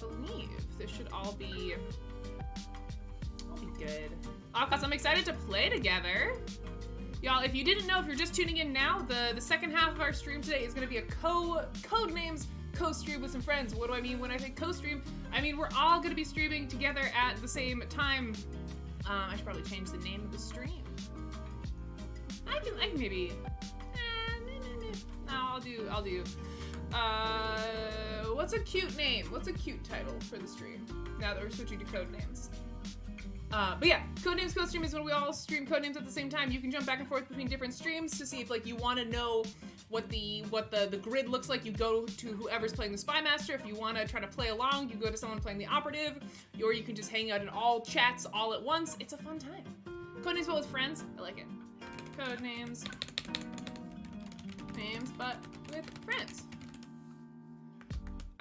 believe this should all be good. Cause I'm excited to play together. Y'all, if you didn't know, if you're just tuning in now, the second half of our stream today is gonna be a Codenames co-stream with some friends. What do I mean when I say co-stream? I mean we're all gonna be streaming together at the same time. I should probably change the name of the stream. I can maybe. No, I'll do. What's a cute name? What's a cute title for the stream? Now that we're switching to Codenames. But yeah, Codenames co-stream is when we all stream Codenames at the same time. You can jump back and forth between different streams to see if like you want to know what the grid looks like. You go to whoever's playing the Spy Master. If you want to try to play along, you go to someone playing the Operative, or you can just hang out in all chats all at once. It's a fun time. Codenames but with friends. I like it. Codenames. Names but with friends.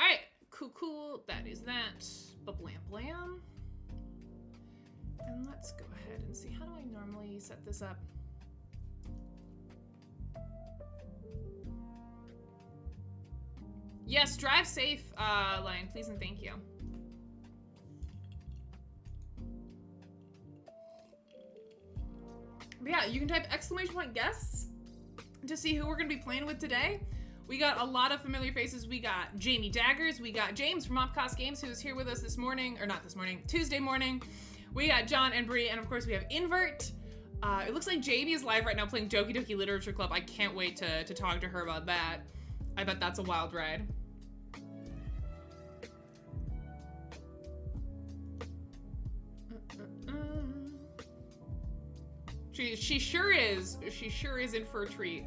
Alright, cool. That is that. Ba-blam blam. And let's go ahead and see, how do I normally set this up? Yes, drive safe, Lion, please and thank you. But yeah, you can type !guests to see who we're gonna be playing with today. We got a lot of familiar faces. We got Jamie Daggers, we got James from Opcost Games, who's here with us this morning, or not this morning, Tuesday morning. We got John and Bree, and of course we have Invert. It looks like Jamie is live right now playing Doki Doki Literature Club. I can't wait to talk to her about that. I bet that's a wild ride. She sure is. She sure is in for a treat.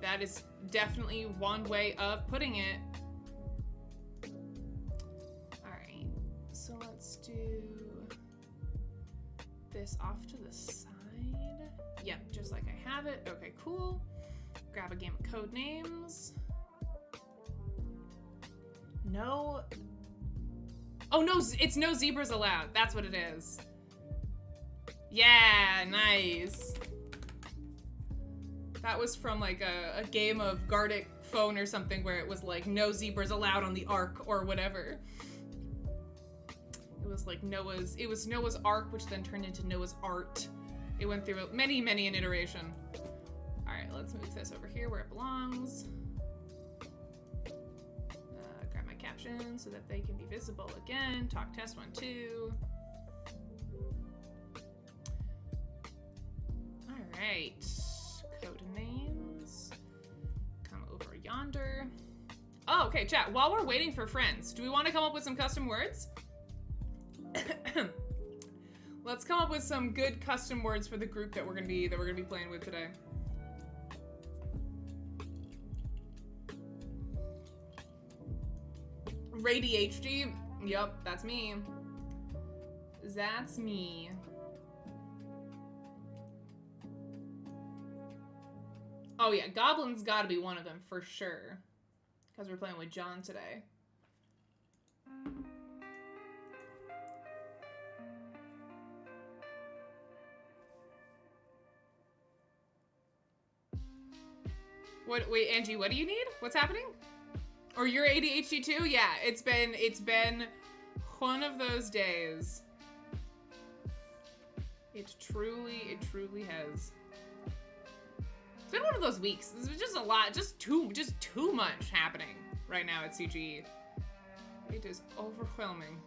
That is definitely one way of putting it. Alright, so let's do this off to the side. Yep, just like I have it. Okay, cool. Grab a game of Codenames. No. Oh no, it's no zebras allowed. That's what it is. Yeah, nice. That was from like a game of Gartic Phone or something where it was like no zebras allowed on the Ark or whatever. It was like Noah's Ark, which then turned into Noah's Art. It went through many an iteration. All right, let's move this over here where it belongs. Grab my captions so that they can be visible again. Talk test 1, 2. All right. Codenames. Come over yonder. Oh, okay, chat. While we're waiting for friends, do we want to come up with some custom words? Let's come up with some good custom words for the group that we're gonna be playing with today. Radiation. Yep, that's me. That's me. Oh yeah, Goblin's gotta be one of them for sure. Because we're playing with John today. Wait, Angie, what do you need? What's happening? Or you're ADHD too? Yeah, it's been one of those days. It truly has. It's been one of those weeks. There's just a lot, just too much happening right now at CGE. It is overwhelming.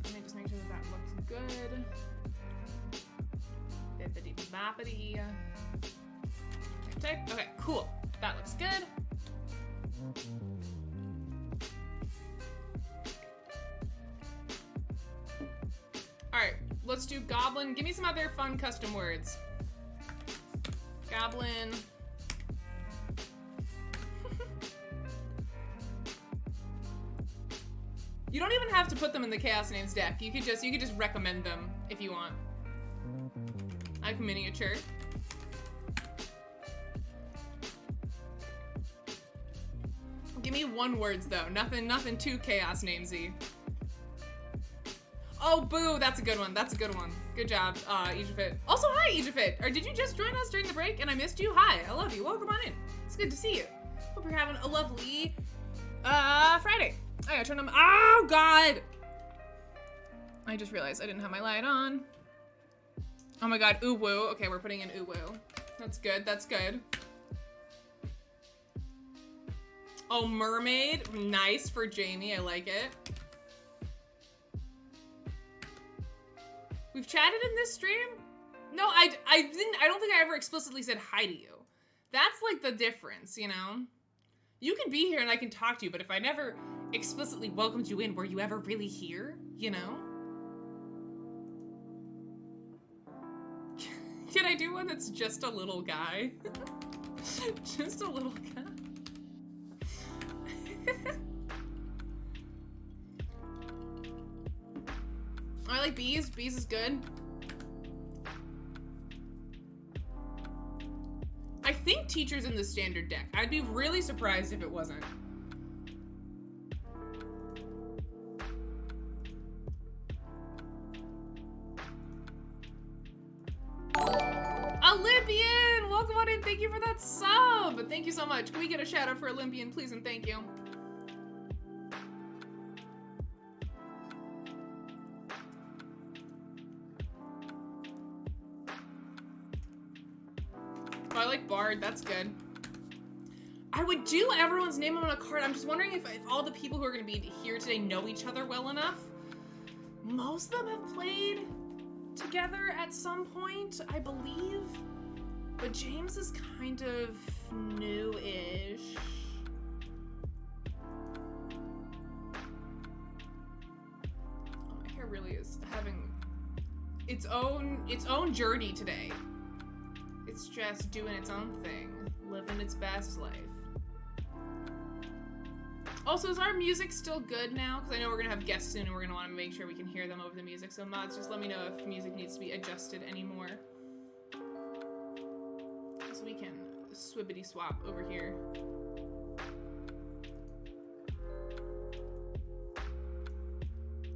Let me just make sure that looks good. Bippity boppity. Type. Okay, cool. That looks good. Alright, let's do Goblin. Give me some other fun custom words. Goblin. You don't even have to put them in the Chaos Names deck. You could just recommend them if you want. Like miniature. Give me one words though. Nothing too Chaos Namesy. Oh, boo. That's a good one. That's a good one. Good job, Ejafit. Also, hi, Ejafit. Or did you just join us during the break and I missed you? Hi, I love you. Welcome on in. It's good to see you. Hope you're having a lovely, Friday. I gotta turn them. Oh, God. I just realized I didn't have my light on. Oh my God, uwu. Okay, we're putting in uwu. That's good, that's good. Oh, mermaid. Nice for Jamie, I like it. We've chatted in this stream? No, I don't think I ever explicitly said hi to you. That's like the difference, you know? You can be here and I can talk to you, but if I never explicitly welcomed you in, were you ever really here, you know? Can I do one that's just a little guy? Just a little guy. I like bees. Bees is good. I think teacher's in the standard deck. I'd be really surprised if it wasn't. Olympian! Welcome on in. Thank you for that sub. Thank you so much. Can we get a shout out for Olympian, please, and thank you. Oh, I like Bard. That's good. I would do everyone's name on a card. I'm just wondering if all the people who are going to be here today know each other well enough. Most of them have played together at some point, I believe. But James is kind of new-ish. Oh, my hair really is having its own journey today. It's just doing its own thing, living its best life. Also, is our music still good now? Because I know we're going to have guests soon and we're going to want to make sure we can hear them over the music. So mods, just let me know if music needs to be adjusted anymore. So we can swibbity swap over here.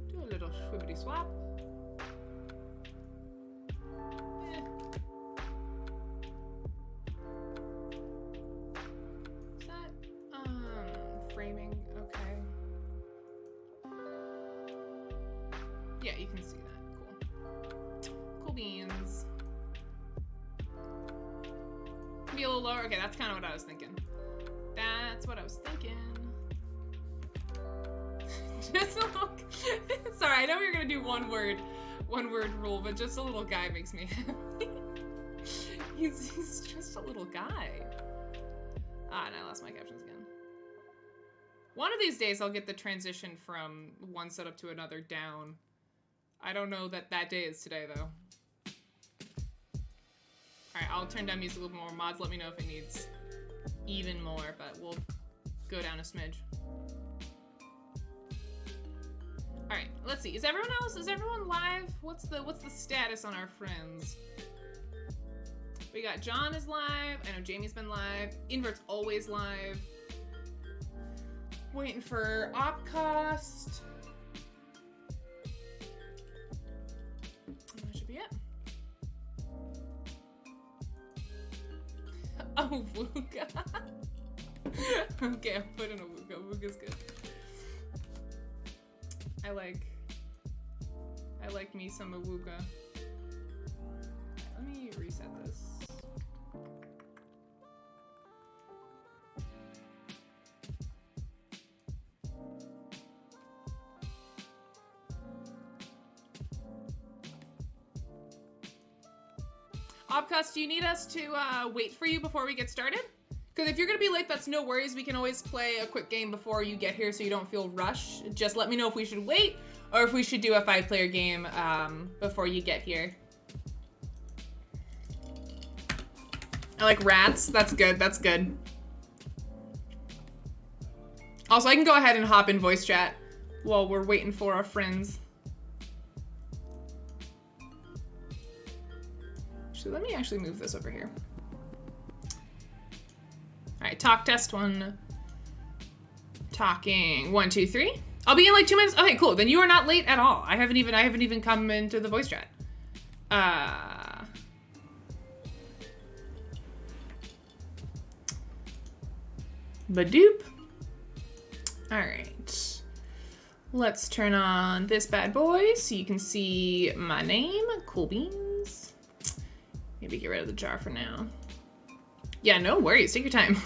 Do a little swibbity swap. Framing, okay. Yeah, you can see that. Cool. Cool beans. Can be a little lower. Okay, that's kind of what I was thinking. That's what I was thinking. Just a little. Sorry, I know we were gonna do one word rule, but just a little guy makes me happy. He's just a little guy. Ah, and I lost my captions again. One of these days I'll get the transition from one setup to another down. I don't know that day is today, though. Alright, I'll turn down music a little more. Mods, let me know if it needs even more, but we'll go down a smidge. Alright, let's see. Is everyone live? What's the status on our friends? We got John is live. I know Jamie's been live. Invert's always live. Waiting for Opcost. That should be it. Oh, Wooga. Okay, I'll put in a Wooga. Wooga's good. I like me some Awooga. Let me reset this. Opcast, do you need us to wait for you before we get started? Because if you're gonna be late, that's no worries. We can always play a quick game before you get here so you don't feel rushed. Just let me know if we should wait or if we should do a 5-player game before you get here. I like rats. That's good. That's good. Also, I can go ahead and hop in voice chat while we're waiting for our friends. So let me actually move this over here. All right, talk test 1. Talking 1, 2, 3. I'll be in like 2 minutes. Okay, cool. Then you are not late at all. I haven't even come into the voice chat. Badoop. All right. Let's turn on this bad boy so you can see my name. Cool beans. Maybe get rid of the jar for now. Yeah, no worries. Take your time.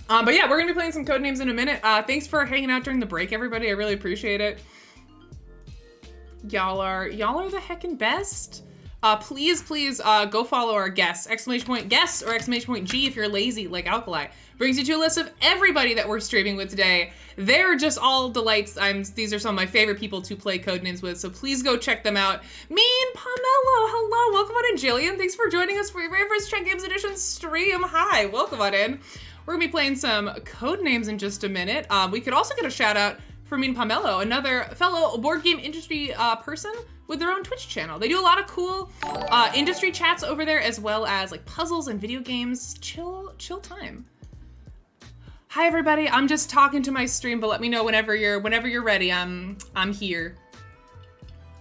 But yeah, we're gonna be playing some Codenames in a minute. Thanks for hanging out during the break, everybody. I really appreciate it. Y'all are the heckin' best. Please, go follow our guests. Exclamation point guests or exclamation point G if you're lazy like Alkali. Brings you to a list of everybody that we're streaming with today. They're just all delights. These are some of my favorite people to play Codenames with, so please go check them out. Mean Pomelo, hello, welcome on in, Jillian. Thanks for joining us for your very first Check Games Edition stream. Hi, welcome on in. We're gonna be playing some Codenames in just a minute. We could also get a shout out for Mean Pomelo, another fellow board game industry person with their own Twitch channel. They do a lot of cool industry chats over there, as well as like puzzles and video games. Chill time. Hi everybody, I'm just talking to my stream, but let me know whenever you're ready. I'm here.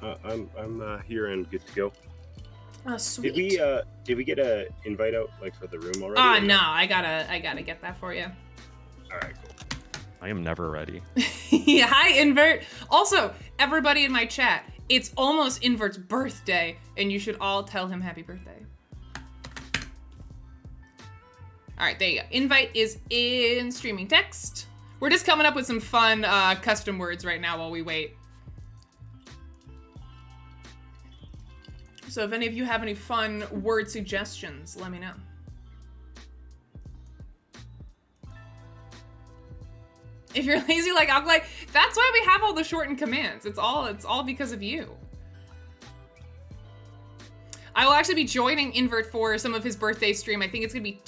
I'm here and good to go. Oh, sweet. Did we get a invite out like for the room already? No, I gotta get that for you. All right, cool. I am never ready. Yeah, hi Invert. Also, everybody in my chat, it's almost Invert's birthday, and you should all tell him happy birthday. All right, there you go. Invite is in streaming text. We're just coming up with some fun custom words right now while we wait. So if any of you have any fun word suggestions, let me know. If you're lazy like Alkali, that's why we have all the shortened commands. It's all because of you. I will actually be joining Invert for some of his birthday stream. I think it's gonna be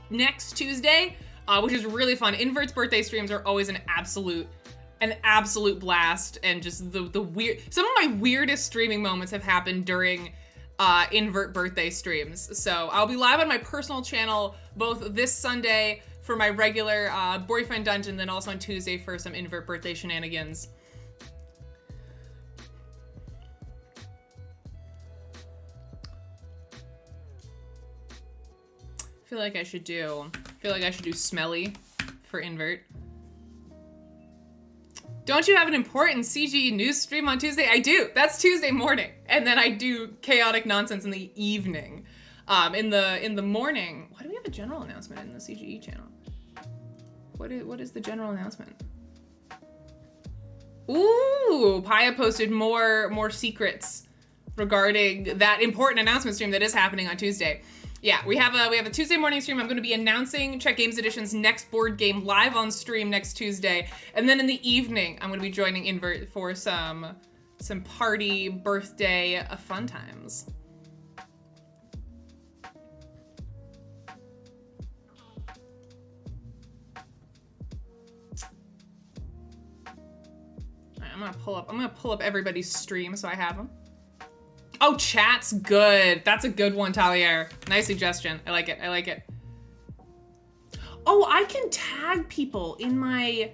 next Tuesday, which is really fun. Invert's birthday streams are always an absolute blast, and just the weird. Some of my weirdest streaming moments have happened during Invert birthday streams. So I'll be live on my personal channel both this Sunday for my regular boyfriend dungeon, then also on Tuesday for some Invert birthday shenanigans. I feel like I should do smelly for Invert. Don't you have an important CGE news stream on Tuesday? I do. That's Tuesday morning. And then I do chaotic nonsense in the evening. In the morning. Why do we have a general announcement in the CGE channel? What is the general announcement? Ooh, Paya posted more secrets regarding that important announcement stream that is happening on Tuesday. Yeah, we have a Tuesday morning stream. I'm going to be announcing Check Games Edition's next board game live on stream next Tuesday, and then in the evening I'm going to be joining Invert for some party birthday fun times. I'm gonna pull up everybody's stream so I have them. Oh, chat's good. That's a good one, Talier. Nice suggestion. I like it. Oh, I can tag people in my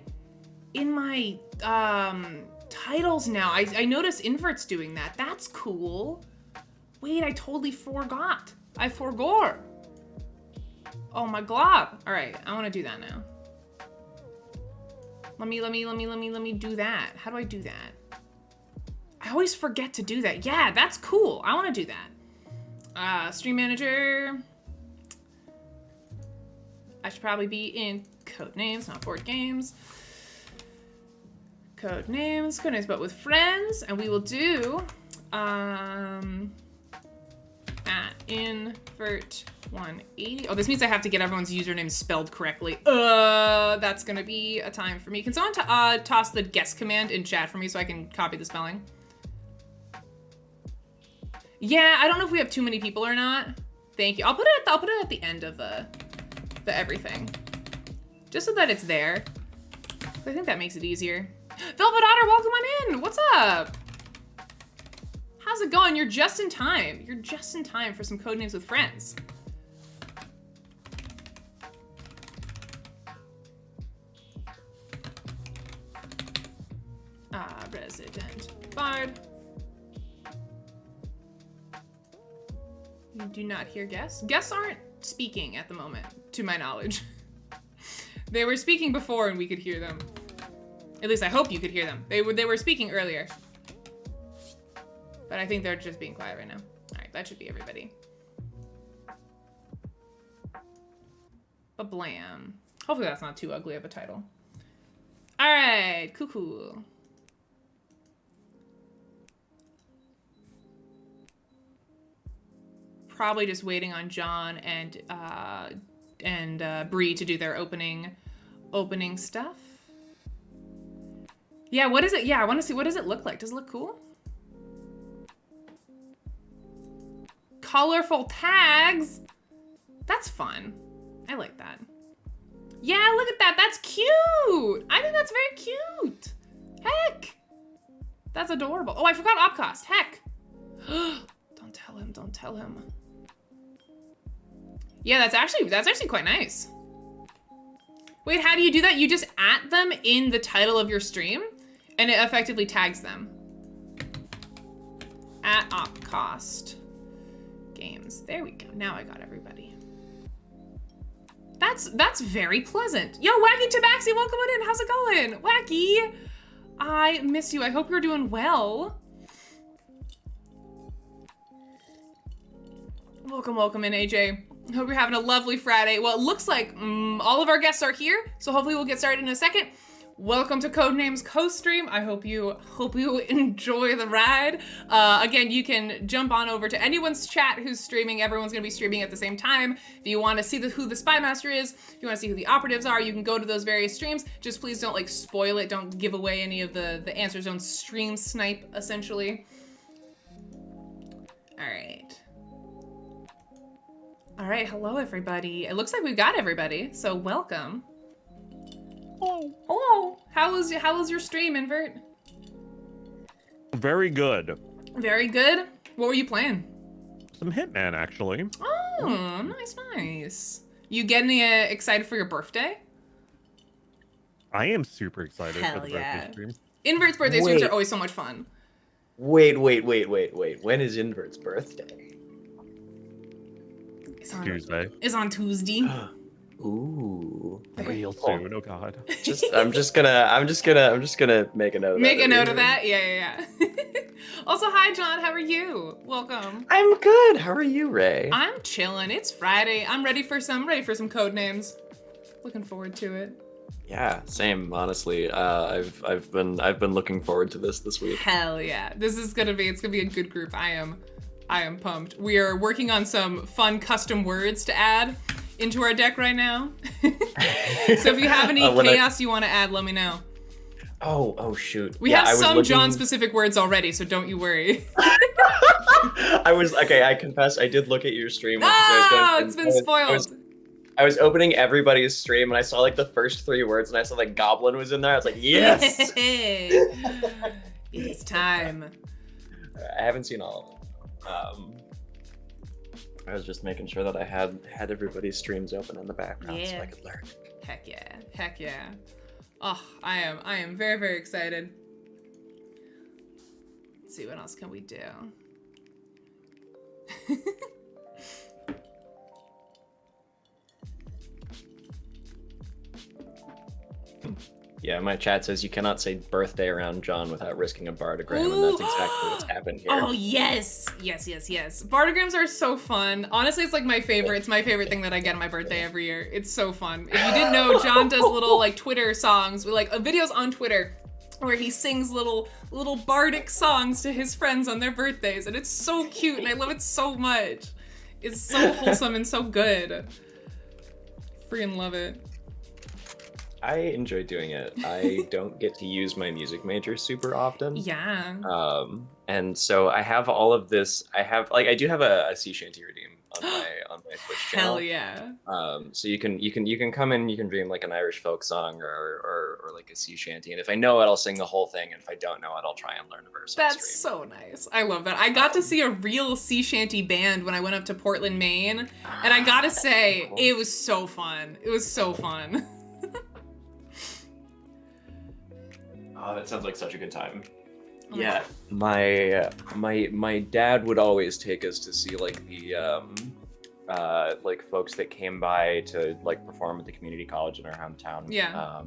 titles now. I noticed Invert's doing that. That's cool. Wait, I totally forgot. I forgot. Oh my god. All right, I want to do that now. Let me do that. How do I do that? I always forget to do that. Yeah, that's cool. I want to do that. Stream manager. I should probably be in Codenames, not board games. Codenames, but with friends, and we will do at invert 180. Oh, this means I have to get everyone's username spelled correctly. That's gonna be a time for me. Can someone toss the guess command in chat for me so I can copy the spelling? Yeah, I don't know if we have too many people or not. Thank you. I'll put it at the end of the everything, just so that it's there. I think that makes it easier. Velvet Otter, welcome on in. What's up? How's it going? You're just in time. You're just in time for some Codenames with friends. Resident Bard. You do not hear guests. Guests aren't speaking at the moment, to my knowledge. They were speaking before and we could hear them. At least I hope you could hear them. They were speaking earlier. But I think they're just being quiet right now. All right, that should be everybody. Ba-blam. Hopefully that's not too ugly of a title. All right, cool. Probably just waiting on John and Bree to do their opening stuff. Yeah, what is it? Yeah, I want to see, what does it look like? Does it look cool? Colorful tags. That's fun. I like that. Yeah, look at that. That's cute. I think that's very cute. Heck. That's adorable. Oh, I forgot Opcost. Heck. Don't tell him. Yeah, that's actually quite nice. Wait, how do you do that? You just at them in the title of your stream and it effectively tags them. At Opcost Games. There we go. Now I got everybody. That's very pleasant. Yo, Wacky Tabaxi, welcome on in. How's it going? Wacky, I miss you. I hope you're doing well. Welcome in, AJ. Hope you're having a lovely Friday. Well, it looks like all of our guests are here, so hopefully we'll get started in a second. Welcome to Codenames co-stream. I hope you enjoy the ride. Again, you can jump on over to anyone's chat who's streaming. Everyone's gonna be streaming at the same time. If you want to see who the Spy Master is, if you want to see who the operatives are, you can go to those various streams. Just please don't like spoil it. Don't give away any of the answers. Don't stream snipe, essentially. All right, hello everybody. It looks like we've got everybody, so welcome. Hello. How was your stream, Invert? Very good. Very good? What were you playing? Some Hitman, actually. Oh, nice. You getting excited for your birthday? I am super excited Hell for the yeah. birthday stream. Invert's birthday streams are always so much fun. Wait. When is Invert's birthday? Tuesday. It's on Tuesday. Ooh. Real soon, oh god. I'm just gonna make a note of that. Make a note of that? Yeah. Also, hi John, how are you? Welcome. I'm good. How are you, Ray? I'm chilling. It's Friday. I'm ready for some Codenames. Looking forward to it. Yeah, same, honestly. I've been looking forward to this week. Hell yeah. It's gonna be a good group. I am pumped. We are working on some fun custom words to add into our deck right now. So if you have any chaos you want to add, let me know. Oh shoot. We have some John specific words already, so don't you worry. I confess I did look at your stream. It's been spoiled. I was opening everybody's stream and I saw like the first 3 words and I saw like goblin was in there. I was like, yes! It's time. I haven't seen all of them. I was just making sure that I had everybody's streams open in the background so I could learn. Heck yeah. Oh, I am very, very excited. Let's see, what else can we do? Yeah, my chat says you cannot say birthday around John without risking a bardogram, and that's exactly what's happened here. Oh, yes. Bartograms are so fun. Honestly, it's like my favorite. It's my favorite thing that I get on my birthday every year. It's so fun. If you didn't know, John does little like Twitter songs, like videos on Twitter where he sings little bardic songs to his friends on their birthdays, and it's so cute, and I love it so much. It's so wholesome and so good. Freaking love it. I enjoy doing it. I don't get to use my music major super often. Yeah. And so I have all of this. I do have a sea shanty redeem on my Twitch channel. Hell yeah. So you can come in, you can dream like an Irish folk song or like a sea shanty, and if I know it, I'll sing the whole thing, and if I don't know it, I'll try and learn a verse. That's so nice. I love that. I got to see a real sea shanty band when I went up to Portland, Maine, and I gotta say, it was so fun. Oh, that sounds like such a good time. Oh Yeah, my dad would always take us to see like the like folks that came by to like perform at the community college in our hometown. Yeah.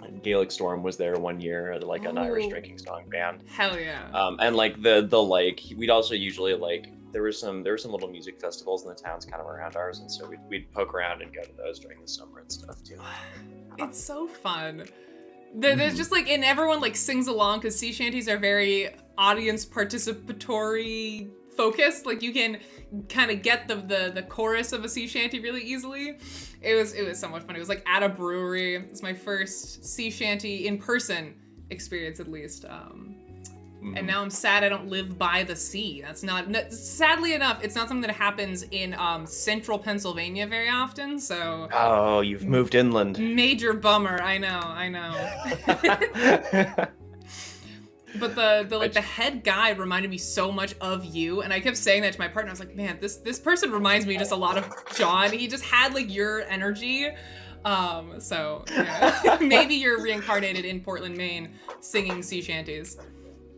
And Gaelic Storm was there one year, like an Irish Ooh. drinking song band. Hell yeah. And like the like we'd also usually like there were some little music festivals in the towns kind of around ours, and so we'd poke around and go to those during the summer and stuff too. It's so fun. There's just like, and everyone like sings along because sea shanties are very audience participatory focused. Like you can kind of get the chorus of a sea shanty really easily. It was so much fun. It was like at a brewery. It was my first sea shanty in person experience, at least. And now I'm sad I don't live by the sea. That's not, sadly enough, it's not something that happens in central Pennsylvania very often, so. Oh, you've moved inland. Major bummer, I know. But the head guy reminded me so much of you, and I kept saying that to my partner. I was like, man, this person reminds me just a lot of John. He just had like your energy. So yeah. Maybe you're reincarnated in Portland, Maine, singing sea shanties.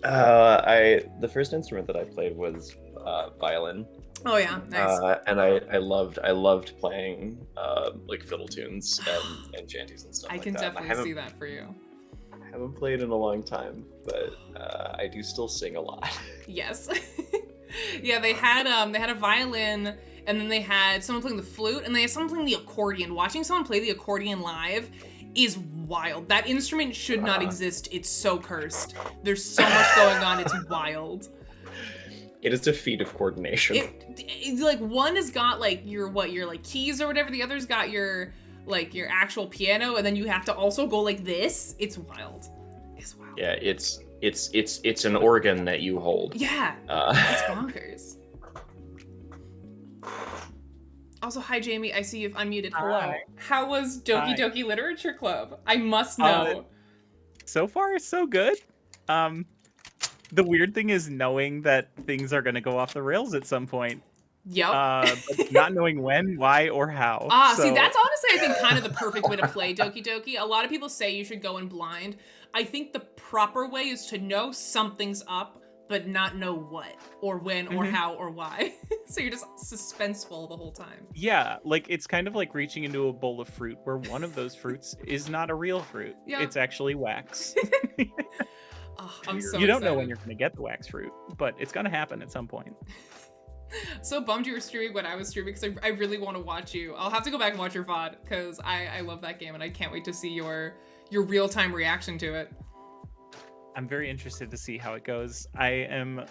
The first instrument that I played was violin. Oh yeah, nice. And I loved playing like fiddle tunes and shanties and stuff. I like can that. definitely see that for you. I haven't played in a long time, but I do still sing a lot. Yes. Yeah, they had a violin, and then they had someone playing the flute, and they had someone playing the accordion. Watching someone play the accordion live is wild. That instrument should not exist. It's so cursed. There's so much going on. It's wild. It is a feat of coordination. It like one has got like your like keys or whatever. The other's got your actual piano, and then you have to also go like this. It's wild. It's wild. Yeah, it's an organ that you hold. Yeah, it's bonkers. Also, hi Jamie. I see you've unmuted. Hello. Hi. How was Doki Hi. Doki Literature Club? I must know. So far, so good. The weird thing is knowing that things are going to go off the rails at some point. Yep. But not knowing when, why, or how. See, that's honestly, I think, kind of the perfect way to play Doki Doki. A lot of people say you should go in blind. I think the proper way is to know something's up, but not know what, or when, or how, or why. So you're just suspenseful the whole time. Yeah, like it's kind of like reaching into a bowl of fruit where one of those fruits is not a real fruit. Yeah. It's actually wax. Oh, I'm so You don't know excited. when you're going to get the wax fruit, but it's going to happen at some point. So bummed you were streaming when I was streaming, because I really want to watch you. I'll have to go back and watch your VOD, because I love that game, and I can't wait to see your real-time reaction to it. I'm very interested to see how it goes. I am,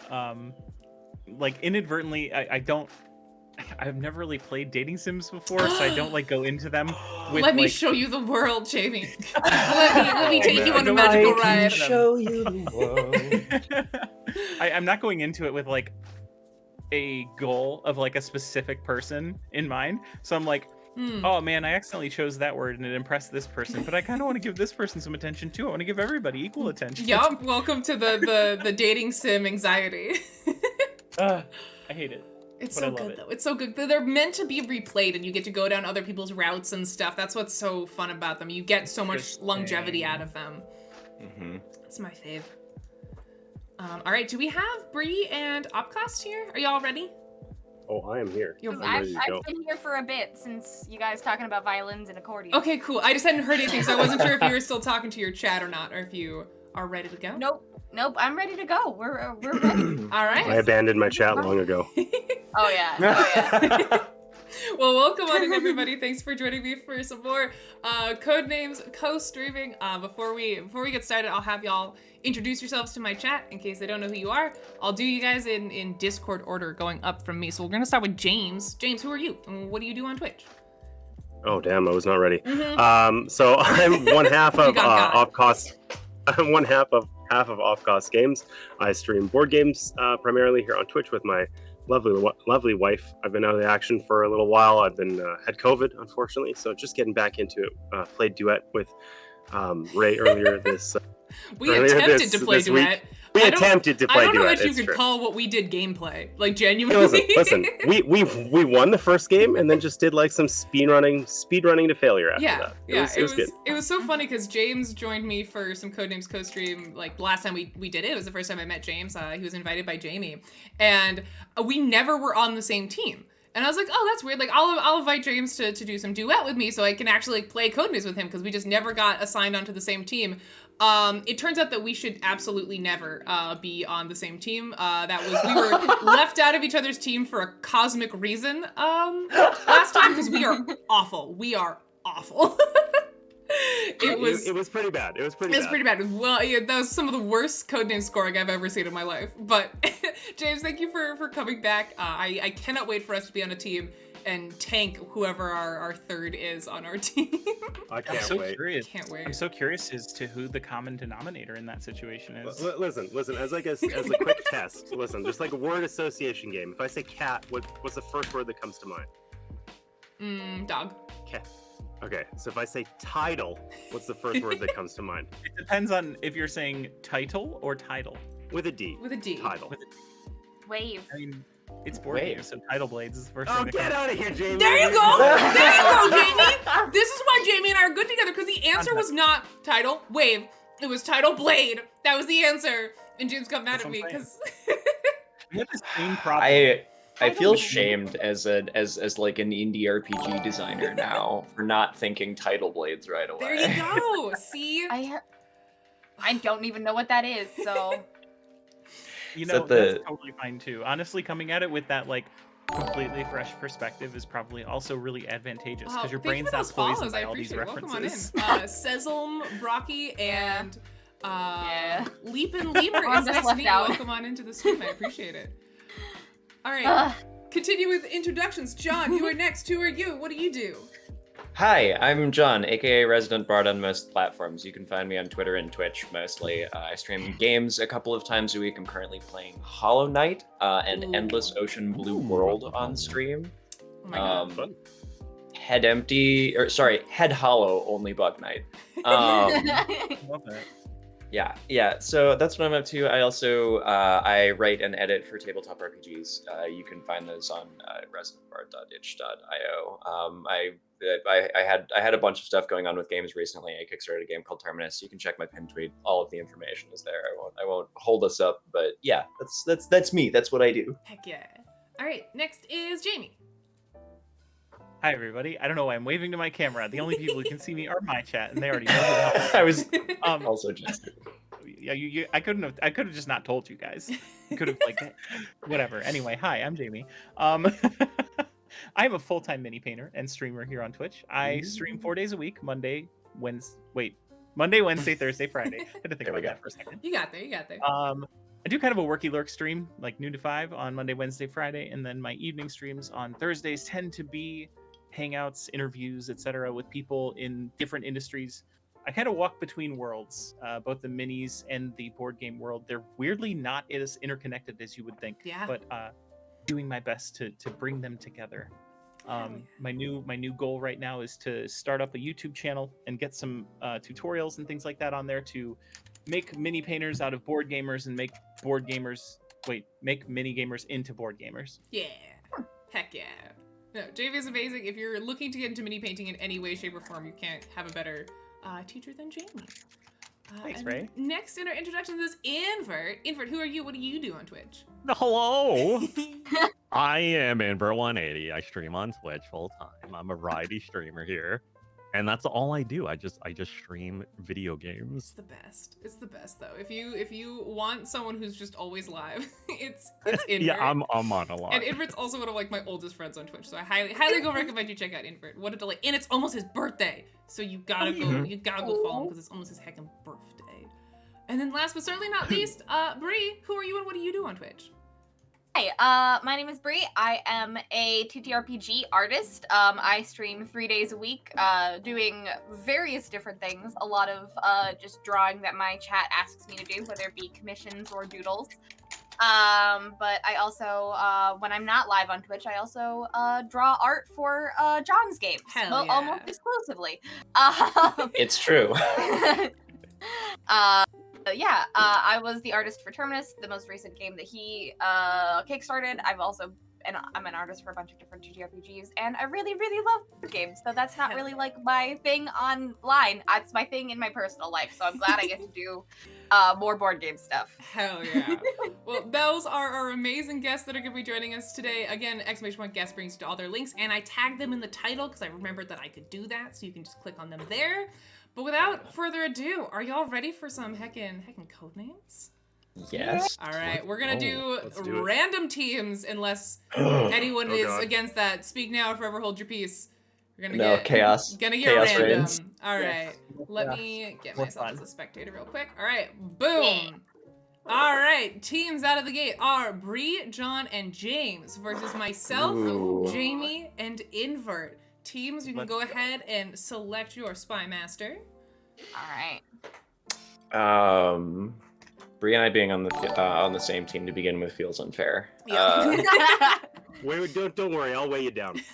like, inadvertently, I've never really played dating sims before, so I don't, like, go into them with, Let me like, show you the world, Jamie. let me take you on a magical ride. Show you the world. I'm not going into it with, like, a goal of, like, a specific person in mind. So I'm like, oh man, I accidentally chose that word and it impressed this person, but I kind of want to give this person some attention too. I want to give everybody equal attention. Yup, welcome to the dating sim anxiety. I hate it. It's but I so love good it. though. It's so good. They're meant to be replayed, and you get to go down other people's routes and stuff. That's what's so fun about them. You get so much longevity out of them. That's my fave. All right, do we have Bree and Opcast here? Are y'all ready? Oh, I am here. I'm I've ready to go. been here for a bit since you guys talking about violins and accordions. Okay, cool. I just hadn't heard anything, so I wasn't sure if you were still talking to your chat or not, or if you are ready to go. Nope. I'm ready to go. We're ready. All right. I abandoned my chat long ago. Oh yeah. Well, welcome on in, everybody. Thanks for joining me for some more Codenames co-streaming. Before we get started, I'll have y'all introduce yourselves to my chat in case they don't know who you are. I'll do you guys in Discord order going up from me. So we're gonna start with James. James, who are you? And what do you do on Twitch? Oh damn, I was not ready. So I'm one half of Offcost. I'm one half of Offcost Games. I stream board games primarily here on Twitch with my lovely wife. I've been out of the action for a little while. I've been had COVID, unfortunately, so just getting back into it. Played duet with Ray earlier this. We attempted to play this duet. Week. We attempted to play I don't know Duet. if you It's could true. call what we did gameplay. Like, genuinely. Listen. We won the first game and then just did like some speed running to failure after that. It was good. It was so funny because James joined me for some Codenames co-stream. Like last time we did it was the first time I met James. He was invited by Jamie, and we never were on the same team. And I was like, oh, that's weird. Like, I'll invite James to do some duet with me so I can actually play Codenames with him because we just never got assigned onto the same team. It turns out that we should absolutely never be on the same team. We were left out of each other's team for a cosmic reason last time because we are awful. We are awful. It was pretty bad. It was pretty bad. Well, yeah, that was some of the worst Codename scoring I've ever seen in my life. But James, thank you for coming back. I cannot wait for us to be on a team and tank whoever our third is on our team. I can't I'm so wait. curious. Can't wait. I'm so curious as to who the common denominator in that situation is. Listen. As a quick test. Listen, just like a word association game. If I say cat, what's the first word that comes to mind? Dog. Cat. Okay, so if I say title, what's the first word that comes to mind? It depends on if you're saying title or title. With a D. With a D. Title. Wave. I mean, it's board Wait. games, so Title Blades is the first Oh, thing that get comes. out of here, Jamie! There you go! There you go, Jamie! This is why Jamie and I are good together, because the answer was not title, wave. It was title, blade. That was the answer. And James got mad That's at me, what I'm because... We have the same problem. I feel shamed as like an indie RPG designer now for not thinking Title Blades right away. There you go! See? I don't even know what that is, so... You Is know, that the- that's totally fine too. Honestly, coming at it with that like completely fresh perspective is probably also really advantageous because your Thank you brain's for not those poisoned follows. by I all these appreciate it. Welcome on in. references. Sezelm, Brocky, and Yeah. Leapin' Lemur I'm is just nice to left meet you. out. Welcome on into the stream. I appreciate it. All right. Ugh. Continue with introductions. John, you are next. Who are you? What do you do? Hi, I'm John, aka Resident Bard on most platforms. You can find me on Twitter and Twitch mostly. I stream games a couple of times a week. I'm currently playing Hollow Knight and Ooh. Endless Ocean Blue World on stream. Oh my god. Fun. Head Hollow, only Bug Knight. Love that. Yeah. So that's what I'm up to. I also I write and edit for tabletop RPGs. You can find those on residentbard.itch.io. I had a bunch of stuff going on with games recently. I kickstarted a game called Terminus. You can check my pinned tweet. All of the information is there. I won't hold us up, but yeah, that's me. That's what I do. Heck yeah. All right. Next is Jamie. Hi everybody. I don't know why I'm waving to my camera. The only people who can see me are my chat, and they already know that. I was Um, also just yeah, I could have just not told you guys. Could have like whatever. Anyway, hi, I'm Jamie. I'm a full-time mini painter and streamer here on Twitch. I stream 4 days a week, Monday, Wednesday, Thursday, Friday. I had to think There we about go. that for a second. You got there. I do kind of a worky lurk stream, like noon to 5 on Monday, Wednesday, Friday, and then my evening streams on Thursdays tend to be hangouts, interviews, etc., with people in different industries. I kind of walk between worlds, both the minis and the board game world. They're weirdly not as interconnected as you would think, Yeah. but doing my best to bring them together. Hell yeah. My new goal right now is to start up a YouTube channel and get some tutorials and things like that on there to make mini painters out of board gamers and make mini gamers into board gamers. Yeah. Heck yeah. No, Jamie is amazing. If you're looking to get into mini painting in any way, shape, or form, you can't have a better teacher than Jamie. Thanks, and Ray. Next in our introductions is Invert. Invert, who are you? What do you do on Twitch? Hello. I am Invert180. I stream on Twitch full time. I'm a variety streamer here. And that's all I do. I just stream video It's games. the best. It's the best though. If you want someone who's just always live, it's Invert. Yeah, I'm on a lot. And Invert's also one of like my oldest friends on Twitch, so I highly go recommend you check out Invert. What a delight! And it's almost his birthday, so you gotta go follow him because it's almost his heckin' birthday. And then last but certainly not least, Bree, who are you and what do you do on Twitch? Hi, my name is Bree. I am a TTRPG artist. I stream 3 days a week, doing various different things. A lot of just drawing that my chat asks me to do, whether it be commissions or doodles. But I also, when I'm not live on Twitch, I also draw art for John's games. Hell yeah. Almost exclusively. it's true. yeah, I was the artist for Terminus, the most recent game that he kickstarted. I'm an artist for a bunch of different TTRPGs, and I really, really love board games. So that's not really like my thing online. It's my thing in my personal life. So I'm glad I get to do more board game stuff. Hell yeah. Well, those are our amazing guests that are going to be joining us today. Again, !guest brings you to all their links, and I tagged them in the title because I remembered that I could do that, so you can just click on them there. But without further ado, are y'all ready for some heckin' Codenames? Yes. All right, we're gonna do let's do it. random teams unless anyone Oh, is God. against that. Speak now or forever hold your peace. We're gonna No, get chaos. Gonna get Chaos random. reigns. All right, let Yeah. me get More myself fun. as a spectator real quick. All right, boom. All right, teams out of the gate are Bree, John, and James versus myself, Ooh. Jamie, and Invert. Teams, you can Let's go go. ahead and select your Spy Master. All right. Bree and I being on the same team to begin with feels unfair. Wait, don't worry, I'll weigh you down. Intro,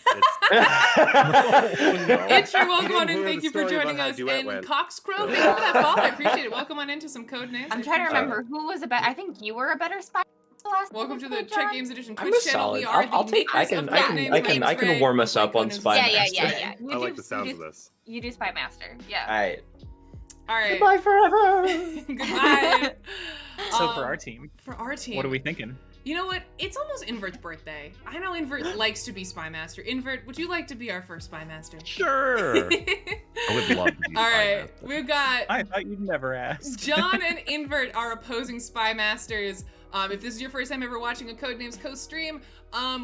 welcome You on didn't in. hear Thank the you for story about joining how us. Duet And went. Coxcrow, thank you for that follow. I appreciate it. Welcome on into some Codenames. I'm trying to remember who was a better. I think you were a better spy. Last Welcome to time, the John? Check Games Edition I'm a Twitch channel. solid. We are I'll the take. I makers can. of I Codenames. can. I can warm us up on Spy Yeah. Master. You I do, like the sounds you of do, this. You do Spy Master. Yeah. All right. All right. Goodbye forever. Goodbye. So for our team, For our team. what are we thinking? You know what? It's almost Invert's birthday. I know Invert likes to be Spy Master. Invert, would you like to be our first Spy Master? Sure. I would love to be All Spy right. Master. We've got I thought you'd never ask. John and Invert are opposing Spy Masters. If this is your first time ever watching a Codenames co-stream,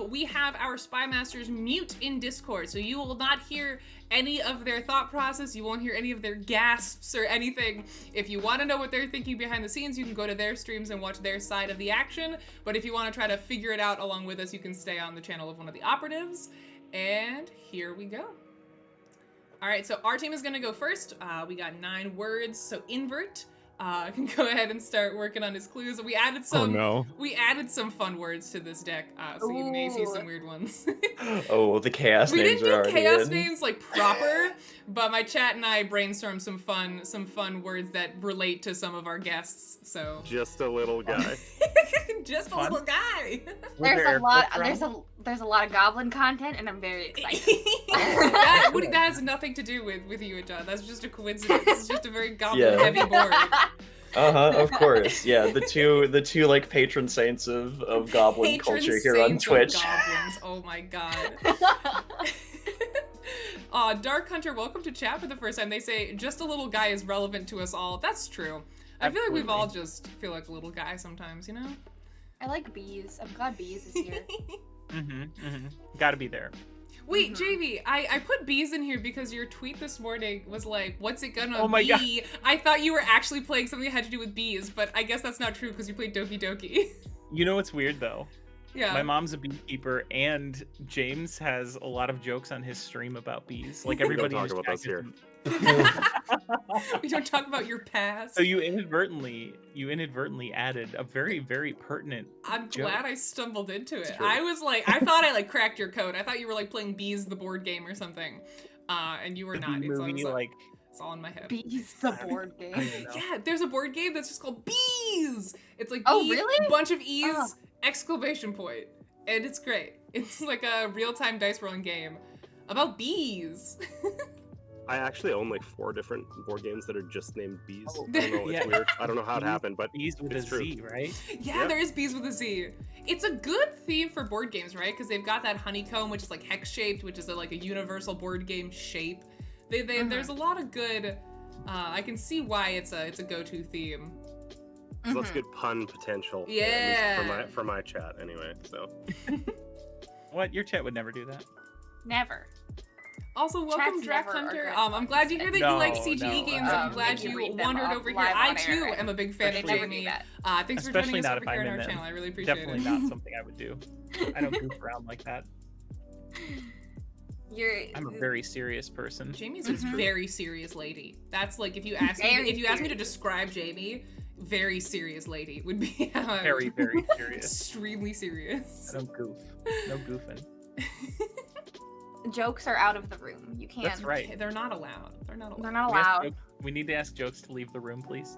we have our Spy Masters mute in Discord, so you will not hear any of their thought process. You won't hear any of their gasps or anything. If you want to know what they're thinking behind the scenes, you can go to their streams and watch their side of the action. But if you want to try to figure it out along with us, you can stay on the channel of one of the operatives. And here we go. All right, so our team is going to go first. We got 9 words, so Invert can go ahead and start working on his clues. We added Oh some. no. We added some fun words to this deck, so you may see some weird ones. Oh, the chaos We names didn't are do already chaos in. names like proper, but my chat and I brainstormed some fun words that relate to some of our guests. So Just a little guy. just a Fun. little guy. There's a lot of goblin content, and I'm very excited. that has nothing to do with you and John. That's just a coincidence. It's just a very goblin Yeah. heavy board. Of course. Yeah, the two like patron saints of goblin Patron culture here on saints of Twitch. Goblins. Oh my god. Dark Hunter, welcome to chat for the first time. They say just a little guy is relevant to us all. That's true. I feel like we've all just feel like a little guy sometimes, you know? I like bees. I'm glad bees is here. Gotta be there. Wait, JV, I put bees in here because your tweet this morning was like, what's it gonna Oh my be? I thought you were actually playing something that had to do with bees, but I guess that's not true because you played Doki Doki. You know what's weird though? Yeah. My mom's a beekeeper, and James has a lot of jokes on his stream about bees. Like everybody talk in his about chat this here. gets- We don't talk about your past. So you inadvertently added a very, very pertinent. I'm joke. glad I stumbled into it. true. I was like, I thought I like cracked your code. I thought you were like playing Bees the board game or something. And you were The not. bee It's, movie, all, like it's all in my head. Bees, the board I game. don't know. Yeah, there's a board game that's just called Bees. It's like Oh, bee, really? bunch of E's, Oh. exclamation point. And it's great. It's like a real-time dice rolling game about bees. I actually own like 4 different board games that are just named Bees. Oh, I don't know, it's yeah. weird. I don't know how it Bees- happened, but Bees with it's a true. Z, right? Yeah, Yep. there is Bees with a Z. It's a good theme for board games, right? Because they've got that honeycomb, which is like hex-shaped, which is like a universal board game shape. There's a lot of good. I can see why it's a go-to theme. So that's good pun potential. Yeah. At least for my chat anyway. So What? Your chat would never do that. Never. Also, welcome, Chats Drac never are Hunter. good I'm glad to hear that you like No, CGE no, games. no. I'm glad Did you you read them wandered off over here. live I on too air? am a big They fan of never do Jamie. that. Thanks for Especially joining us not over if here I'm on in our them. channel. I really appreciate Definitely it. not something I would do. I don't goof around like that. I'm a very serious person. Jamie's a Mhm. very serious lady. That's like if you ask Very me to serious. describe Jamie, very serious lady would be how I Very, would- very serious. extremely serious. I don't goof. No goofing. Jokes are out of the room. You can't. That's right. Okay, they're not allowed. They're not allowed. They're not We ask allowed. jokes- We need to ask Jokes to leave the room, please.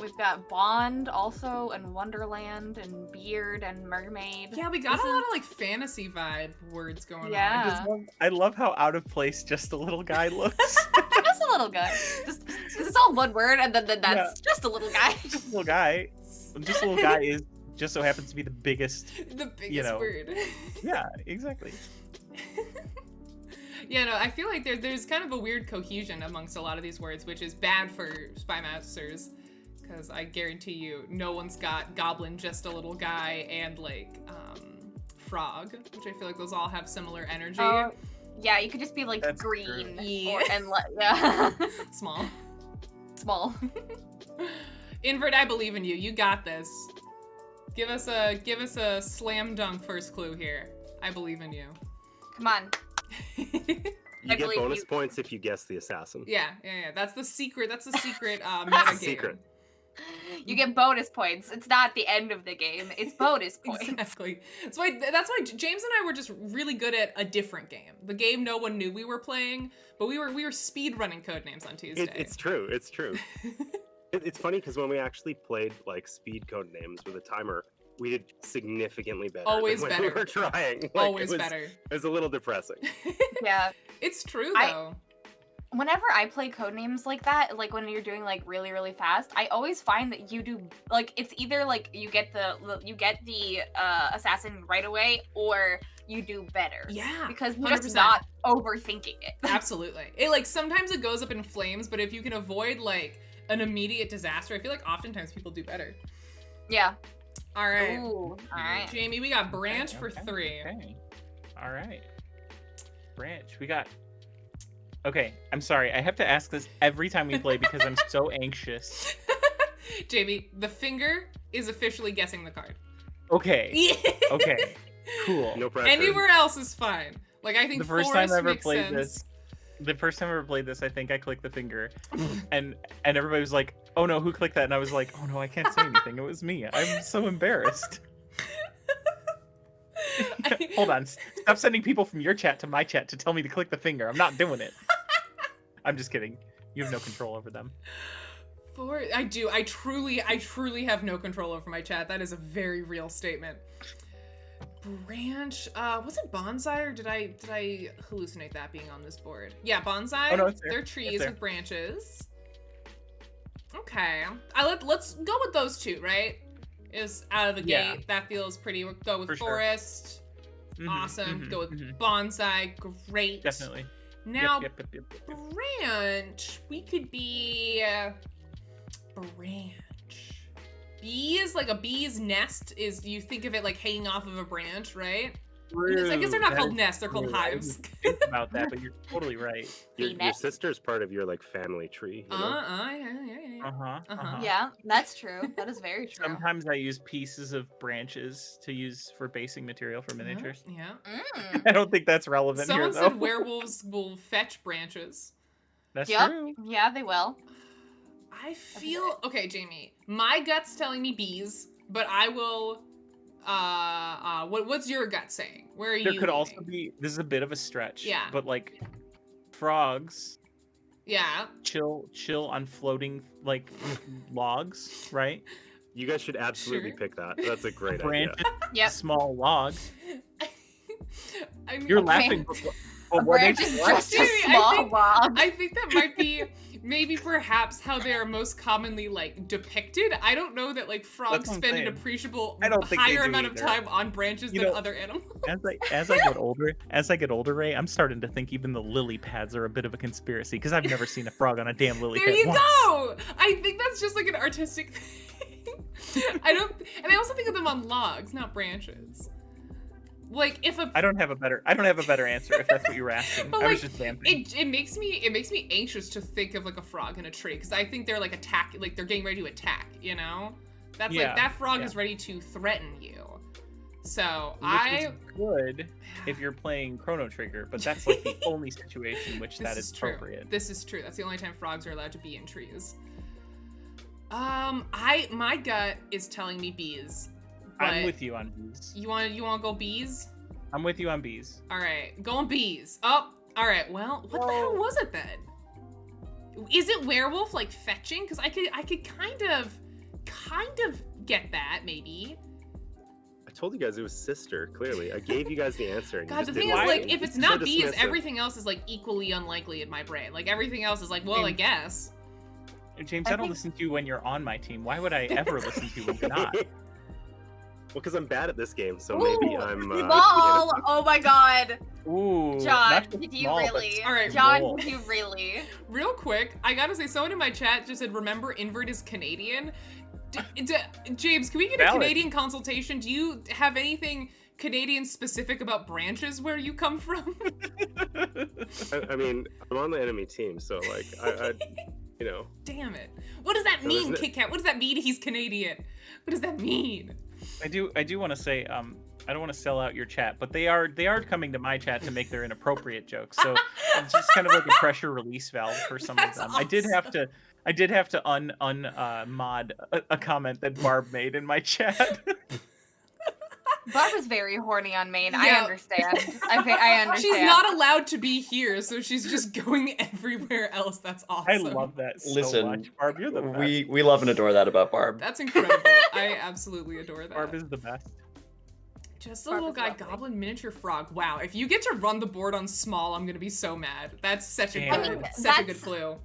We've got Bond also, and Wonderland, and Beard, and Mermaid. Yeah, we got a lot of like fantasy vibe words going on. Yeah. I love how out of place just a little guy looks. Just a little guy. Just it's all one word, and then that's just a little guy. Just a little guy. Just a little guy is just so happens to be the biggest. The biggest word. Yeah, exactly. Yeah, no, I feel like there's kind of a weird cohesion amongst a lot of these words, which is bad for Spy Masters. Because I guarantee you, no one's got goblin, just a little guy, and like frog, which I feel like those all have similar energy. Yeah, you could just be like That's green, true. yeah, Small. Invert, I believe in you. You got this. Give us a slam dunk first clue here. I believe in you. Come on. You get bonus points if you guess the assassin. Yeah. That's the secret. That's the secret meta game. Secret. You get bonus points. It's not the end of the game. It's bonus points. Exactly. That's why James and I were just really good at a different game. The game no one knew we were playing, but we were speed running Codenames on Tuesday. It's true. It's funny because when we actually played like speed Codenames with a timer, we did significantly better. Always than when better. We were trying. Like, Always it was better. It was a little depressing. Yeah. It's true though. Whenever I play Codenames like that, like when you're doing like really, really fast, I always find that you do like it's either like you get the assassin right away or you do better. Yeah. Because you're 100%. just not overthinking it. Absolutely. It like sometimes it goes up in flames, but if you can avoid like an immediate disaster, I feel like oftentimes people do better. Yeah. All right. Ooh, all right. Jamie, we got branch for 3. Okay. All right. Branch. We got. Okay, I'm sorry. I have to ask this every time we play because I'm so anxious. Jamie, the finger is officially guessing the card. Okay. Okay. Cool. No pressure. Anywhere else is fine. Like I think The first time I ever makes played sense. the first time I ever played this, I think I clicked the finger, and everybody was like, "Oh no, who clicked that?" And I was like, "Oh no, I can't say anything. It was me. I'm so embarrassed." Hold on. Stop sending people from your chat to my chat to tell me to click the finger. I'm not doing it. I'm just kidding. You have no control over them. I do. I truly have no control over my chat. That is a very real statement. Branch. Was it bonsai or did I hallucinate that being on this board? Yeah, bonsai. Oh, no, it's there. They're trees It's there. with branches. Okay. Let's go with those two, right? Is out of the Yeah. gate. That feels pretty. We'll go with For sure. forest. Mhm, Awesome. mhm, Go with mhm. bonsai. Great. Definitely. Now, Yep. branch. We could be branch. Bees, like a bee's nest is, you think of it like hanging off of a branch, right? I guess they're not called nests, they're called hives. Think about that, but you're totally right. Your sister's part of your like family tree. You know? Yeah. Uh-huh. Yeah, that's true. That is very true. Sometimes I use pieces of branches to use for basing material for miniatures. Yeah. Mm. I don't think that's relevant Someone here, though. said werewolves will fetch branches. That's Yep. true. Yeah, they will. I feel okay, Jamie. My gut's telling me bees, but I will. What's your gut saying? Where are you? There could leaning? also be. This is a bit of a stretch. Yeah. But like, frogs Yeah. chill on floating like logs, right? You guys should absolutely Sure. pick that. That's a great idea. Branches, Yep. small log. I mean, You're Okay. laughing. A But what branch makes is you laugh? just a Jamie, I small think- log. I think that might be maybe perhaps how they are most commonly like depicted. I don't know that like frogs That's what I'm spend an saying. appreciable I don't think they higher do amount of either. time on branches You than know, other animals. As I get older, Ray, I'm starting to think even the lily pads are a bit of a conspiracy because I've never seen a frog on a damn lily There pad you once. go. I think that's just like an artistic thing. I also think of them on logs, not branches. Like if a I don't have a better answer if that's what you were asking. But, I was like, just vamping. it makes me anxious to think of like a frog in a tree because I think they're like they're getting ready to attack, you know? That's Yeah, like that frog yeah. is ready to threaten you. So Which is good if you're playing Chrono Trigger, but that's like the only situation in which that is true. appropriate. This is true. That's the only time frogs are allowed to be in trees. My gut is telling me bees. I'm but with you on bees. You want to go bees? I'm with you on bees. All right, going bees. Oh, All right. Well, what the hell was it then? Is it werewolf like fetching? Because I could kind of get that maybe. I told you guys it was sister. Clearly, I gave you guys the answer. And God, the you just thing is, didn't like, listen. if it's So not bees, dismissive. everything else is like equally unlikely in my brain. Like everything else is like, well, I guess. James, I don't listen to you when you're on my team. Why would I ever listen to you when you're not? Well, because I'm bad at this game, so maybe Ooh, I'm. Ball! Oh my god. Ooh, John, not just did you small, but really? All right, John, roll. did you really? Real quick, I gotta say, someone in my chat just said, "Remember, invert is Canadian." James, can we get a Valid. Canadian consultation? Do you have anything Canadian specific about branches where you come from? I mean, I'm on the enemy team, so like, I you know. Damn it! What does that No, mean, there's Kit Kat? What does that mean? He's Canadian. What does that mean? I do want to say, I don't want to sell out your chat, but they are coming to my chat to make their inappropriate jokes. So it's just kind of like a pressure release valve for some That's of them. I did have to mod a comment that Barb made in my chat. Barb is very horny on main. Yeah. I understand. I understand. She's not allowed to be here, so she's just going everywhere else. That's awesome. I love that so Listen, much. Barb, you're the best. we love and adore that about Barb. That's incredible. I absolutely adore that. Barb is the best. Just a Barb little is guy, lovely. goblin miniature frog. Wow, if you get to run the board on small, I'm gonna be so mad. That's such a Damn. good, I mean, such a good that's- clue.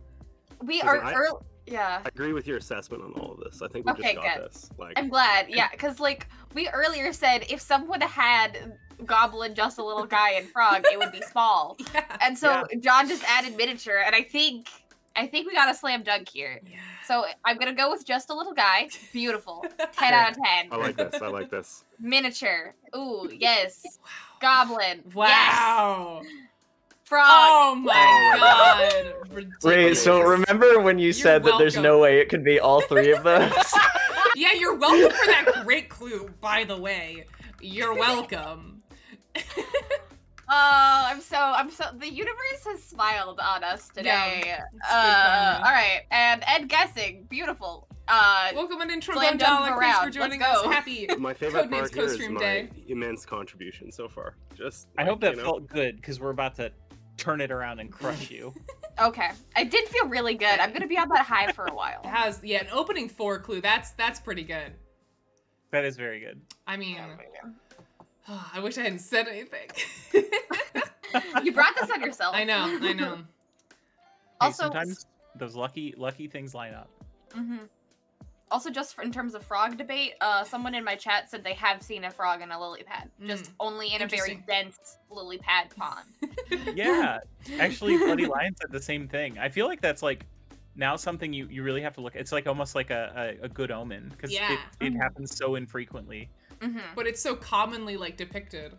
We Listen, are early. Yeah. I agree with your assessment on all of this. I think we Okay, just got good. this. Like, I'm glad. Yeah, because like we earlier said, if someone had goblin, just a little guy, and frog, it would be small. Yeah. And so Yeah. John just added miniature, and I think we got a slam dunk here. Yeah. So I'm gonna go with just a little guy. Beautiful. 10 out of 10. I like this. I like this. Miniature. Ooh, yes. Goblin. Yes. Wow. Frog. Oh my Oh my god. Ridiculous. Wait, so remember when you said that there's no welcome. way it could be all three of those? Yeah, you're welcome for that great clue, by the way. You're welcome. Oh, I'm so the universe has smiled on us today. Yeah, it's good karma. All right, and guessing, beautiful. Welcome an intro Slam dunk Thanks for around. joining Let's us. go. Happy My favorite Codenames part here is co-stream my day. immense contribution so far. Just. I like, hope that you know, felt good because we're about to turn it around and crush you. Okay, I did feel really good. I'm gonna be on that high for a while. It has an opening 4 clue. That's pretty good. That is very good. I mean, I wish I hadn't said anything. You brought this on yourself. I know. Hey, Also, sometimes those lucky things line up. mhm. Also, just in terms of frog debate, someone in my chat said they have seen a frog in a lily pad, just only in a very Interesting. dense lily pad pond. Yeah, actually, Bloody Lion said the same thing. I feel like that's like now something you really have to look. It's like almost like a good omen because Yeah. it happens so infrequently. Mm-hmm. But it's so commonly like depicted.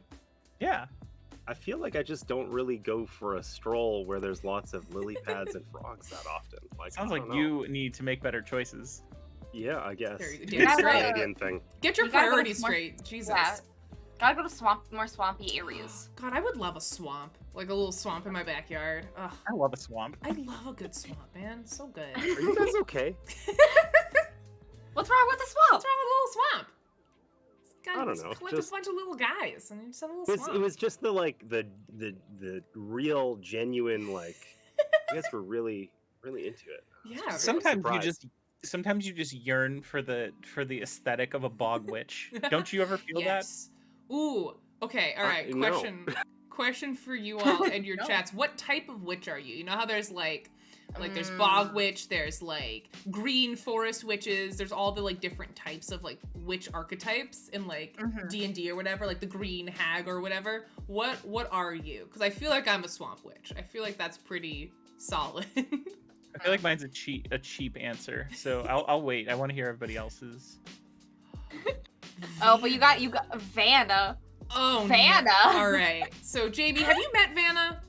Yeah, I feel like I just don't really go for a stroll where there's lots of lily pads and frogs that often. Like, sounds I like don't know. you need to make better choices. Yeah, I guess. There you go. It's Damn a straight. Canadian thing. Get your You gotta go to priorities more- straight. Jesus. Yeah. Gotta go to more swampy areas. God, I would love a swamp. Like a little swamp in my backyard. Ugh. I love a swamp. I love a good swamp, man. So good. Are you guys okay? What's wrong with the swamp? What's wrong with a little swamp? I don't know, Collect just- a bunch of little guys and you just have a little It was, swamp. it was just the real, genuine, like, you guys were really into it. Yeah, really Sometimes you just yearn for the aesthetic of a bog witch. Don't you ever feel that? yes. Ooh. Okay. All right. no. Question for you all and your No. chats. What type of witch are you? You know how there's like there's bog witch, there's like green forest witches, there's all the like different types of like witch archetypes in like Mhm. D&D or whatever, like the green hag or whatever. What are you? Because I feel like I'm a swamp witch. I feel like that's pretty solid. I feel like mine's a cheap answer. So I'll wait. I want to hear everybody else's. Oh, but you got Vanna. Oh, Vanna. No. All right. So, JB, have you met Vanna?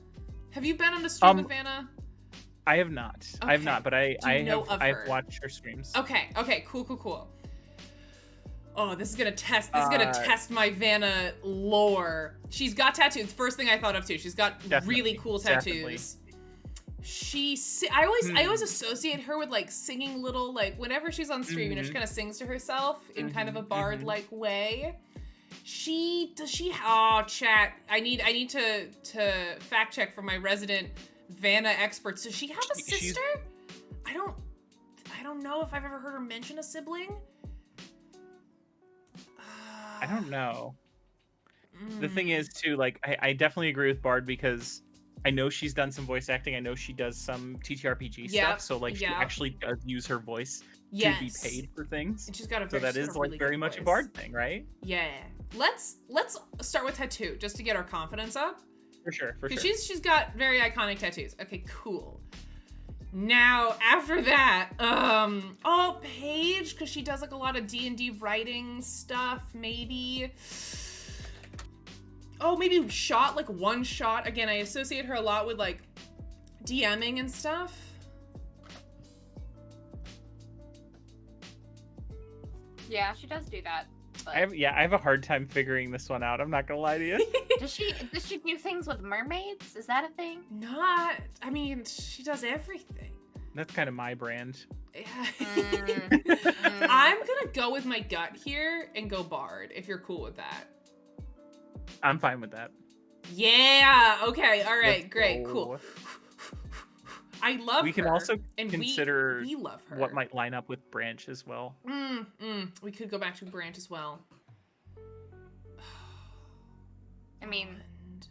Have you been on the stream with Vanna? I have not. I have Okay. not, but I Do you know have of I've her? watched her streams. Okay. Cool. Oh, this is gonna test my Vanna lore. She's got tattoos. First thing I thought of too. She's got really Definitely, cool definitely. tattoos. I always associate her with like singing little like whenever she's on stream, you know, she kind of sings to herself in kind of a bard like way. Oh, chat. I need to fact check for my resident Vanna experts. Does she have a sister? I don't know if I've ever heard her mention a sibling. I don't know. The thing is, too, like, I definitely agree with Bard because I know she's done some voice acting. I know she does some TTRPG stuff. So, like, she actually does use her voice to be paid for things. And she's got a so that is, like, very much a Bard thing, right? Yeah. Let's start with tattoo, just to get our confidence up. For sure. She's got very iconic tattoos. Okay, cool. Now, after that, Paige, because she does, like, a lot of D&D writing stuff, maybe. Oh, maybe Shot, like, one Shot. Again, I associate her a lot with, like, DMing and stuff. Yeah, she does do that. But... I have a hard time figuring this one out. I'm not gonna lie to you. Does she do things with mermaids? Is that a thing? I mean, she does everything. That's kind of my brand. I'm gonna go with my gut here and go Bard, if you're cool with that. I'm fine with that. Yeah, okay, all right, Let's great, go. cool. I love her. We can also and consider we love her. what might line up with Branch as well. We could go back to Branch as well. I mean,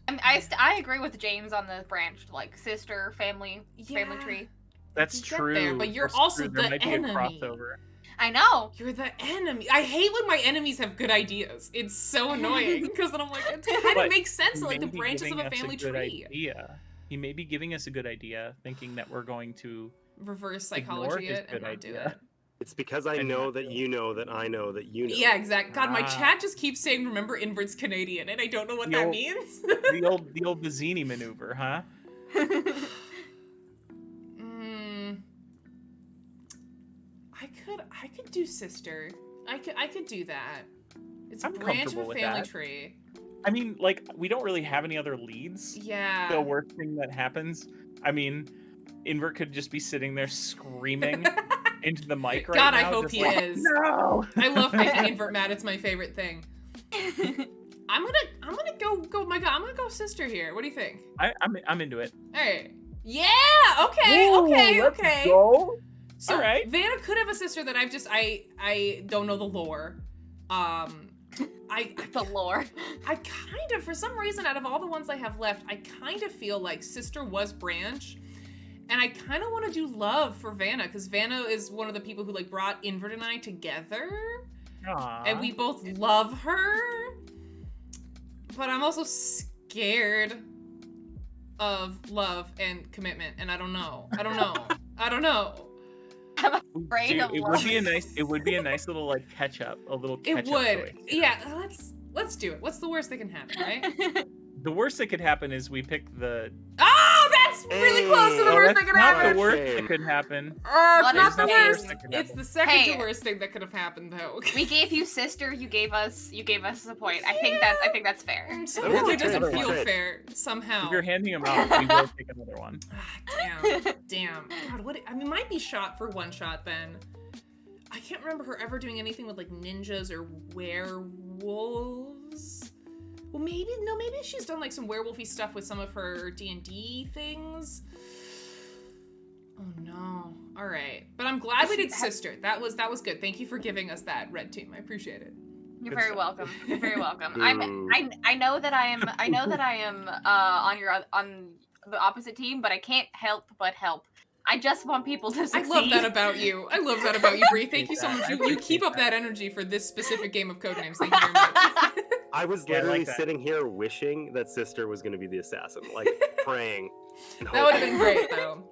I agree with James on the Branch, like sister, family tree. That's true. There, but you're That's also true. There the might be enemy. a crossover. I know. You're the enemy. I hate when my enemies have good ideas. It's so annoying because then I'm like, it kind of makes sense. Like the branches of a family tree. Idea. He may be giving us a good idea, thinking that we're going to reverse psychology it and not do it. It's because I know that you know that I know that you know. Yeah, exactly. God, my chat just keeps saying, "Remember, invert's Canadian," and I don't know what that means. the old Bazzini maneuver, huh? I could do sister. I could do that. It's a I'm branch of a comfortable with family that. tree. I mean, like, we don't really have any other leads. Yeah. The worst thing that happens, I mean, Invert could just be sitting there screaming into the mic right God, now. I hope he is. No! I love making Invert mad. It's my favorite thing. I'm gonna go. My God, I'm gonna go sister here. What do you think? I'm into it. All right. Yeah. Okay. Ooh, okay. let's Okay. go. So All right. Vanna could have a sister that I don't know the lore. The lore. I kind of, for some reason, out of all the ones I have left, I kind of feel like sister was Branch, and I kind of want to do love for Vanna because Vanna is one of the people who like brought Invert and I together, and we both love her. But I'm also scared of love and commitment, and I don't know. I don't know. Afraid of it love. would be a nice little like catch up, a little catch It up would. choice. Yeah, let's do it. What's the worst that can happen, right? The worst that could happen is we pick the. Oh, that's really close to the worst that could not happen. the worst that could happen. It's What not is the the worst. worst that could It's happen? the second Hey. to worst thing that could have happened, though. We gave you sister. You gave us a point. I think that's fair. Sometimes it doesn't Another feel one. fair somehow. If you're handing them out, we will take another one. Damn. God, what? I mean, might be Shot for one shot then. I can't remember her ever doing anything with like ninjas or werewolves. Well, maybe she's done like some werewolfy stuff with some of her D&D things. Oh no. All right, but I'm glad we did sister. That was good. Thank you for giving us that, Red Team. I appreciate it. You're Good very stuff. welcome. You're very welcome. Ooh. I know that I am on the opposite team, but I can't help but help. I just want people to I succeed. love that about you. Bree. Thank you so much. I You appreciate keep up that. that energy for this specific game of Codenames. Thank you very much. I was Yeah, I literally like that. sitting here wishing that sister was going to be the assassin, like praying. And That would have hoping. been great, though.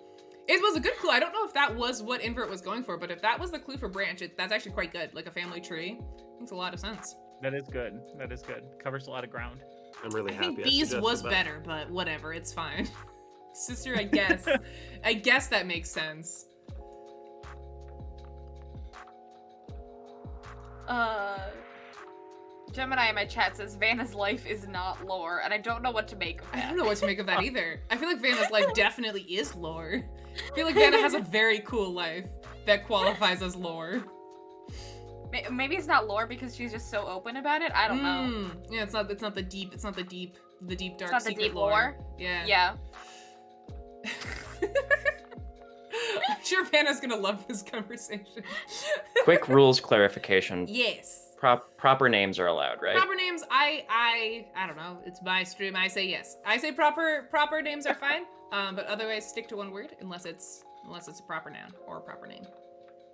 It was a good clue. I don't know if that was what Invert was going for, but if that was the clue for Branch, that's actually quite good. Like a family tree. Makes a lot of sense. That is good. That is good. Covers a lot of ground. I'm really I happy. think Bees suggested was that. better, but whatever. It's fine. Sister, I guess. I guess that makes sense. Gemini in my chat says Vanna's life is not lore, and I don't know what to make of I that. don't know what to make of that either. I feel like Vanna's life definitely is lore. I feel like Vanna has a very cool life that qualifies as lore. Maybe it's not lore because she's just so open about it. I don't know. Yeah, it's not the deep dark It's not the secret deep lore. Yeah. Yeah. I'm sure Vanna's gonna love this conversation. Quick rules clarification. Yes. Proper names are allowed, right? Proper names, I don't know. It's my stream. I say yes. I say proper names are fine. But otherwise stick to one word unless it's a proper noun or a proper name.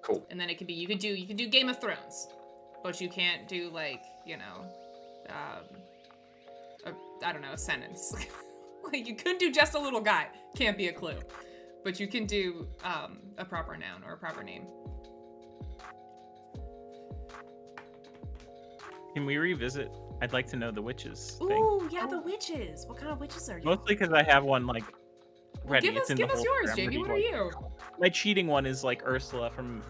Cool. And then it could be you could do Game of Thrones, but you can't do like, you know, I don't know, a sentence. Like you couldn't do just a little guy. Can't be a clue. But you can do a proper noun or a proper name. Can we revisit? I'd like to know the witches thing. Ooh, yeah, the witches. What kind of witches are you? Mostly because I have one like ready. Give us it's in the yours, holster. I'm Jamie. ready What to, are like- you? My cheating one is like Ursula from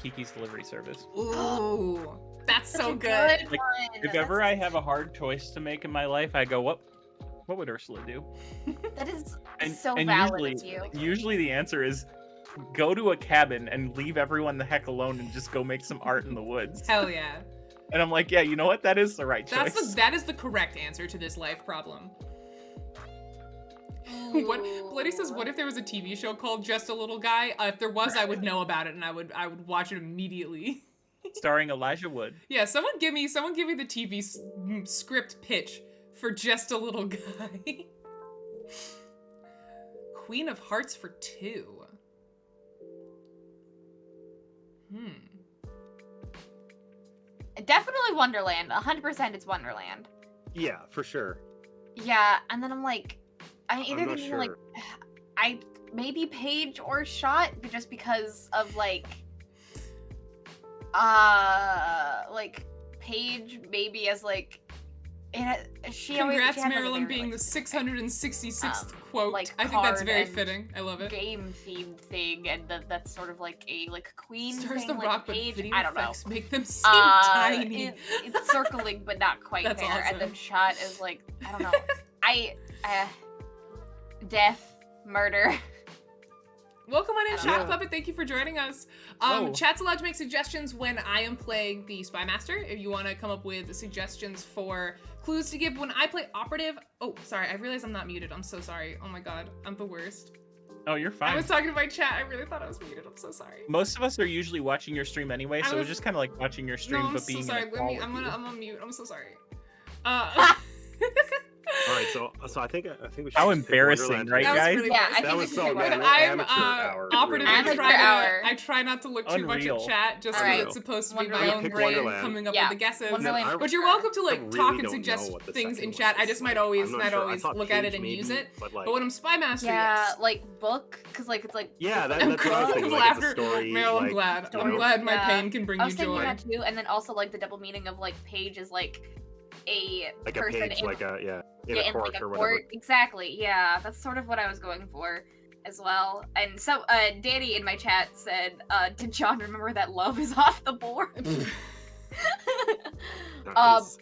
Kiki's Delivery Service. Ooh, that's Such so a good. one. If ever I have a hard choice to make in my life, I go, what would Ursula do? That is And, so and valid usually, as you. usually the answer is go to a cabin and leave everyone the heck alone and just go make some art in the woods. Hell yeah. And I'm like, yeah, you know what? That is the right choice. That is the correct answer to this life problem. What Bloody says, what if there was a TV show called Just a Little Guy? If there was, I would know about it and I would watch it immediately. Starring Elijah Wood. Yeah, someone give me the TV script pitch for Just a Little Guy. Queen of Hearts for 2. Definitely Wonderland. 100% it's Wonderland. Yeah, for sure. Yeah, and then I'm like, I either not thinking like, sure. I maybe Paige or Shot, but just because of like Paige maybe as like, she always Congrats, she had, like, a Marilyn, very, being like, the 666th quote. like, I think that's card very and fitting. I love it. game themed thing, and that's sort of like a like queen Stars thing, the like Rock, but Paige. video I don't know. effects make them seem tiny. It's circling, but not quite That's there. And then awesome. Shot is like, I don't know. Death, murder. Welcome on in, I don't Chat know. Puppet. Thank you for joining us. Oh. Chat's allowed to make suggestions when I am playing the Spy Master. If you want to come up with suggestions for clues to give when I play Operative. Oh, sorry. I realize I'm not muted. I'm so sorry. Oh my god. I'm the worst. Oh, you're I fine. was talking to my chat. I really thought I was muted. I'm so sorry. Most of us are usually watching your stream anyway, I so was- it's just kind of like watching your stream, No, I'm but so being sorry. in a call with I'm you. on mute. I'm so sorry. All right, so I think we should. How just pick embarrassing, Wonderland. right, That was guys? really Yeah, gross. I That think was we so should bad. work. I'm Amateur hour. Operative. really. Amateur I hour. try not to look too much at Unreal. chat just Alright. because it's supposed to be my Wonderland. own Pick brain Wonderland. coming up Yeah. with the guesses. Wonderland. I- But you're welcome to I like really talk and don't suggest know what the things second in chat. one I is. just might I'm always not sure. I thought look at Paige it and use maybe, it. But like, But when I'm Spy Master, Yeah, yes. like book, because like it's like. yeah, I'm that's what I was glad, thinking. Like, it's a story. Meryl, I'm like, glad. you I'm know? glad my Yeah. pain can bring I you was thinking joy. that too, and then also like the double meaning of like Paige is like a Like a person page, in, like a in yeah, a in court like a or court. whatever. Exactly. Yeah, that's sort of what I was going for as well. And so Danny in my chat said, "Did John remember that love is off the board?" Nice.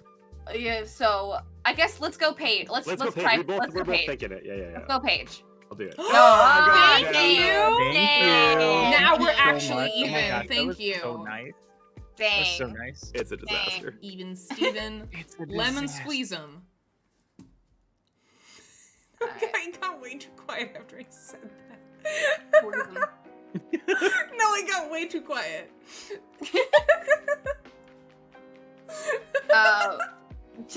Yeah. So I guess let's go Paige. Let's Let's go Paige. try. We're both, let's go Paige. thinking it. Yeah. Let's go Paige. I'll do it. Oh, Thank Dang. you. Thank you. Dang. Now Thank we're you so actually much. Oh my even. gosh, that Thank was you. So nice. That Dang. was so nice. It's a disaster. Even Steven. It's a Lemon disaster. squeeze 'em. Alright. I got way too quiet after I said that. Poison. No, I got way too quiet.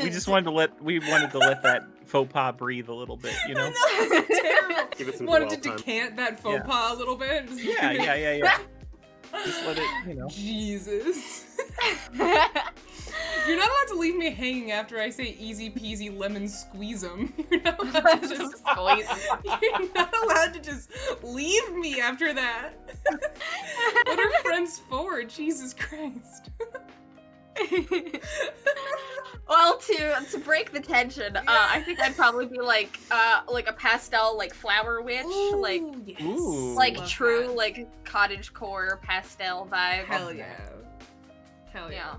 We just wanted to let that faux pas breathe a little bit, you know? That was terrible. Give it some Wanted to dwell time. decant that faux pas a little bit. Yeah. Just let it, you know. Jesus. You're not allowed to leave me hanging after I say easy peasy lemon squeeze 'em. You're not allowed to just You're not allowed to just leave me after that. What are friends for? Jesus Christ. Well, to break the tension, I think I'd probably be like a pastel like flower witch, like Ooh, yes. Ooh. like Love true that. like cottage core pastel vibe. Hell yeah. Hell yeah. Yeah.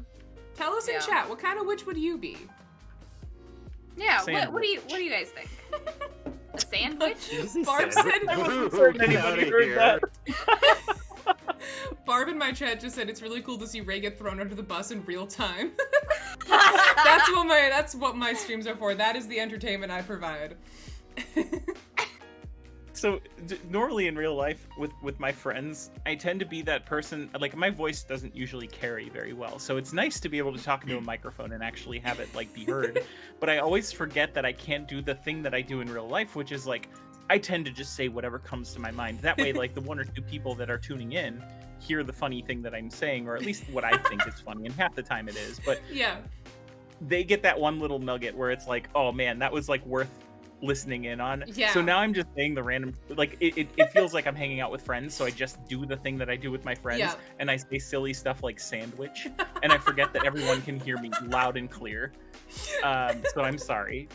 Tell us in Yeah. chat, what kind of witch would you be? Yeah. Sand What do you guys think? A sandwich? Did you say Barb sandwich? said- I wasn't Ooh, certain get anybody outta heard here. that. Barb Barb in my chat just said it's really cool to see Ray get thrown under the bus in real time. That's what my streams are for. That is the entertainment I provide. So normally in real life with my friends, I tend to be that person, like my voice doesn't usually carry very well. So it's nice to be able to talk into a microphone and actually have it like be heard. But I always forget that I can't do the thing that I do in real life, which is like I tend to just say whatever comes to my mind. That way like the one or two people that are tuning in hear the funny thing that I'm saying, or at least what I think is funny, and half the time it is. But yeah, they get that one little nugget where it's like, oh man, that was like worth listening in on. Yeah. So now I'm just saying the random, like it feels like I'm hanging out with friends, so I just do the thing that I do with my friends, Yeah. and I say silly stuff like sandwich, and I forget that everyone can hear me loud and clear. So I'm sorry.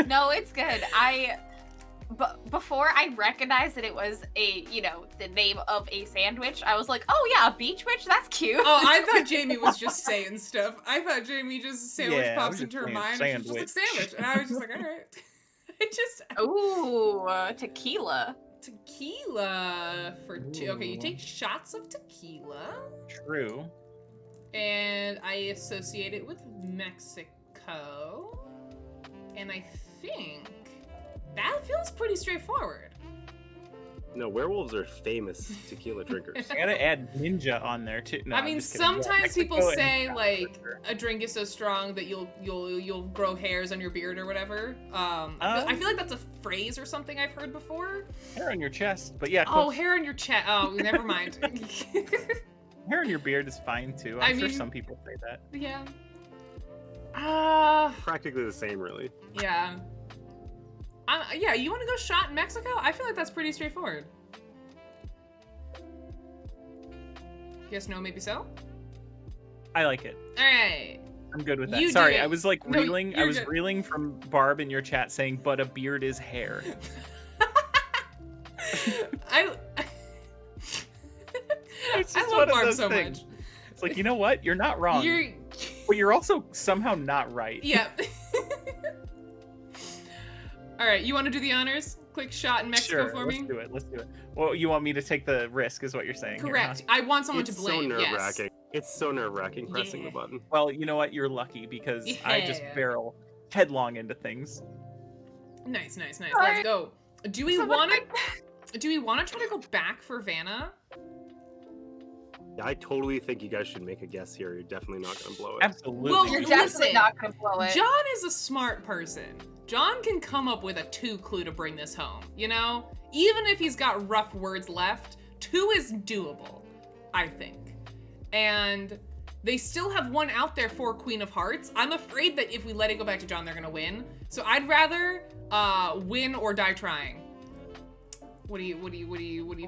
No, it's good. Before I recognized that it was the name of a sandwich, I was like, oh yeah, a beach witch? That's cute. Oh, I thought Jamie was just saying stuff. I thought Jamie just sandwich Yeah, I pops was into just her saying mind and she's just like sandwich. And I was just like, alright. Ooh, tequila. Tequila for two. Okay, you Ooh. take shots of tequila. True. And I associate it with Mexico. And I think that feels pretty straightforward. No, werewolves are famous tequila drinkers. I gotta add ninja on there too. No, I I'm mean, just kidding. Yeah, sometimes people Mexico and say Scotland like for sure. a drink is so strong that you'll grow hairs on your beard or whatever. I feel like that's a phrase or something I've heard before. hair on your chest, but yeah, Oh, hair on your chest. Oh, never mind. hair on your beard is fine too. I I'm sure mean- some people say that. Yeah. Practically the same, really. Yeah. Yeah, you want to go shot in Mexico? I feel like that's pretty straightforward. Guess no, maybe so? I like it. Alright. I'm good with that. You do Sorry, it. I was like No, reeling. I you're was good. reeling from Barb in your chat saying, "But a beard is hair." It's I just love one of Barb those so things. much. It's like, you know what? You're not wrong, You're but you're also somehow not right. Yep. Alright, you want to do the honors? Quick shot in Mexico Sure, for let's me? do it. Let's do it. Well, you want me to take the risk, is what you're saying? here, Correct. huh? I want someone It's to blame. so Yes. nerve-wracking. It's so nerve-wracking pressing Yeah. the button. Well, you know what? You're lucky because I just Yeah. barrel headlong into things. Nice. Let's Alright. go. Do we So want what to? Do we want to try to go back for Vanna? Yeah, I totally think you guys should make a guess here. You're definitely not going to blow it. Absolutely. Well, You're Listen, definitely not gonna blow it. John is a smart person. John can come up with a 2 clue to bring this home. You know, even if he's got rough words left, 2 is doable, I think. And they still have one out there for Queen of Hearts. I'm afraid that if we let it go back to John, they're gonna win. So I'd rather win or die trying. What are you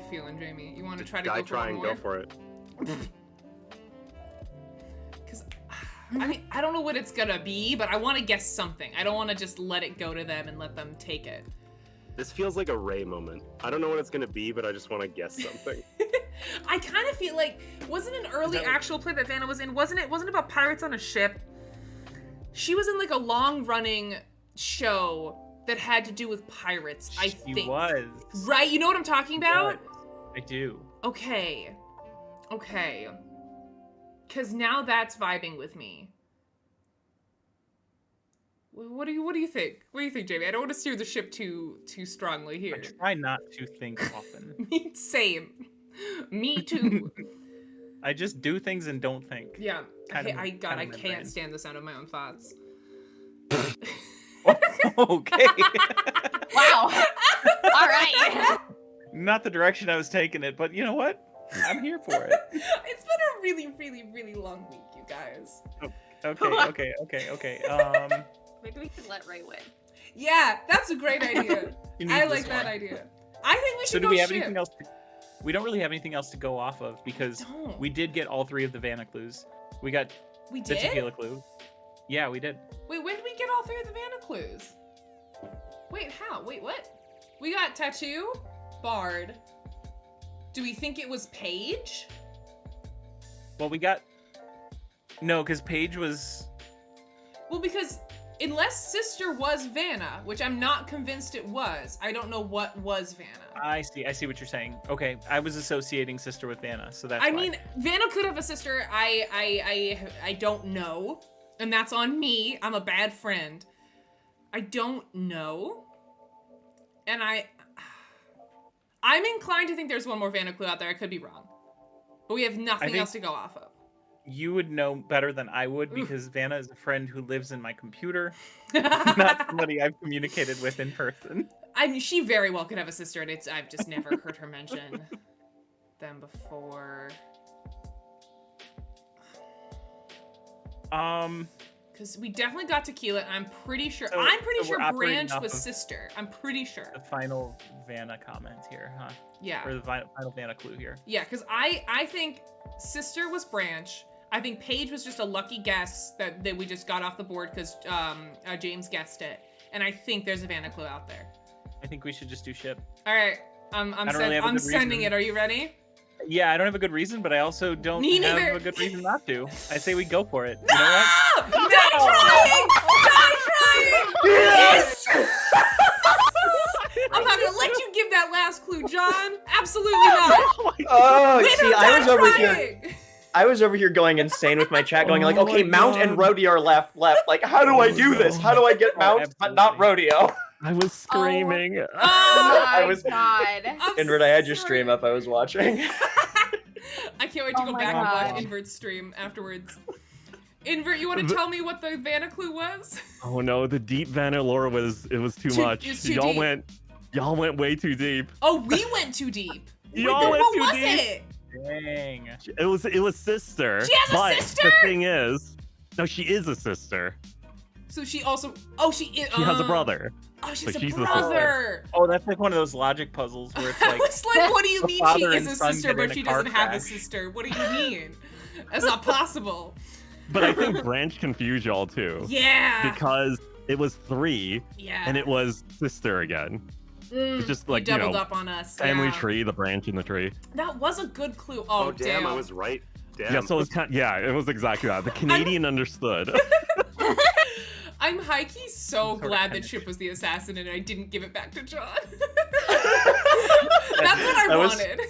feeling, Jamie? You want to try to Die go for try one and more? go for it. Because, I mean, I don't know what it's gonna be, but I want to guess something. I don't want to just let it go to them and let them take it. This feels like a Ray moment. I don't know what it's going to be, but I just want to guess something. I kind of feel like, wasn't an early that what- actual play that Vanna was in? Wasn't it about pirates on a ship? She was in like a long-running show that had to do with pirates, I She think. was. Right? You know what I'm talking about? I do. Okay. Because now that's vibing with me. What do you think? What do you think, Jamie? I don't want to steer the ship too strongly I here. try not to think often. Same. Me too. I just do things and don't think. Yeah. Kind of I kind of my can't brain. stand the sound of my own thoughts. Okay. Wow. All right. Not the direction I was taking it, but you know what? I'm here for it. It's been a really, really, really long week, you guys. Okay. Maybe we could let Ray win. Yeah, that's a great idea. Who I needs like this that one? idea. I think we should So do go we have ship. anything else? We don't really have anything else to go off of because Don't. we did get all 3 of the Vanna clues. We got We the did? tequila clue. Yeah, we did. Wait, when did we get all 3 of the Vanna clues? Wait, how? Wait, what? We got tattoo, bard. Do we think it was Paige? Well, we got no, because Paige was. Well, because unless sister was Vanna, which I'm not convinced it was. I don't know what was Vanna. I see what you're saying. Okay, I was associating sister with Vanna, so that's I why. mean, Vanna could have a sister. I don't know, and that's on me. I'm a bad friend. I don't know, and I'm inclined to think there's one more Vanna clue out there. I could be wrong, but we have nothing else to go off of. You would know better than I would because Vanna is a friend who lives in my computer, not somebody I've communicated with in person. I mean, she very well could have a sister, and I've just never heard her mention them before. Because we definitely got Tequila, and I'm pretty sure Branch was sister. I'm pretty sure. The final Vanna comment here, huh? Yeah. Or the final Vanna clue here. Yeah, because I think sister was Branch. I think Paige was just a lucky guess that we just got off the board because James guessed it. And I think there's a Vanna clue out there. I think we should just do ship. All right. I'm sending it. Are you ready? Yeah, I don't have a good reason, but I also don't have a good reason not to. I say we go for it. No! You know what? No! Die trying! Yes! I'm not gonna let you give that last clue, John. Absolutely not. Oh, Winner, see, I was die over trying! here. I was over here going insane with my chat, going like, okay, Mount and Rodeo are left. Like, how do I do this? How do I get Mount but not Rodeo? I was screaming. Oh my god. Invert, I had your stream up. I was watching. I can't wait to go back and God. watch Invert's stream afterwards. Invert, you want to tell me what the Vanna clue was? Oh no, the deep Vanna lore was too much. It's too y'all deep. y'all went way too deep. Oh, we went too deep. Y'all went what too was deep. it? Dang. It was sister. She has a but sister? The thing is, no, she is a sister. So she also. Oh, she is. She has a brother. Oh, she's So a she's the brother. Oh, that's like one of those logic puzzles where it's I like, was like, what do you the mean she father is and a son sister, get in but a she car doesn't have a crash? sister? What do you mean? That's not possible. But I think Branch confused y'all too. Yeah. Because it was 3, Yeah. and it was sister again. It's just like, you doubled know, up on us. family yeah. tree, the branch in the tree. That was a good clue. Oh, Oh, damn, I was right. Damn. Yeah, so it was it was exactly that. The Canadian understood. I'm high-key so Sort of glad that kind of- Chip was the assassin and I didn't give it back to John. That's what I That was wanted.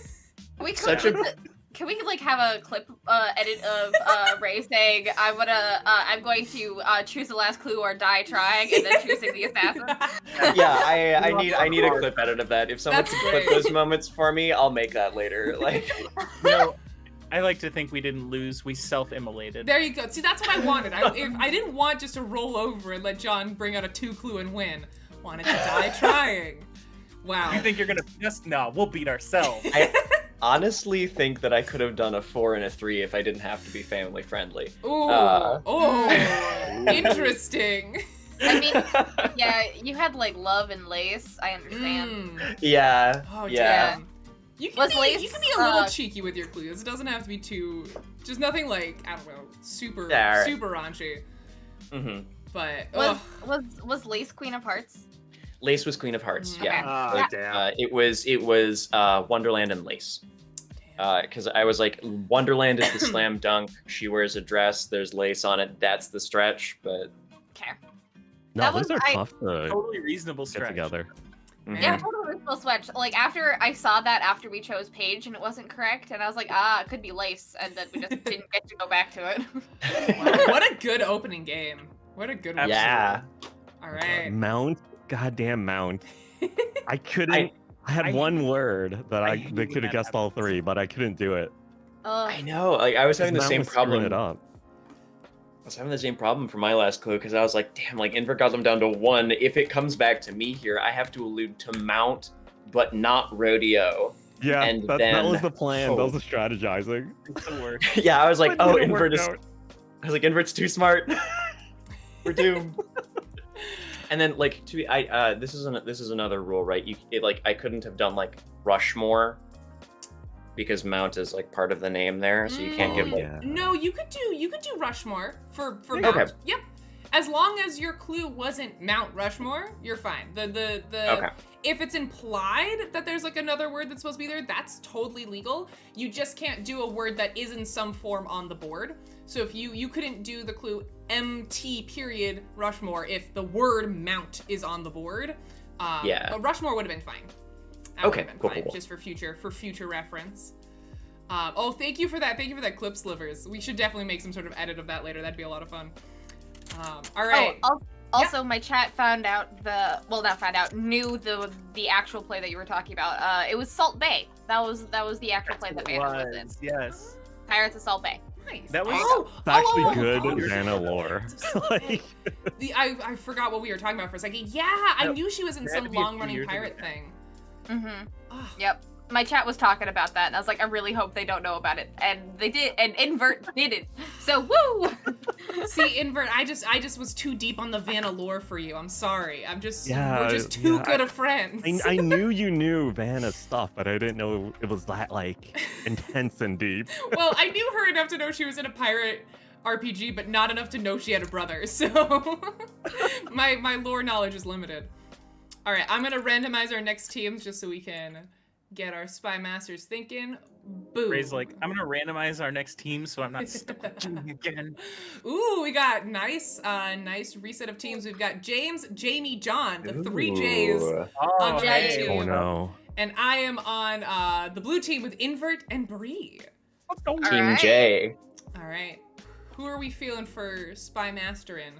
We could. Such a- Can we like have a clip edit of Ray saying I'm going to choose the last clue or die trying and then choosing the assassin? Yeah, I need a clip edit of that. If someone That's can clip great. those moments for me, I'll make that later. Like, I like to think we didn't lose. We self-immolated. There you go. See, that's what I wanted. I didn't want just to roll over and let John bring out a 2-clue and win. Wanted to die trying. Wow. You think you're gonna just no? We'll beat ourselves. I honestly think that I could have done a 4 and a 3 if I didn't have to be family friendly. Ooh. Uh. Interesting. I mean, yeah, you had like love and lace. I understand. Yeah. Oh, yeah. damn. You can, Was be, Lace, you can be a little cheeky with your clues. It doesn't have to be too, just nothing like, I don't know, super, Yeah, all right. super raunchy. hmm But, Was Lace Queen of Hearts? Lace was Queen of Hearts. Okay. Yeah. Ah, damn. It was Wonderland and Lace. Because I was like, Wonderland is the slam dunk. She wears a dress. There's lace on it. That's the stretch. But Okay. No, That those was- are tough to Totally reasonable get stretch. together. mhm. Yeah, totally reasonable switch. Like after I saw that after we chose Paige and it wasn't correct, and I was like, it could be Lace, and then we just didn't get to go back to it. what a good opening game. What a good one. Yeah. All right. Mount, goddamn Mount. I couldn't. I had I- one word that I I hate they when could have that guessed all 3, but I couldn't do it. I know. Like I was having the Mount same was screwing problem. It up. I was having the same problem for my last clue because I was like, damn, like Invert got them down to 1. If it comes back to me here, I have to allude to Mount, but not Rodeo. Yeah, And that then- was the plan. That was the strategizing. It's the worst. Yeah, I was like, But oh, it Invert worked is. out. I was like, Invert's too smart. We're doomed. And then like this is another rule, right? I couldn't have done like Rushmore because Mount is like part of the name there, so you can't give like yeah. No, you could do Rushmore for Okay. Mount. Yep. as long as your clue wasn't Mount Rushmore, you're fine. Okay. If it's implied that there's like another word that's supposed to be there, that's totally legal. You just can't do a word that is in some form on the board. So if you couldn't do the clue MT period Rushmore if the word Mount is on the board. Yeah. But Rushmore would have been fine. That Okay, would have been cool, fine, cool. just for future reference. Oh, thank you for that. Thank you for that clip slivers. We should definitely make some sort of edit of that later. That'd be a lot of fun. All right. Oh, also, my chat knew the actual play that you were talking about. It was Salt Bay. That was the actual play that Vanna was in. Yes. Pirates of Salt Bay. Nice. That was- It's actually good oh. Vanna lore. Like, I forgot what we were talking about for a second. Yeah, I No, knew she was in it had some to be a few long-running years pirate ago. thing. Mm-hmm. Ugh. Yep. My chat was talking about that, and I was like, I really hope they don't know about it. And they did, and Invert didn't. So, woo! See, Invert, I just was too deep on the Vanna lore for you. I'm sorry. We're just too yeah, good of friends. I knew you knew Vanna's stuff, but I didn't know it was that like intense and deep. Well, I knew her enough to know she was in a pirate RPG, but not enough to know she had a brother. So my lore knowledge is limited. All right, I'm gonna randomize our next teams just so we can get our spy masters thinking. Boom. Ray's like, I'm gonna randomize our next team so I'm not stuck with Jimmy again. Ooh, we got nice reset of teams. We've got James, Jamie, John, the three J's Ooh. on the red hey. team. Oh no. And I am on the blue team with Invert and Bree. Let's go. Team Alright. J. All right. Who are we feeling for spy master in?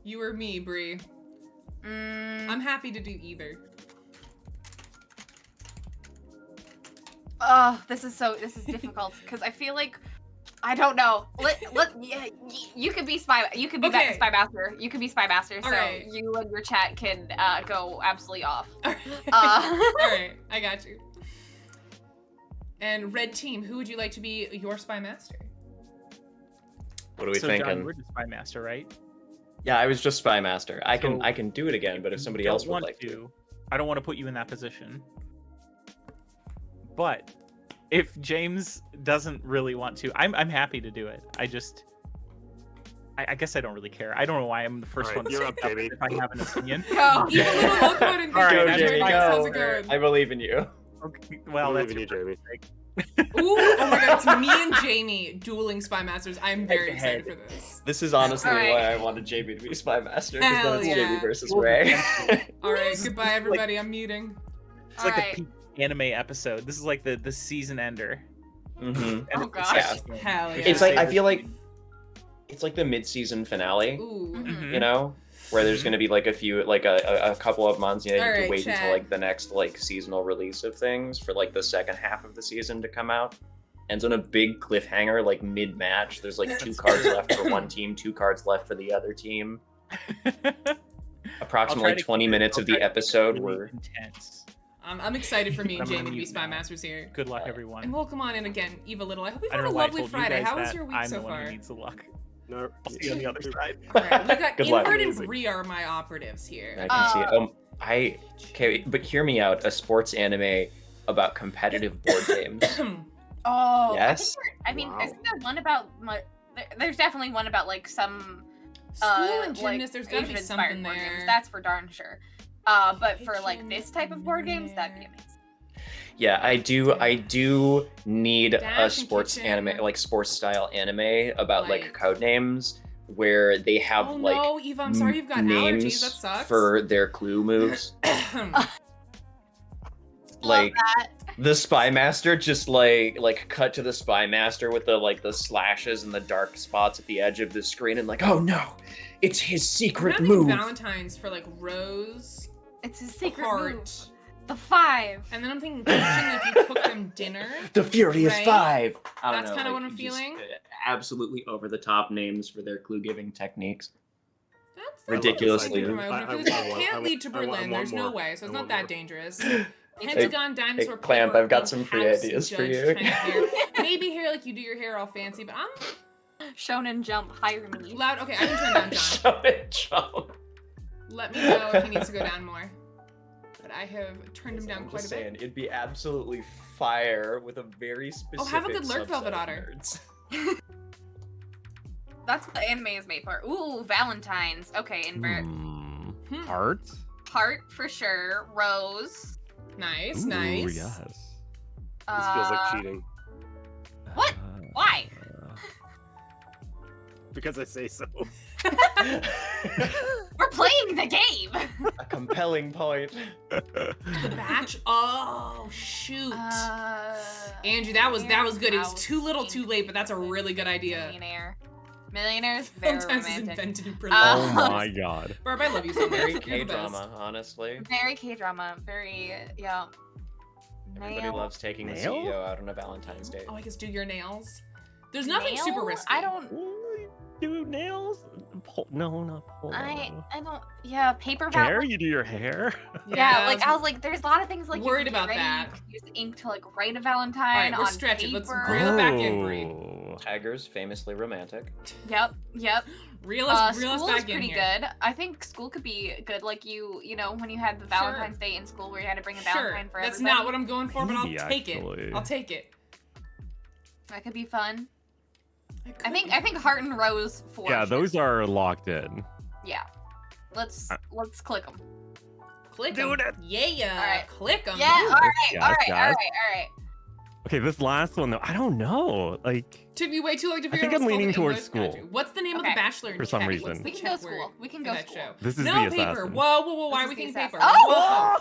You or me, Bree? I'm happy to do either. Oh, this is difficult because I feel like I don't know. Yeah, you could be spy. You could be Okay. spy master. You could be spy master. So Alright. you and your chat can go absolutely off. All right. Uh, All right, I got you. And red team, who would you like to be your spy master? What are we So thinking? John, we're just spy master, right? Yeah, I was just spy master. I So- can do it again, but if somebody Don't else would want like to. I don't want to put you in that position. But if James doesn't really want to, I'm happy to do it. I guess I don't really care. I don't know why I'm the first All right, one to you're speak up, up Jamie. if I have an opinion. go. Even a little awkward and All right, thinking, that's James, fine. how's it Go. going? I believe in you. Okay, well, Believe that's in you, Jamie. Ooh, oh my god, it's me and Jamie dueling spy masters. I'm very Head-to-head. excited for this. This is honestly Alright. why I wanted Jamie to be spy master, because Hell then it's yeah. Jamie versus Ray. All right, goodbye everybody. I'm muting. It's like Alright. the peak anime episode. This is like the season ender. hmm And Oh, it's- gosh. yeah. Hell yeah. It's like I feel like it's like the mid-season finale, Ooh. Mhm. you know, where there's going to be like a couple of months. You know, you have Alright, to wait Chad. until like the next like seasonal release of things for like the second half of the season to come out. Ends on a big cliffhanger, like mid-match. There's like 2 cards left for one team, 2 cards left for the other team. Approximately to 20 keep it- minutes I'll of try the to keep it episode really were. intense. I'm excited for me and I'm gonna Jamie to be mute spy now. masters here. Good luck, Alright. everyone. And welcome on in again, Eva Little. I hope you've I had don't a know why I lovely told you Friday. guys How was that. your week I'm so the one far? who needs the luck. No, I'll see you on the other side. Alright, we got Good luck. Invert and Amazing. Bree are my operatives here. I can see it. Okay, but hear me out. A sports anime about competitive board games. Oh, Yes? I mean, Wow. isn't there one about? There's definitely one about like some School and like, gymnast, there's gotta be Asian-inspired something board there. games. That's for darn sure. But for like this type of board games, that'd be amazing. Yeah, I do need Dash a and sports Kitchen. anime, like sports style anime about like Like- Codenames, where they have Oh like no, Eva, I'm sorry you've got names allergies. That sucks. for their clue moves. Love Like that. the spy master, just like cut to the spy master with the slashes and the dark spots at the edge of the screen, and like, oh no, it's his I'm secret having move. Valentine's for like Rose, It's his secret Heart, move. The 5. and then I'm thinking kitchen if you cook them dinner. The Furious Right? Five. I don't That's know, kinda like, what I'm just, feeling. Absolutely over the top names for their clue giving techniques. That's Ridiculously. That's I- I- it I want- can't I lead to want- I want Berlin. There's no more. way, so it's I not want that more. dangerous. Pentagon dinosaur. Clamp, paper, I've got some free house, ideas for judge, you. kind of hair. Maybe hair like you do your hair all fancy, but I'm Shonen Jump, hire me. loud. Okay, I can turn down John. Show it, Joe. Let me know if he needs to go down more. But I have turned him down I'm quite just a bit. saying, it'd be absolutely fire with a very specific. Oh, have a good lurk, subset Velvet of Otter. nerds. That's what the anime is made for. Ooh, Valentine's. Okay, Heart? Heart for sure. Rose. Nice, Ooh, nice. yes. This feels like cheating What? Why? because I say so. We're playing the game. A compelling point. The Batch. Oh shoot. Andrew, that was good. It was too little, too late, but that's a really good idea. Millionaire's very Sometimes it's romantic. invented in Oh my god. Barb, I love you so much. Very You're the best. K-drama, honestly. Very K-drama. Very, yeah. Everybody Nail. loves taking the Nail? CEO out on a Valentine's Day. Oh, I guess do your nails. There's nothing super Nail? risky. I don't. Do nails? No, not polo. I don't. Yeah, paper Hair? ballot. You do your hair? Yeah, like I was like, there's a lot of things like Worried you can about get ready, that. You can use ink to like write a All Valentine right, we're on stretching. Let's paper. reel it back in, Bree. Oh. Tigers, famously romantic. Yep. Reel us School is back in pretty here. good. I think school could be good, like you know, when you had the Valentine's Day in school where you had to bring a Valentine for That's everybody. not what I'm going for, but I'll Maybe, take actually. it. I'll take it. That could be fun. It I could think be. Heart and Rose for Yeah, sure. those are locked in. Yeah. Let's click them. Click Doing 'em. it. Yeah. All right. Click them. Yeah. All right. Yes, all right. yes. All right. All right. Okay, this last one though, I don't know. Like, Took me way too long to I figure think out I'm what's leaning called in towards English. school. What's the name of Okay. the Bachelor in For some chat? reason. What's the We can chat go school. word We can for go that school. show? this is No the paper. assassin. Whoa. Why are This we is thinking the paper? assassin.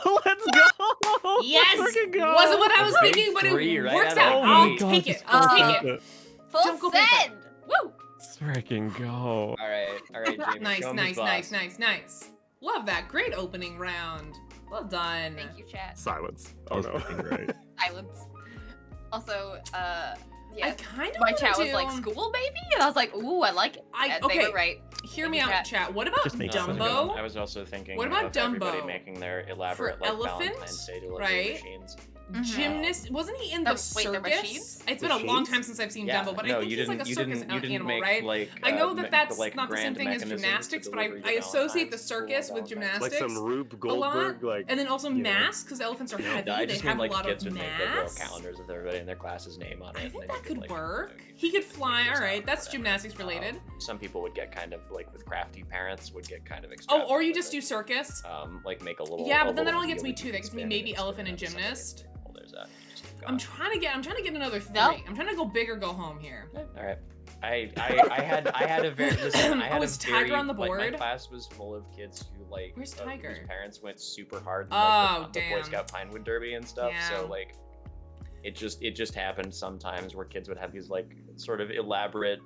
Oh, let's go! Yes! Let's freaking go! Wasn't what I was A big thinking, but three it right works out out. of the I'll gate. take it. just I'll go take with it. Full Don't go paper. send. Woo. Let's freaking go. All right, Jamie. Nice, show 'em who's boss. nice. Love that. Great opening round. Well done. Thank you, chat. Silence. That Oh was no. freaking great. Silence. Also, I yeah. kind of My want chat to was like, school baby? And I was like, ooh, I like it. I- They okay. were right. Hear Thank me you, out, chat. chat. What about Just makes sense. Dumbo? I was also thinking What about of everybody Dumbo? making their elaborate like elephant, Valentine's Day delivery right? machines. Gymnast? Wasn't he in the Wait, the circus? machines? It's been a long Machines? time since I've seen Yeah, Dumbo, but no, I think you he's like didn't. a You circus didn't. You didn't animal, make right? like. I know me- that that's like, not the same grand thing as mechanisms to gymnastics, but I deliver your associate the Valentine's circus for with Valentine's. Like gymnastics some Rube a lot, Goldberg, like. and then also you know. masks because elephants are No, heavy. No, I They just have mean like a lot kids of would make like little masks. calendars with everybody and their class's name on it. I and think then that you could, could like, work. you He could fly. figure All this right, out that's or gymnastics whatever. related. Some people would get kind of like with crafty parents would get kind of Oh, extravagant. or you just with do it. circus. Like make a little. Yeah, a but then that little only gets me wheel two. you That can gets me spin maybe and elephant and spin somebody. gymnast. Well, there's that. You just keep I'm going. trying to get another three. Nope. I'm trying to go big or go home here. All right. I had a very listen, I had Oh, a is Tiger very, on the like, board? my class was full of kids who like Where's whose Tiger? parents went super hard in, Oh, like, the Boy damn. Scout Pinewood Derby and stuff. Yeah. So like it just happened sometimes where kids would have these like sort of elaborate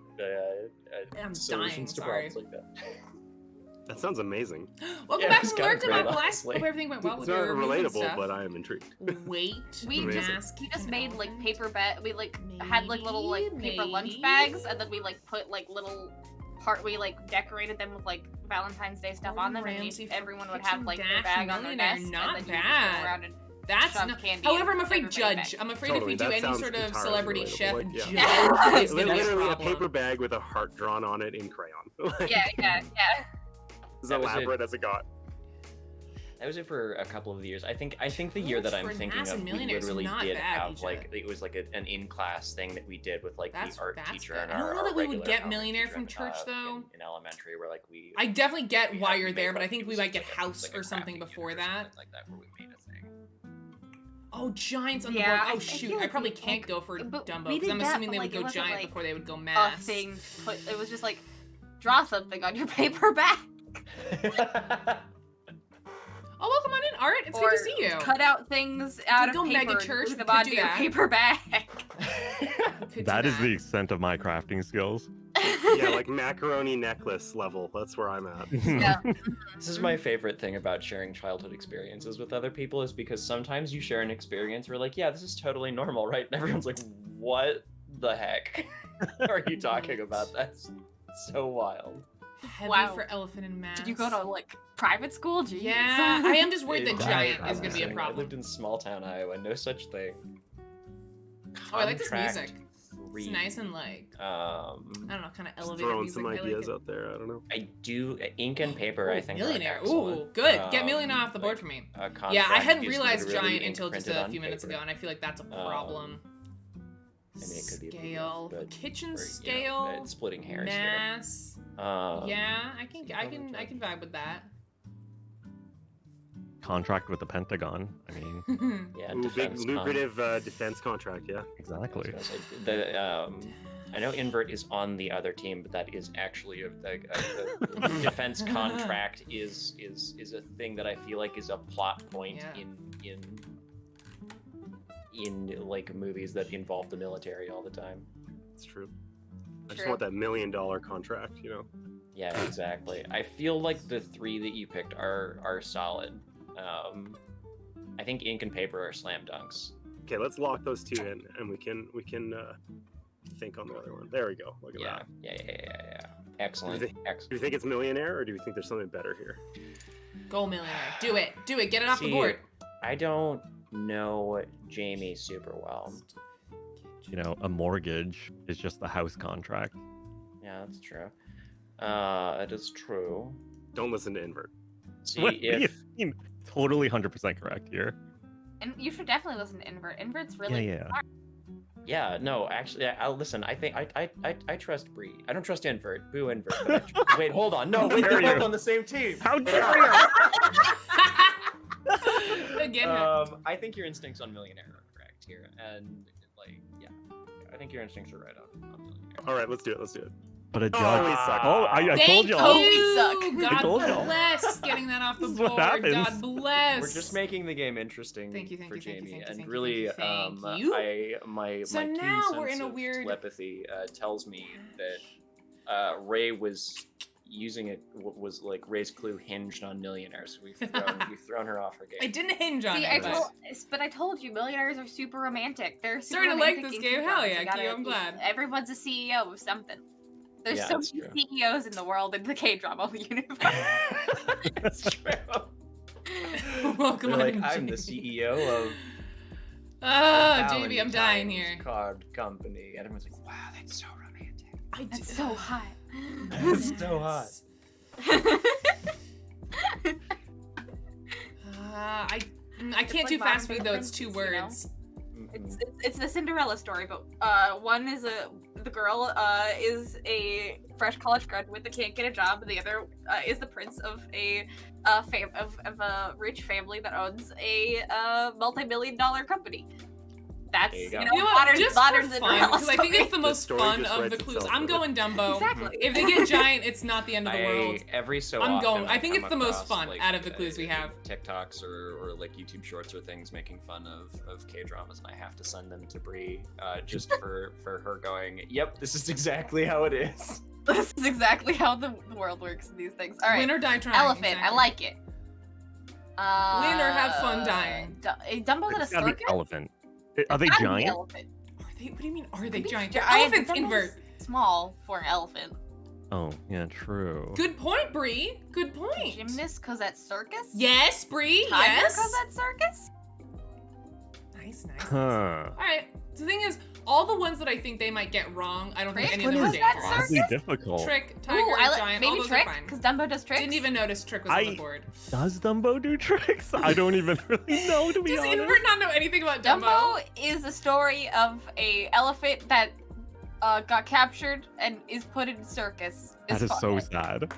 I'm solutions dying, to sorry. problems like that. That sounds amazing. Welcome Yeah, back it's to kinda Lurk. great, I'm glad. honestly. Hope everything went well It's with not your movement relatable, stuff. but I am intrigued. Weight, We Amazing. mask. We just and made like elephant. paper we like had like little like paper lunch Maybe. bags, and then we like put like little we like decorated them with like Valentine's Day stuff on them, Gordon and Ramsay for everyone would Kitchen have like Dash their bag on their Millionaire. desk, Not and then you just bad. go around and That's shove not. candy. However, I'm in afraid everybody's judge. bag. I'm afraid Totally, if we do that any sounds sort of entirely celebrity relatable. chef Like, yeah. judge, it's gonna be a Literally a problem. paper bag with a heart drawn on it in crayon. Like, Yeah. as That was it. elaborate as it got. That was it for a couple of the years. I think the year that George I'm for thinking Mass of, and we Millionaires, literally not did bad, have Asia. like it was like an in-class thing that we did with like the art teacher good. and I our don't know our that we would regular get art Millionaire teacher from in, church, though. in elementary where like we I definitely get we why had- you're we there, made, but I like, think it we was might get like a- House like a or something crafting before unit or that. something like that where we made a thing. Oh, Giants on the Yeah, board. I Oh feel shoot, I like probably we- can't like, go for but Dumbo we because did I'm that, assuming but, they would like, go it wasn't, Giant like, before they would go A Mass. thing. It was just like draw something on your paper bag. Oh, welcome on in, Art. It's or good to see you. cut out things out of go paper mega and church, glue we them could onto do your that. paper bag. Could do That is that. the extent of my crafting skills. Yeah, like macaroni necklace level. That's where I'm at. Yeah. This is my favorite thing about sharing childhood experiences with other people is because sometimes you share an experience where like, yeah, this is totally normal, right? And everyone's like, what the heck are you talking about? That's so wild. Heavy Wow. for Elephant and Mass. Did you go to like private school? Jeez. Yeah, I am just worried that Dude, Giant I is going to be a I problem. lived in small town Iowa, no such thing. Oh, I like this Contract music. It's 3. nice and like, I don't know, kind of Just elevated throwing music. some I like ideas it. out there. I don't know. I do ink and paper. I Ooh, think Millionaire. Are excellent. Ooh, good. Get Um, Millionaire off the board like, for me. a Yeah, I contract hadn't is realized literally Giant ink until just printed a on few minutes paper. ago, and I feel like that's a problem. I mean, it could be Scale. but Kitchen or, scale. it's splitting hairs Mass. here. Yeah, I can vibe with that. Contract with the Pentagon. I mean, Yeah, Ooh, big defense lucrative defense contract. Yeah. exactly. I know Invert is on the other team, but that is actually a defense contract is a thing that I feel like is a plot point Yeah. in like movies that involve the military all the time. It's true. I just True. want that $1 million contract. You know. Yeah, exactly. I feel like the three that you picked are solid. I think ink and paper are slam dunks. Okay, let's lock those two in, and we can think on the other one. There we go. Look at that. Yeah. Excellent. Do you think it's millionaire, or do you think there's something better here? Goal millionaire. Do it. Get it off the See, board. I don't know Jamie super well. You know, a mortgage is just the house contract. Yeah, that's true. It is true. Don't listen to Invert. See What do you if mean? Totally 100% correct here. And you should definitely listen to Invert. Invert's really Yeah. smart. yeah, no, actually, I'll listen. I think I trust Bree. I don't trust Invert. Boo Invert. But wait, hold on. No, wait, dare they're both you. on the same team. How dare you? Again. I think your instincts on millionaire are correct here, and like, yeah, I think your instincts are right on millionaire. All right, let's do it. But a Oh, judge. we suck. Oh, I Thank told you. y'all. we suck. God told y'all. bless getting that off the This is what board. happens. God bless. We're just making the game interesting Thank you, for Jamie, and thank you, really, thank you. my So keen now sense we're in a of weird- telepathy tells me that Ray was using it was like Ray's clue hinged on millionaires. We've thrown her off her game. I didn't hinge on See, it. but I told you, millionaires are super romantic. They're super Starting to like romantic this in game. Hell K-dramas. yeah, You gotta Kyo, I'm keep- glad. Everyone's a CEO of something. There's Yeah, so that's many true. CEOs in the world in the K-drama universe. That's true. Welcome They're like, on, I'm the Jamie. CEO of Oh, JB, I'm dying Valentine's here. Card Company, and everyone's like, wow, that's so romantic. That's so hot. That's so hot. I can't like do fast modern food though. It's two princess, you know? words. It's the Cinderella story, but one is the girl is a fresh college graduate that can't get a job, and the other is the prince of a rich family that owns a multi-million-dollar company. That's There you go. you You know, know what? modern Just modern for fun, Cinderella because I think story. it's the most story fun just of writes the clues. itself, I'm really. going Dumbo. Exactly. If they get giant, it's not the end of the world. Every so I'm often, going- I think come it's the most across, fun like, out of the clues we have. TikToks or like YouTube shorts or things making fun of K dramas, and I have to send them to Bree just for her going. Yep, this is exactly how it is. This is exactly how the world works in these things. All right, Win or die trying. elephant. exactly. I like it. Win or have fun dying. Dumbo's at a It's gotta be circus. elephant. Are they Gotta be giant? elephant. Are they? What do you mean? Are they Could be giant? giant. Elephants Dumbo's invert. Small for an elephant. Oh, yeah, true. Good point, Bree. Good point. Gymnast cause at circus. Yes, Bree. Tiger Yes. cause at circus. Nice, nice. Huh. All right. The thing is, all the ones that I think they might get wrong, I don't think Trick? any of them are What is that, dangerous. sir? Oddly difficult. Trick, tiger, Ooh, giant, all maybe those trick are fine. because Dumbo does tricks. Didn't even notice Trick was on the board. Does Dumbo do tricks? I don't even really know, to be Does honest. Invert not know anything about Dumbo? Dumbo is the story of a elephant that got captured and is put in circus. That is fun. so sad.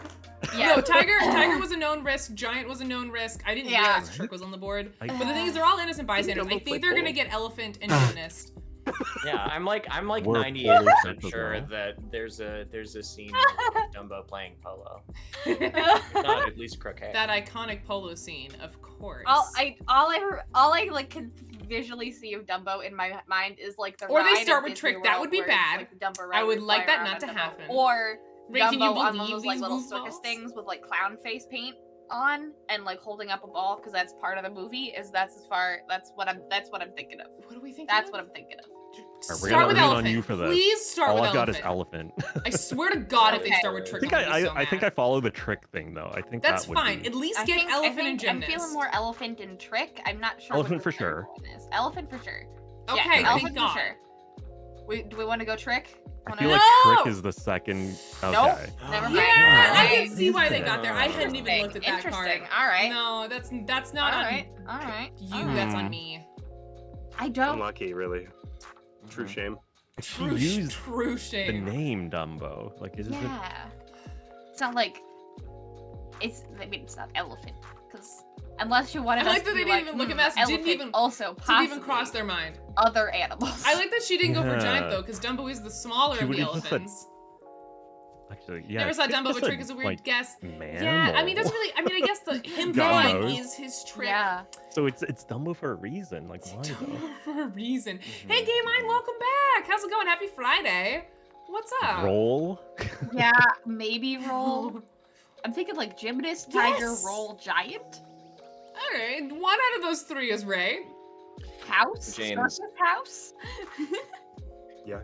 Yeah. No, Tiger was a known risk. Giant was a known risk. I didn't Yeah. realize Trick was on the board. I- But the thing is, they're all innocent bystanders. I Dumbo think played they're gonna polo. get elephant and gymnast. Yeah, I'm like We're 98% polo sure as well. that there's a scene of Dumbo playing polo. If not, at least croquet. That iconic polo scene, of course. all I like can visually see of Dumbo in my mind is like the Or they ride start at with Disney Trick. That World would be where it's, bad. like, the Dumbo I ride would where like you that fly not around to Dumbo. happen. Or Ray, Dumbo can you on one of believe those like these little goofballs? circus things with like clown face paint on and like holding up a ball because that's part of the movie. That's what I'm thinking of. What are we thinking? That's of? what I'm thinking of. Alright, we're Start gonna with lean on elephant. you for this. Please start All with I've got is elephant. elephant. I swear to God, if they Okay. start with I Trick, think I'm gonna be so I think I mad. follow the trick thing though. I think That's that would fine. be- At least I get think, elephant I think and gymnast. I'm feeling more elephant and trick. I'm not sure. Elephant what for the sure. third one is. Elephant for sure. Okay, yeah, thank elephant God. for sure. Do we want to go trick? I feel like No! trick is the second. Okay. Nope. Never mind. Yeah, I Okay. can see why they got there. I hadn't even Interesting. looked at that card. Interesting. All right. No, that's not All on right. All right. you. All right. That's Hmm. on me. I don't. Unlucky, really. True Mhm. shame. She used True the shame. name Dumbo. Like, is it? Yeah. It's not like I mean, it's not elephant because unless you wanted I like us that to they be didn't like, even look at Mass, didn't elephant even also didn't possibly even cross their mind. other animals. I like that she didn't go for giant Yeah. though, because Dumbo is the smaller She of the would've just said elephants. Actually, yeah. Never saw it's Dumbo, just but trick is a weird guess. Mammal. Yeah, I mean that's really. I mean, I guess him God flying knows. is his trick. Yeah. So it's Dumbo for a reason. Like, why though? Dumbo for a reason. Hey, Game Line, welcome back. How's it going? Happy Friday. What's up? Roll. Yeah, maybe roll. I'm thinking like gymnast, tiger, Yes! roll, giant. All right, one out of those three is right. House? James. Circus house? Yeah.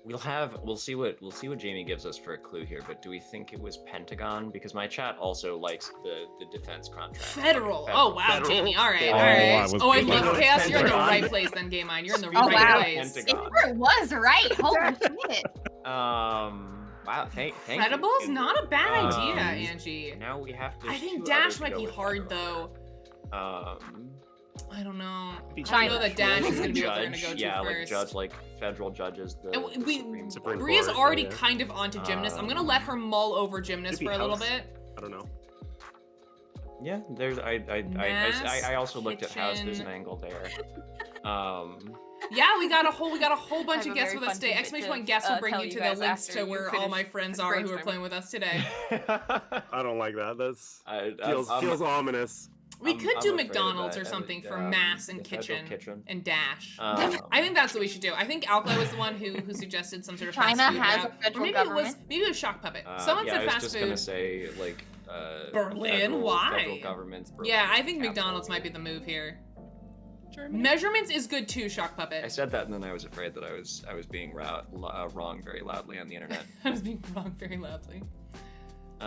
We'll see what Jamie gives us for a clue here, but do we think it was Pentagon? Because my chat also likes the defense contract. Federal. Oh wow, Federal. Jamie. All right, Oh, all I right. was Oh, I thinking love it was chaos. You're in the Pentagon. right place then, Game Line. You're in the Oh, right wow. place. Pentagon. It was right. Holy shit. Wow, thank you. Credible's not a bad Um, idea, Angie. Now we have to. I think Dash might be hard though. I don't know. I know that Dash is gonna be what they're gonna go to yeah, first. like federal judges. The, And the we- Supreme Supreme Court. Bria's Court, already yeah. kind of onto gymnast. I'm gonna let her mull over gymnast Could for be a little house. bit. I don't know. Yeah, there's I also looked at house. There's an kitchen. angle there. Yeah, we got a whole bunch I have of a guests very with us fun today. tidbit Exclamation to, point guests will bring tell you to you the guys links after to you where all my finish friends the are who are brainstorming. playing with us today. I don't like that. That's I, feels ominous. We could do I'm afraid of McDonald's that. or something for And, Mass and the federal kitchen and Dash. Um, I think that's what we should do. I think Alcla was the one who suggested some sort of China fast food has route. a federal Or government. maybe it was Shock Puppet. Someone yeah, said I was fast just food. gonna say like Berlin, why? Federal government's Berlin Yeah, I think capital. McDonald's might be the move here. Germany. Measurements is good too, Shock Puppet. I said that, and then I was afraid that I was being wrong very loudly on the internet. I was being wrong very loudly. I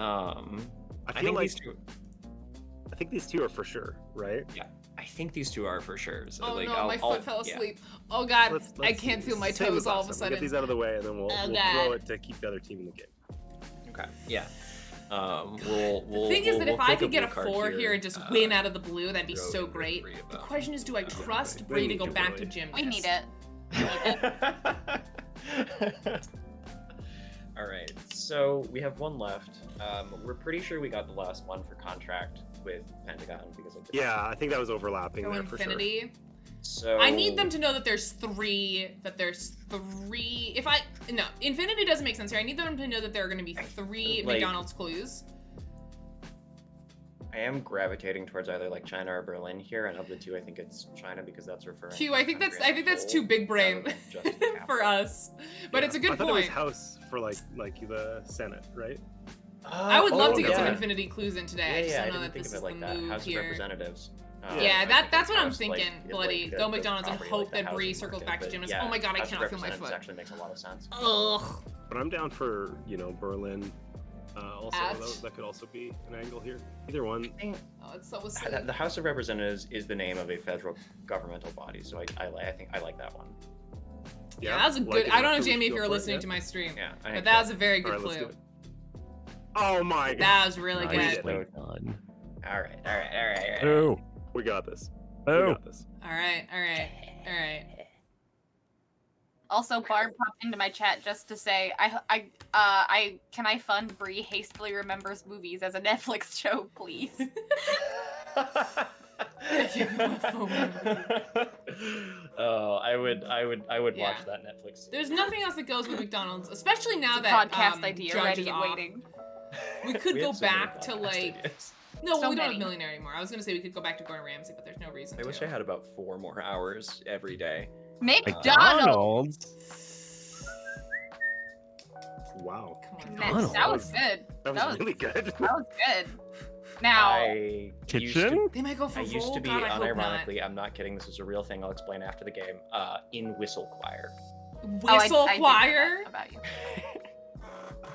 I feel think like these two. I think these two are for sure, right? I think these two are for sure. So, Oh like, no, my foot fell yeah. asleep. Oh god, Let's I can't feel my same as toes all last of a time. We'll get these sudden. out of the way, and then we'll Oh, throw God. it to keep the other team in the game. Okay. Yeah. We'll. The thing is that if we'll I pick could a get a blue card 4 here and just win out of the blue, that'd be throw so in great. Bree The about- question is, do I trust We Bree to need go to back to win. gymnast? We need it. All right, so we have one left. We're pretty sure we got the last one for contract with Pentagon because of the Yeah, I think that was overlapping Go there for sure. Infinity. So I need them to know that there's three. If I no, Infinity doesn't make sense here. I need them to know that there are going to be 3 like- McDonald's clues. I am gravitating towards either like China or Berlin here, and of the two, I think it's China because that's referring. Q, to I the think that's country as a too whole, big brain rather than just the for capital. us. But Yeah. it's a I good thought it was point. House for like the Senate, right? I would love to get some yeah. Infinity clues in today. Yeah, I just yeah, I don't know didn't that think this of is it like the that. move House here. of Representatives. Yeah, I that's think what I'm House, thinking, like, bloody. the Go McDonald's and property, hope like the that Bree housing circles market, back to but gymnast. yeah, Oh my god, I House of cannot feel my Representatives foot. Actually makes a lot of sense. Ugh. But I'm down for Berlin. Also, Ouch. that could also be an angle here. Either one. Oh, it's so The House of Representatives is the name of a federal governmental body, so I think I like that one. Yeah, that was a like good. it I don't know, enough that we Jamie, if go you were for it, listening yeah? to my stream, Yeah, I but think that so. was a very good All right, let's do clue. it. Oh my god. That was really Nicely good. done. All right. Oh, We got this. We oh. got this. All right. Also, Barb popped into my chat just to say, can I fund Bree hastily remembers movies as a Netflix show, please? Oh, I would Yeah. watch that Netflix. There's nothing else that goes with McDonald's, especially now that Podcast idea Judge ready is and off. waiting. We could We go have so many back to podcast like ideas. no, So we don't have many. Millionaire anymore. I was gonna say we could go back to Gordon Ramsay, but there's no reason. I wish I had about 4 more hours every day. McDonald's! Wow. Come on. That, that was good. That was really good. That was good. Now, I used to- Kitchen? They might go for I used to be, God, I hope not. unironically, I'm not kidding, this is a real thing, I'll explain after the game, in whistle choir. Whistle I did know choir. that about you.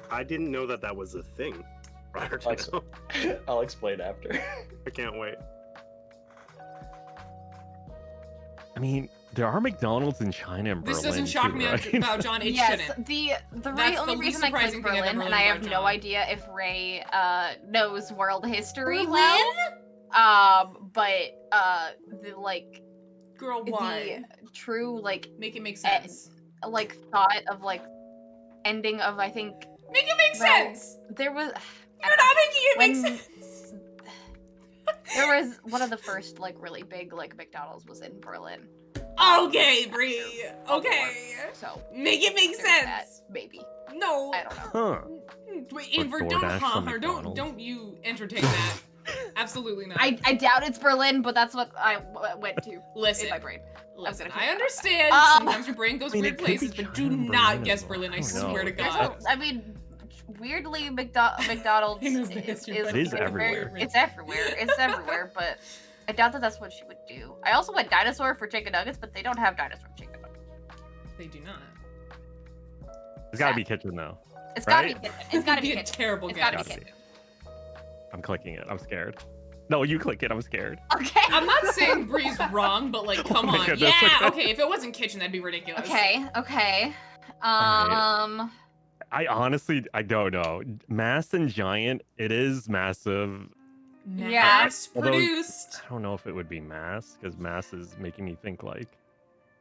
I didn't know that was a thing prior to Awesome. now. I'll explain after. I can't wait. I mean, there are McDonald's in China and Berlin. This doesn't shock too, me right? about John. It Yes, shouldn't. the That's only the reason least I surprising clicked thing I've Berlin, ever and I learned have about no John. idea if Ray knows world history Berlin? well. But the like Girl, why? the true like Make it make sense. like thought of like ending of I think Make it make well, sense! there was You're not making it make when- sense! there was one of the first like really big like McDonald's was in Berlin. Okay, Bree. Okay. So Make it make there's that, sense! maybe. No. I don't know. Huh. Wait, Invert, don't DoorDash from don't McDonald's. don't you entertain that. Absolutely not. I doubt it's Berlin, but that's what I went to Listen, in my brain. listen, gonna I keep understand Um, sometimes your brain goes I mean, weird it could be places, but do China and not Berlin guess as well. Berlin, I I don't swear to know. There's God. I mean, weirdly, McDonald's He knows the history of It is very- everywhere. It's everywhere. It's everywhere, but I doubt that that's what she would do. I also went dinosaur for chicken nuggets, but they don't have dinosaur chicken nuggets. They do not. It's gotta be kitchen though. It's gotta Right? be kitchen. It's gotta be a kitchen. terrible It's guess. gotta be Gotta be. kitchen. I'm clicking it. I'm scared. No, you click it. I'm scared. Okay. I'm not saying Bree's wrong, but like, come Oh my on. goodness, Yeah, okay. okay, if it wasn't kitchen, that'd be ridiculous. Okay. Okay. Alright. I honestly, I don't know. Mass and giant, it is massive. Yeah. Mass Although- produced. I don't know if it would be mass because mass is making me think like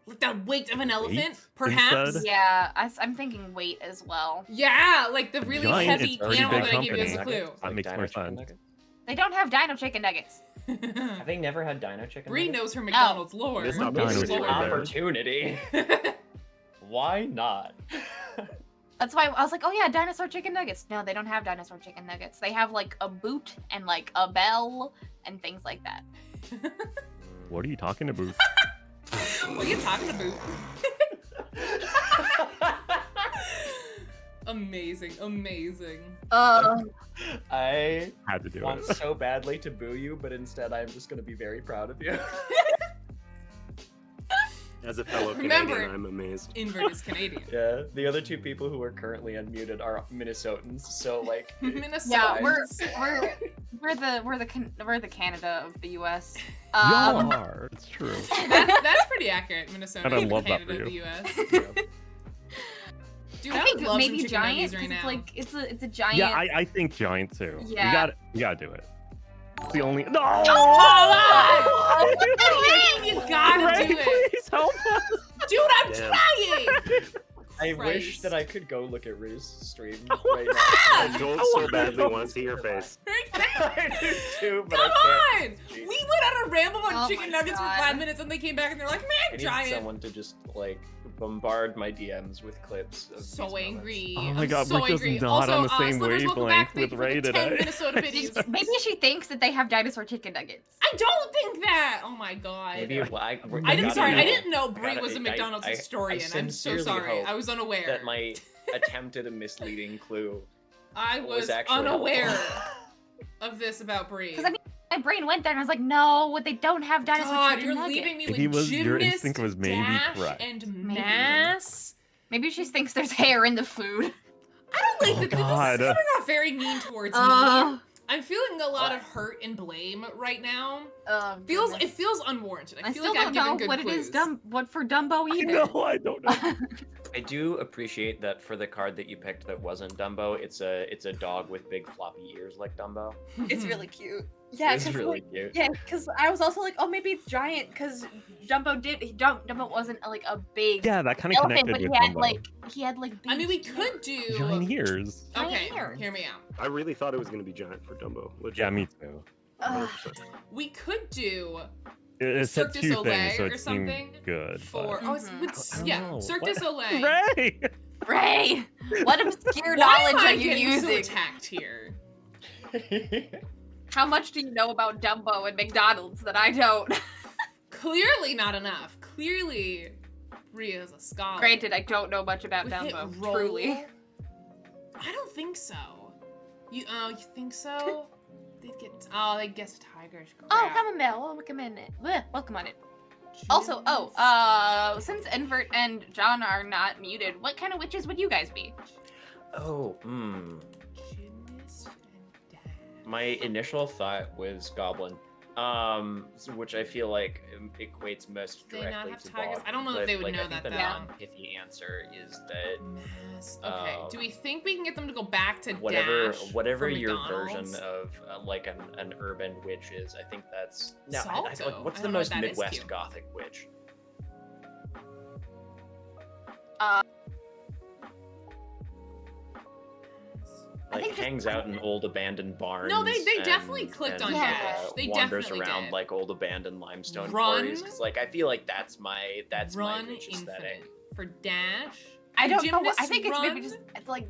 Like the weight of an elephant, Weight perhaps? instead? Yeah, I'm thinking weight as well. Yeah, like the really giant, heavy it's already animal big that I gave you as a company. clue. That makes Dino more chicken sense. nuggets? They don't have dino chicken nuggets. Have they never had dino chicken Bree nuggets? knows her McDonald's lore. Missed Not dino opportunity chicken right there. Opportunity. Why not? That's why I was like, oh yeah, dinosaur chicken nuggets. No, they don't have dinosaur chicken nuggets. They have like a boot and like a bell and things like that. What are you talking about? What are you talking about? Amazing, amazing. I Had to do want it. so badly to boo you, but instead I'm just gonna be very proud of you. As a fellow Remember- Canadian, I'm amazed. Invert is Canadian. Yeah, the other two people who are currently unmuted are Minnesotans, so like Minnesota. Yeah, we're the Canada of the U.S. Y'all are. It's true. That's pretty accurate, Minnesota. And I and love that Canada, for the you. U.S. Dude, I think love maybe some chicken giant nuggies right because now. it's like it's a giant. Yeah, I think giant too. Yeah. You gotta do it. It's the only. No! Oh, you gotta Ray, do it. please help us. Dude, I'm Damn. trying! I wish Christ. that I could go look at Rue's stream Oh right I now. don't so badly want to see your face. I do too, but Come I on! can't. We went on a ramble on Oh chicken my nuggets God. for 5 minutes and they came back and they're like, I man, need giant. someone to just like bombard my DMs with clips. Of So these angry. Oh my I'm God, so Rick is angry. not Also, on the same Slivers, welcome wavelength back. with Thank you for Ray the 10 today. Minnesota biddies. Maybe she thinks that they have dinosaur chicken nuggets. I don't think that. Oh my god. Maybe I didn't know Brie gotta- was a McDonald's I historian. I'm so sincerely sorry. hope I was unaware. that my attempted a misleading clue I was actually unaware helpful. of this about Brie. Because I mean, my brain went there and I was like, no, they don't have dinosaur God, chicken you're nuggets. leaving me with He was- your gymnast, instinct was maybe dash, correct. and Maybe. mass. Maybe she thinks there's hair in the food. I don't like Oh, that. This God. is coming off very mean towards me. I'm feeling a lot of hurt and blame right now. Goodness. It feels unwarranted. I, I feel still like I've don't know given good what clues. it is what for Dumbo I either. know, I don't know. I do appreciate that for the card that you picked that wasn't Dumbo. It's a dog with big floppy ears like Dumbo. It's really cute. Yeah, it's 'cause, really like, cute. yeah, because I was also like, oh, maybe it's giant because Dumbo wasn't like a big Yeah, that kind of elephant, connected but he with had Dumbo. like big I mean, we ears. could do. Giant ears. Okay, Giant ears. hear me out. I really thought it was going to be giant for Dumbo. Legit. Yeah, me too. Ugh. 100%. We could do It said Cirque du two Soleil things, so or it seemed something good. for. but- Oh, it's, Mhm. it's- I don't yeah, know. Cirque du What? Soleil. Ray! Ray, what obscure Why am knowledge I are you getting so using? attacked here? How much do you know about Dumbo and McDonald's that I don't? Clearly not enough. Clearly, Ria's a scholar. Granted, I don't know much about We hit Dumbo, roll? truly. I don't think so. You think so? They guessed tigers. Oh, Crap. come on, Mel. Welcome in. Welcome on it. Also, since Invert and John are not muted, what kind of witches would you guys be? Oh, Gymnast and dad. my initial thought was Goblin. which I feel like equates most Do they not directly have to tigers? bog. I don't know that But, they would like, know I think that, the though. non-pithy answer is that Mass. Okay. Do we think we can get them to go back to whatever Dash whatever for your McDonald's? version of like an urban witch is, I think that's Salto. what's I the don't know most what that is, Midwest Q. Gothic witch? I Like think just- hangs out in old abandoned barns. No, they and- definitely clicked on and, Dash. They wanders definitely around did. like old abandoned limestone Run. quarries. Because like I feel like that's my Run witch aesthetic. Infinite for Dash. I don't know. Gymnast I think it's maybe run? just it's like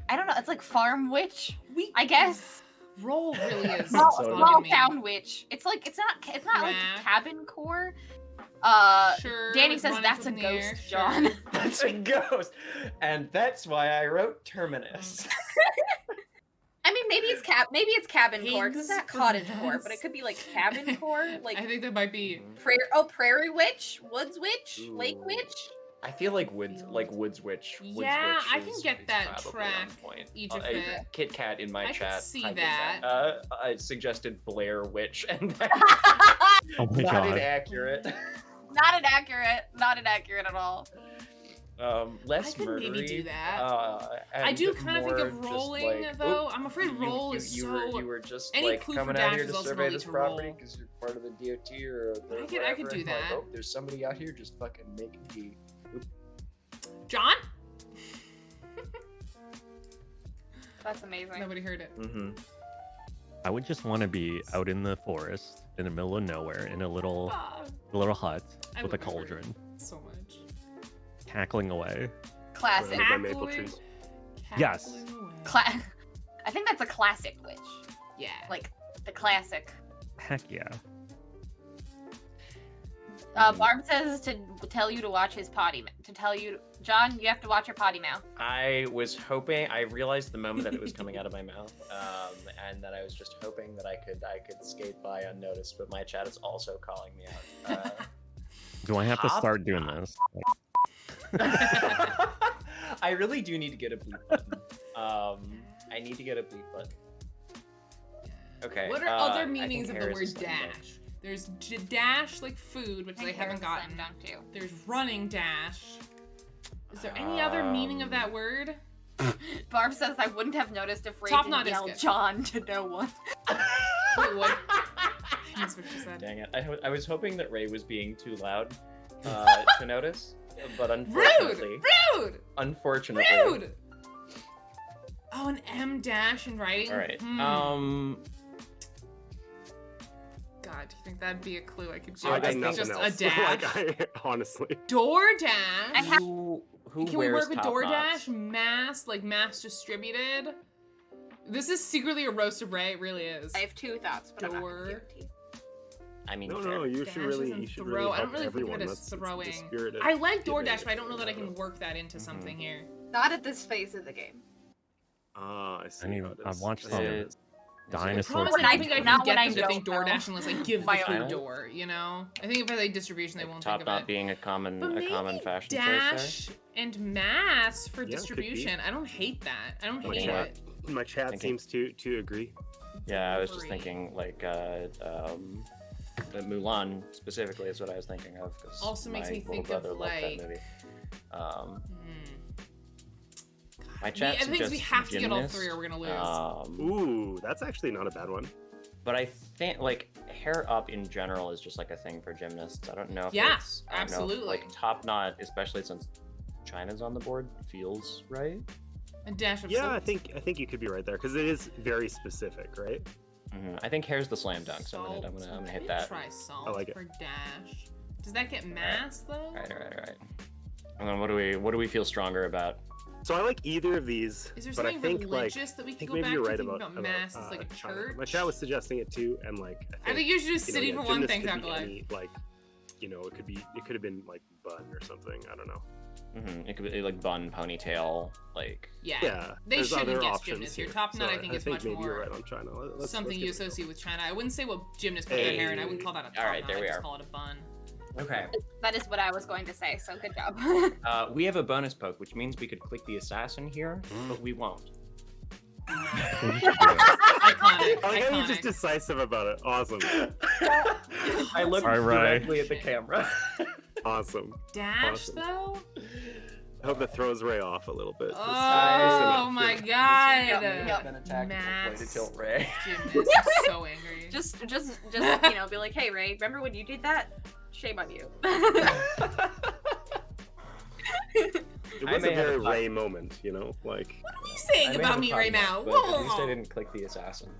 I don't know. It's like farm witch, We I guess. Roll really is Small, So small bugging me. town witch. It's like it's not like Crack. cabin core. Sure. Danny says running that's a from the air, ghost, sure. John. That's a ghost, and that's why I wrote Terminus. I mean, maybe it's cabin core because it's not Pigs for cottage core, mess. but it could be like cabin core, like I think that might be. prairie witch, woods witch, lake Ooh. witch. I feel like woods witch. Yeah, I can is- get is that probably track, on point. each of it. Kit Kat in my I can chat. see typed that. I suggested Blair Witch, and that's Oh my not god. inaccurate. Not inaccurate at all. Less I could murdery. maybe do that. And I do kind of think more of just rolling like, though. oop, I'm afraid roll is you so. were just any like clue for coming Dash out here is to also survey really this to property roll. because you're part of the DOT or the I could whatever, do and like, that. oh, there's somebody out here just fucking making tea. John? That's amazing. Nobody heard it. Mm-hmm. I would just want to be out in the forest, in the middle of nowhere, in a little Ah, hut I with a would remember cauldron, so much. cackling away. Classic. Surrounded by maple Cackling- trees. Yes. cackling away. I think that's a classic witch. Yeah. Like the classic. Heck yeah. Barb says to tell you to watch his potty. To tell you, John, you have to watch your potty mouth. I was hoping. I realized the moment that it was coming out of my mouth, and that I was just hoping that I could skate by unnoticed. But my chat is also calling me out. Do I have to Hop- start doing this? I really do need to get a bleep button. I need to get a bleep button. Okay. What are I other think meanings of the Harris word is slam dunk. dash? There's dash like food, which I they think haven't Harris gotten. is slam dunk too. There's running dash. Is there any other meaning of that word? Barb says I wouldn't have noticed if Ray Top didn't knot is yell good. John to no one. Wait, what? That's what she said. Dang it! I was hoping that Ray was being too loud to notice, but unfortunately, Rude! unfortunately, Rude! Oh, an M dash in writing? All right. God, do you think that'd be a clue I could do? So I got It's nothing just else. a dash. Like, honestly. DoorDash? Who Can we wears work with top DoorDash? knots? Mass, like mass distributed? This is secretly a roast of Ray. It really is. I have two thoughts, but I'm not gonna Door. give it to you. I mean, No, fair. no, you Dash should really, isn't you should throw. really I help don't really everyone. think of it as That's the throwing. spirit of I like giving DoorDash, but I don't know that I whatever. can work that into something here. Not at this phase of the game. Ah, I see. I mean, how it I've is. watched I some see. It- dinosaur. Promise When I I don't think I do- can not get when I them to think don't know. DoorDash unless I give My the food own. door, you know? I think if I say distribution, they Like, won't top think of knot it. being a common But maybe fashion choice dash and mass for Yeah, could be. distribution. I don't hate that. I don't My hate chat, it. my chat Thinking. seems to agree. there. Yeah, I was just Delivery. thinking like the Mulan specifically is what I was thinking of. 'Cause Also makes my me little think brother of, loved like- that movie. My I chat think we suggests have to get all gymnast, three or we're gonna lose. Ooh, that's actually not a bad one. But I think like hair up in general is just like a thing for gymnasts. I don't know if Yeah, it's, I don't know if, absolutely. like top knot, especially since China's on the board, feels right. A dash of Yeah, salt. I think you could be right there because it is very specific, right? I think hair's the slam dunk, so I'm gonna Maybe hit that. Try salt I like it. for dash. Does that get mass though? Right. And then what do we feel stronger about? So I like either of these, Is there but I something think like religious that we I can think go maybe back you're to right thinking about mass as like a China. church? My chat was suggesting it too, and like I think you should just you city know, for one gymnast thing, could be Chocolate. any, like, you know, it could have been like bun or something. I don't know. It could be like bun, ponytail, like. Yeah. Yeah, They there's shouldn't other guess options gymnast here. here. Top knot, So I think, is much maybe more you're right on China. something you let's give it a associate with China. I wouldn't say what gymnasts put in their hair, and I wouldn't call that a top Alright, knot. there I'd we just are. call it a bun. Okay. That is what I was going to say, so good job. We have a bonus poke, which means we could click the assassin here, but we won't. Iconic. I like how you're just Iconic. decisive about it. Awesome. I looked All right. directly at the camera. Awesome. Dash Awesome. though? I hope that throws Ray off a little bit. Oh my god. Yep. Been attacked Mass. to tilt Ray. Gymnast is so angry. Just be like, hey Ray, remember when you did that? Shame on you. It I was a may have very a Ray moment, you know? Like, What are you saying I may about have a me right comment, now? but Whoa, At least I whoa. didn't click the assassin.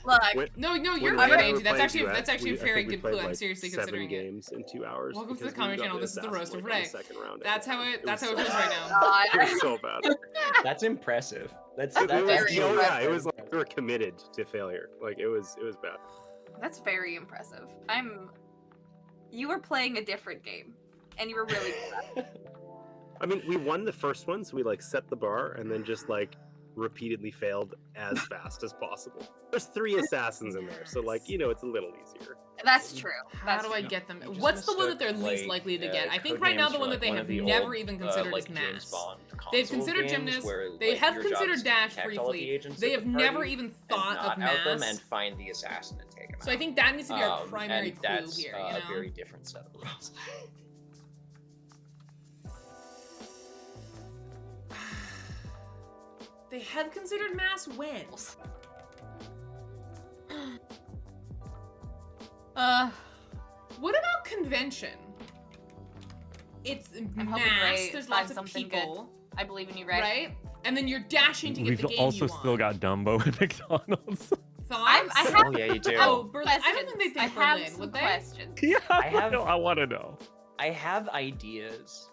Look, when- No, you're when good, Ray and I were Angie. That's playing actually duet, that's actually we- a I very think we good played, clue. I'm like, seriously 7 considering it. games in 2 hours. Welcome to the because we comedy got channel. This is the assassin, roast of like, in the Ray. second round. That's how it was feels so right bad. now. God. It was so bad. That's impressive. That's That's It was, very oh yeah, it impressive. was like we were committed to failure. Like it was bad. That's very impressive. You were playing a different game, and you were really good. I mean, we won the first one, so we like set the bar and then just like repeatedly failed as fast as possible. There's 3 assassins in there, so like, you know, it's a little easier. That's true. How That's do I true. get them? You just What's the one that mistook, they're least like, likely to get? I think Codenames right now for, the one like, that they one have of the never old, even considered like, is James Mass. Bond They've console considered games Gymnast, where, they like, have your job considered is to Dash protect all of the briefly. agents They at have the never party even and thought not of out them Mass. and find the assassin and take him So I out. think that needs to be our primary and clue that's here, a you know? very different set of rules. They have considered Mass when? What about convention? It's I'm hoping Mass, Ray there's finds lots of something people, I believe in you, Ray. right? And then you're dashing to get We've the game also you want. still got Dumbo at McDonald's. Thoughts? I have Oh yeah, you do. Oh, Berlin. I don't Questions. think they I think have Berlin, some would they? questions. Yeah, I have- I want to know. I have ideas.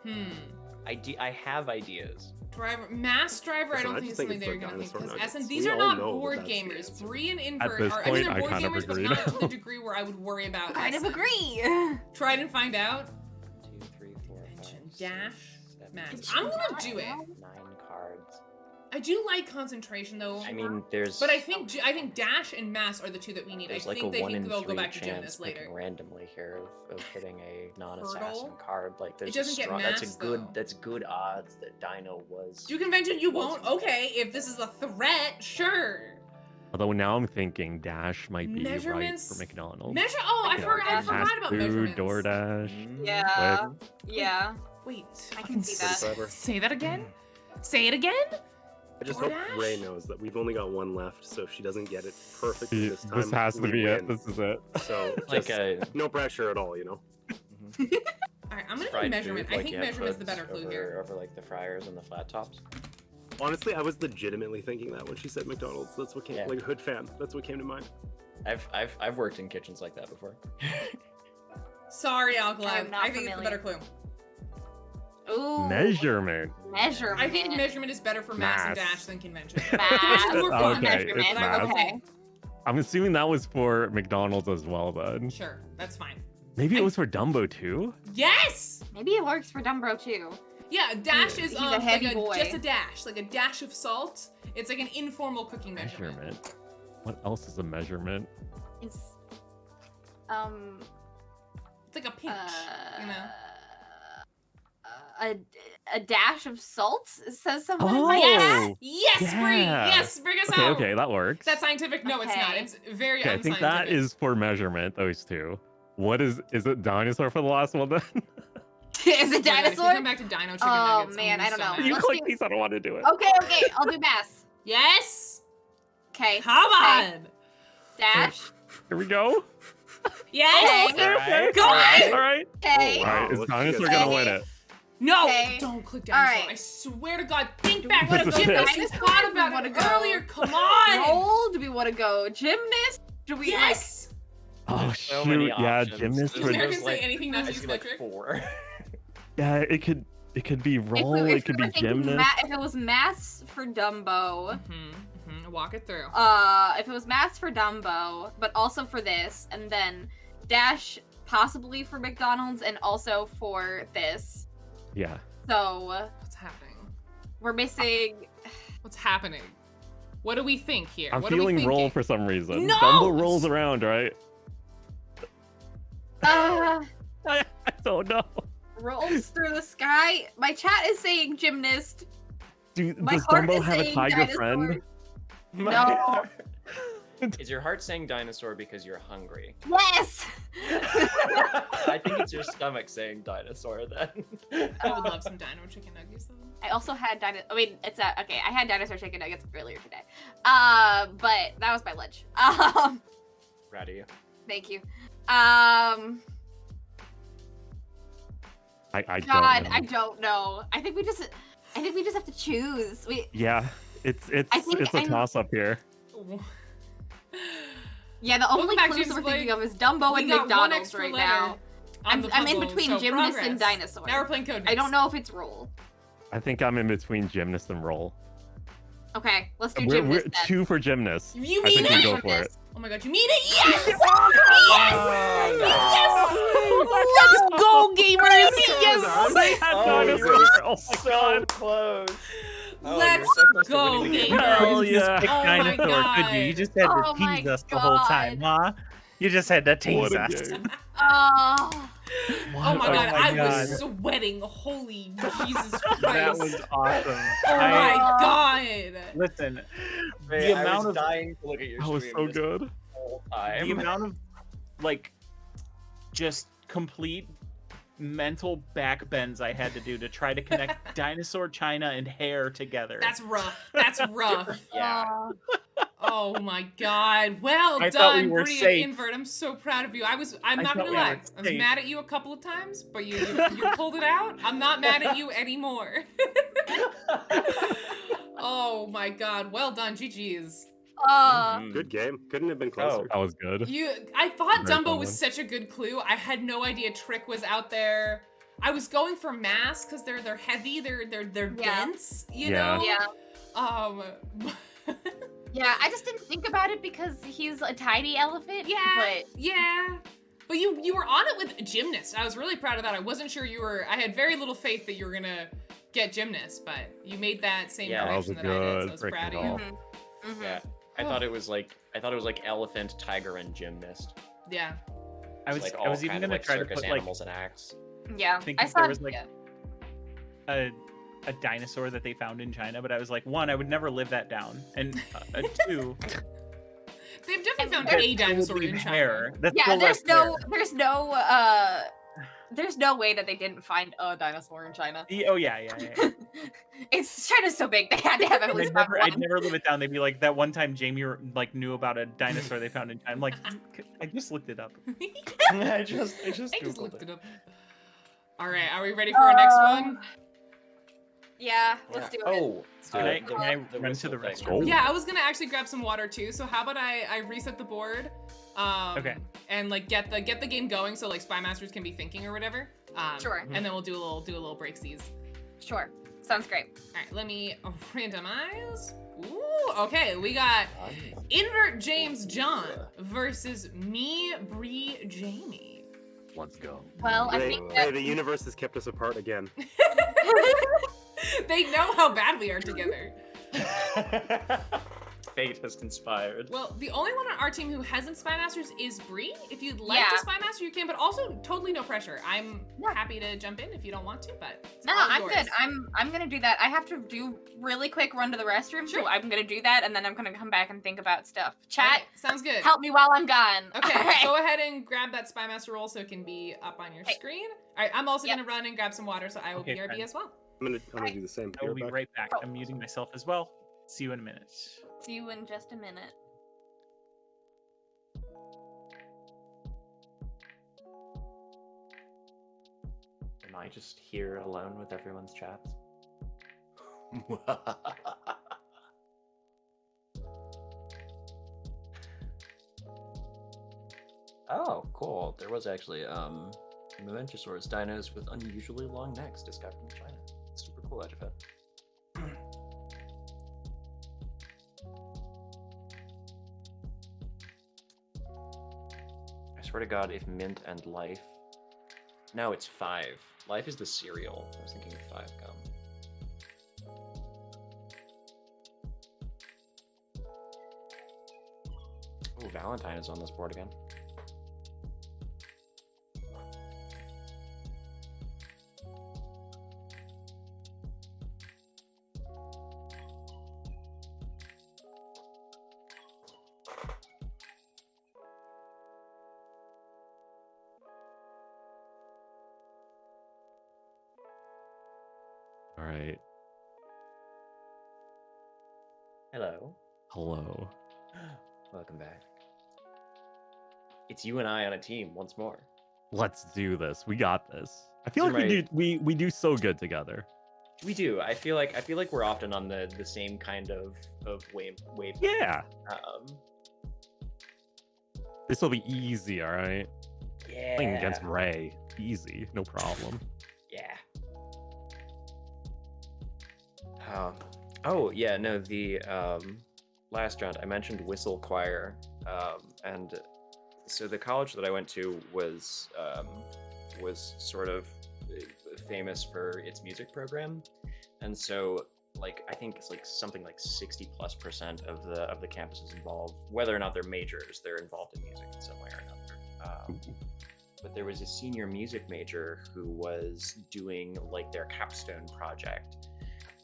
I have ideas. Driver, Mass Driver, I Listen, don't I think just is think something it's they're the gonna think. dinosaur Because nuggets. Essen, these We are all not know that board that's the gamers. answer. Bree and At Invert this are, I point, mean, they're I board kind of gamers, but agree not to now. the degree where I would worry about Kind of Essen. agree. Try it and find out. 2, 3, 4, 5, Convention, 6, Dash, 7, Mass. 8, I'm gonna do it. 9 cards. I do like concentration though. I mean, there's. But I think Dash and Mass are the two that we need. I There's like think a they 1 in think they'll 3 go back to chance Gymnast later. picking randomly here of hitting a non-assassin Hurdle? card. Like there's doesn't a get strong. That's mass, a good. though. That's good odds that Dino was. Do convention you was- won't? Okay, if this is a threat, sure. Although now I'm thinking Dash might be right Measurements? for McDonald's. Measure. Oh, I You know, forgot. I fast forgot about food, measurements. DoorDash. Mm, Yeah. Yeah. Wait, I fucking can see that. Clever. Say that again. Say it again. I just hope DoorDash? Ray knows that we've only got 1 left, so if she doesn't get it perfectly this time, This has to we be it. win. This is it. So Like just a. no pressure at all, you know. All right, I'm gonna do fried measurement. food, I like think you have measurement's the hoods better clue over, here. Over like the fryers and the flat tops. Honestly, I was legitimately thinking that when she said McDonald's. That's what came, Yeah. like hood fan. That's what came to mind. I've worked in kitchens like that before. Sorry, I'm Alclad. not I think it's the better clue. Ooh. Measurement. Measurement. I think measurement is better for Mass and Mass. Dash than convention. Mass. Convention's more fun. Okay, Measurement. it's mass. Okay. I'm assuming that was for McDonald's as well, then. Sure, that's fine. Maybe it was for Dumbo too? Yes. Maybe it works for Dumbro too. Yeah, dash is He's a heavy like boy. just a dash, like a dash of salt. It's like an informal cooking measurement. Measurement. What else is a measurement? It's It's like a pinch, you know. A dash of salt says something. Oh, like that. Yes, Bree. yeah. Yes, bring us Okay, out. okay, that works. That's scientific. No, it's not. Okay. It's very Okay, I unscientific. think that is for measurement, those two. What is it dinosaur for the last one then? Is it Oh my God, if you dinosaur? come back to Dino Chicken Oh, Nuggets, man, I don't know. you Let's click do- these, I don't want to do it. Okay, I'll do mass. Yes. Okay. Come Okay. on. Dash. Here we go. Yes. Okay. Alright, Go alright. on. Alright. Okay. Wow, Alright, is look, dinosaur you gonna guys- win it? No, Okay. don't click dinosaur. Alright. I swear to God, think back wanna to go gymnast. You dinosaur? thought Do we about wanna it go earlier. Come on. Roll? Do we want to go gymnast? Do we Yes. Oh There's so many shoot, yeah, options. gymnast There's- would, American there's say like- anything not I to see use like metric. 4. yeah, it could be roll, If it could we be were thinking gymnast. if it was maths for Dumbo, Walk it through. if it was maths for Dumbo, but also for this, and then dash possibly for McDonald's and also for this. Yeah. So What's happening? we're missing. What's happening? What do we think here? I'm what are we feeling roll thinking? for some reason. No! Dumbo rolls around, right? Uh, I don't know. rolls through the sky. My chat is saying gymnast. Does My heart Dumbo is have a saying tiger dinosaur. friend? No. Is your heart saying dinosaur because you're hungry? Yes. I think it's your stomach saying dinosaur then. I would love some dino chicken nuggets though. I also had okay. I had dinosaur chicken nuggets earlier today. But that was my lunch. Proud of you. Thank you. I God, don't know. I don't know. I think we just have to choose. Yeah, it's I think a toss up here. Yeah, the only back, clues that we're Jesus thinking of is Dumbo We and got one McDonald's extra right letter now. on the I'm in puzzle, between so gymnast progress. and dinosaur. Now we're playing Codenames. I don't know if it's roll. I think I'm in between gymnast and roll. Okay, let's do We're gymnast then. 2 for gymnast. You I mean think we it? go for it. Gymnast. Oh my god, you mean it? Yes! Yes! Oh, Let's go, gamers! Yes! They had Oh, dinosaur. you were Oh my so god. close. Oh, Let's you're so close to go, winning the game. gamers! Hell You just yeah. picked Oh my dinosaur, did you? You God. just had to Oh my tease us the whole time, huh? You just had to tease What a us. game. Oh, Oh my god, I God. was sweating. Holy Jesus Christ. That was awesome. Oh my god. Listen, Hey, the I amount was of dying to look at your That was stream so this good. whole time. the amount of like just complete mental back bends I had to do to try to connect dinosaur China and hair together. That's rough. That's rough. Yeah. Oh my god. Well I thought we done, were Brie and safe. Invert. I'm so proud of you. I'm I not thought gonna we lie. were I was safe. mad at you a couple of times, but you pulled it out. I'm not mad at you anymore. Oh my god. Well done. GG's. Good game. Couldn't have been closer. That was good. I thought Very Dumbo fun was one. such a good clue. I had no idea Trick was out there. I was going for mass because they're heavy, they're Yeah. dense, you Yeah. know? yeah. Yeah, I just didn't think about it because he's a tiny elephant. Yeah. But Yeah. But you were on it with gymnast. I was really proud of that. I wasn't sure you were. I had very little faith that you were gonna get gymnast, but you made that same Yeah, that was prediction a that I did. So I good was proud freaking of you. call. Mhm. Yeah. I thought it was like elephant, tiger, and gymnast. Yeah. I was Like I was all even kind of gonna like try to circus put like animals and acts. Yeah. think I if there saw was, like, yeah. a dinosaur that they found in China, but I was like, one, I would never live that down, and two, They've definitely found that a still dinosaur would in leave China. hair. That's Yeah, still there's left there's no way that they didn't find a dinosaur in China. hair. Oh yeah. It's China's so big they had to have at least have I'd one. never live it down. They'd be like, that one time Jamie like knew about a dinosaur they found in China. I'm like, I just looked it up. I just I just Googled looked it. it up. All right, are we ready for our next one? Yeah, let's do it. Oh, Can I the run to whistle the thing. restroom? Yeah, I was gonna actually grab some water too. So how about I reset the board, Okay. and like get the game going so like Spy Masters can be thinking or whatever. Sure. And then we'll do a little breaksies. Sure. Sounds great. All right, let me randomize. Ooh, okay, we got Invert James John versus me, Bree, Jamie. Let's go. Well, I Hey, think hey, that the universe has kept us apart again. They know how bad we are together. Fate has conspired. Well, the only one on our team who hasn't Spy Masters is Bree. If you'd like Yeah. to Spy Master, you can, but also totally no pressure. I'm Yeah. happy to jump in if you don't want to, but it's no, all I'm yours. good. I'm gonna do that. I have to do really quick run to the restroom, Sure. so I'm gonna do that, and then I'm gonna come back and think about stuff. Chat, Okay, sounds good. help me while I'm gone. Okay, Alright. go ahead and grab that Spy Master roll so it can be up on your Okay. screen. All right, I'm also Yep. gonna run and grab some water, so I will Okay, BRB friend. as well. I'm gonna do the same. I will be Back. right back. Oh. I'm muting myself as well. See you in a minute. See you in just a minute. Am I just here alone with everyone's chats? Oh, cool. There was actually Momentosaurus dinos with unusually long necks discovered in China. Super cool, Edgefed. I swear to God, if Mint and Life. No, it's 5. Life is the cereal. I was thinking of 5 gum. Oh, Valentine is on this board again. All right. Hello. Hello. Welcome back. It's you and I on a team once more. Let's do this. We got this. I feel These like are we do so good together. We do. I feel like we're often on the same kind of wave. Yeah. Um, This will be easy, all right? yeah. Playing against Ray. Easy. No problem. Yeah. Oh yeah, no, the last round I mentioned whistle choir, and so the college that I went to was sort of famous for its music program, and so like I think it's like something like 60+% of the campuses involved, whether or not they're majors, they're involved in music in some way or another. But there was a senior music major who was doing like their capstone project,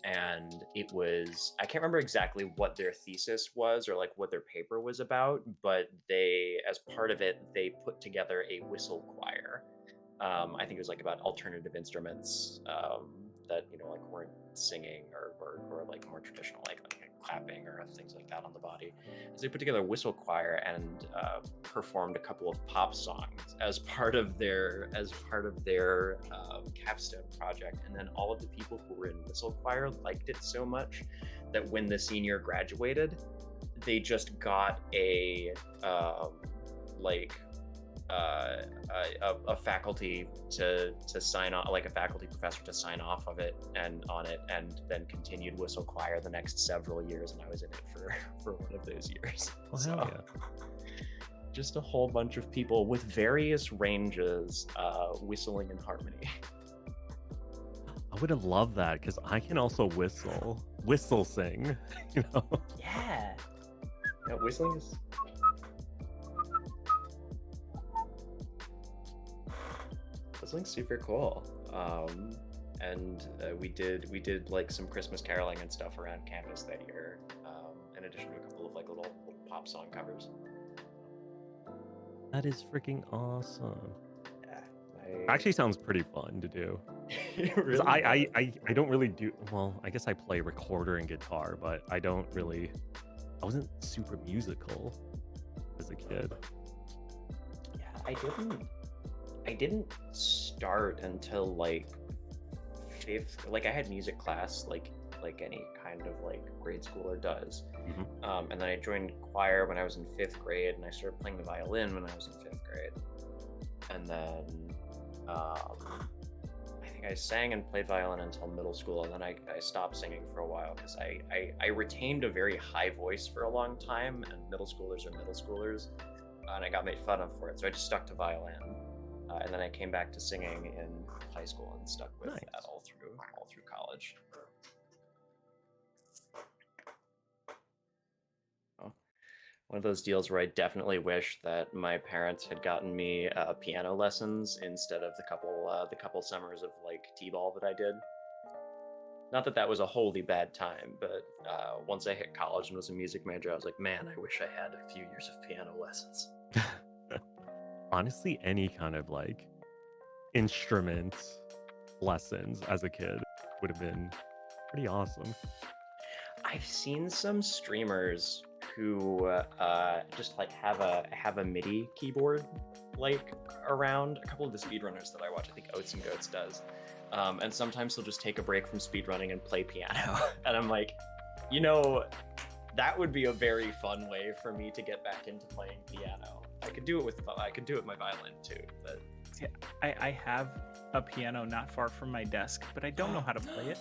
and it was, I can't remember exactly what their thesis was or like what their paper was about, but they, as part of it, they put together a whistle choir. I think it was like about alternative instruments that, you know, like weren't singing or like more traditional like clapping or things like that on the body. So they put together a whistle choir and performed a couple of pop songs as part of their capstone project. And then all of the people who were in whistle choir liked it so much that when the senior graduated, they just got a faculty to sign off, like a faculty professor to sign off of it and on it, and then continued whistle choir the next several years, and I was in it for one of those years. Well, So, hell yeah. just a whole bunch of people with various ranges whistling in harmony. I would have loved that because I can also whistle sing, you know? Yeah, whistling is super cool. And we did like some Christmas caroling and stuff around campus that year, in addition to a couple of like little pop song covers. That is freaking awesome. Yeah, Actually sounds pretty fun to do. It 'Cause really I does. don't really do, well, I guess I play recorder and guitar, but I wasn't super musical as a kid. Yeah, I didn't start until like fifth. Like I had music class like any kind of like grade schooler does. Mhm. And then I joined choir when I was in 5th grade, and I started playing the violin when I was in 5th grade. And then I think I sang and played violin until middle school, and then I stopped singing for a while because I retained a very high voice for a long time, and middle schoolers are middle schoolers, and I got made fun of for it, so I just stuck to violin. And then I came back to singing in high school and stuck with Nice. that all through college. One of those deals where I definitely wish that my parents had gotten me piano lessons instead of the couple summers of like t-ball that I did. Not that that was a wholly bad time, but once I hit college and was a music major, I was like, man, I wish I had a few years of piano lessons. Honestly, any kind of like instrument lessons as a kid would have been pretty awesome. I've seen some streamers who just like have a MIDI keyboard like around. A couple of the speedrunners that I watch, I think Oats and Goats does, and sometimes they'll just take a break from speedrunning and play piano. And I'm like, you know, that would be a very fun way for me to get back into playing piano. I could do it with my violin too, but Yeah, I have a piano not far from my desk, but I don't know how to play it.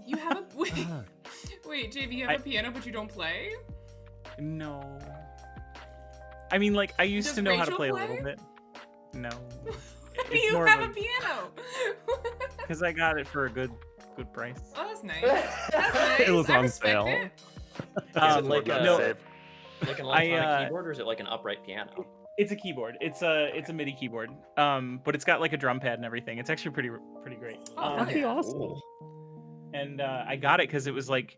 You have a wait, Ah, wait, JV, you have a piano, but you don't play? No. I mean, like, I used Does to know how to Rachel play a play? little bit. No. How do you have a piano? Because I got it for a good price. Oh, that's nice. That's nice. It was I on respect sale. it. is it like no, like an electronic keyboard, or is it like an upright piano? it's a keyboard. It's a MIDI keyboard. But it's got like a drum pad and everything. It's actually pretty great. Oh, hell that'd be yeah. awesome. Cool. And I got it because it was like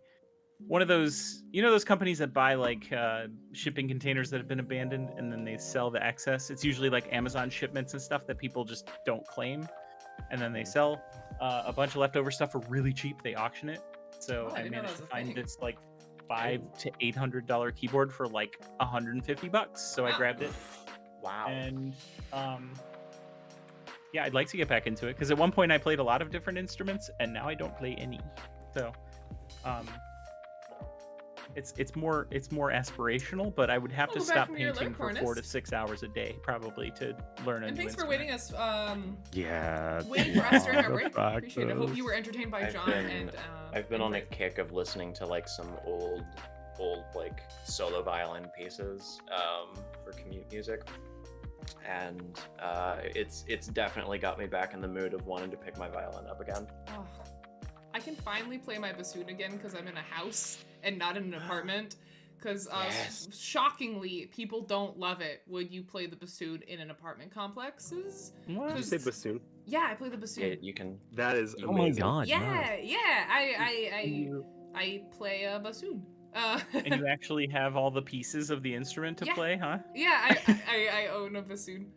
one of those, you know, those companies that buy like shipping containers that have been abandoned and then they sell the excess. It's usually like Amazon shipments and stuff that people just don't claim. and then they sell a bunch of leftover stuff for really cheap. They auction it. So I I didn't know that managed to was a find thing. this like $500 to $800 keyboard for like $150. So I Wow. grabbed it, Wow. and yeah, I'd like to get back into it because at one point I played a lot of different instruments, and now I don't play any. So it's more aspirational, but I would have to Welcome back stop from your painting lurk, for 4 Hornus. to 6 hours a day probably to learn a And new thanks for instrument. waiting us. Yeah. Waiting for us during our the break. Appreciate it. I hope practice. you were entertained by I've John been- and. I've been on a Frank. kick of listening to like some old like solo violin pieces for commute music, and it's definitely got me back in the mood of wanting to pick my violin up again. Oh, I can finally play my bassoon again because I'm in a house and not in an apartment. Because Yes. shockingly, people don't love it when you play the bassoon in an apartment complexes. What? Did you say bassoon? Yeah, I play the bassoon. Yeah, you can. That is Oh my amazing. god. Yeah, no. yeah. And you, I play a bassoon. and you actually have all the pieces of the instrument to Yeah. play, huh? Yeah, I own a bassoon.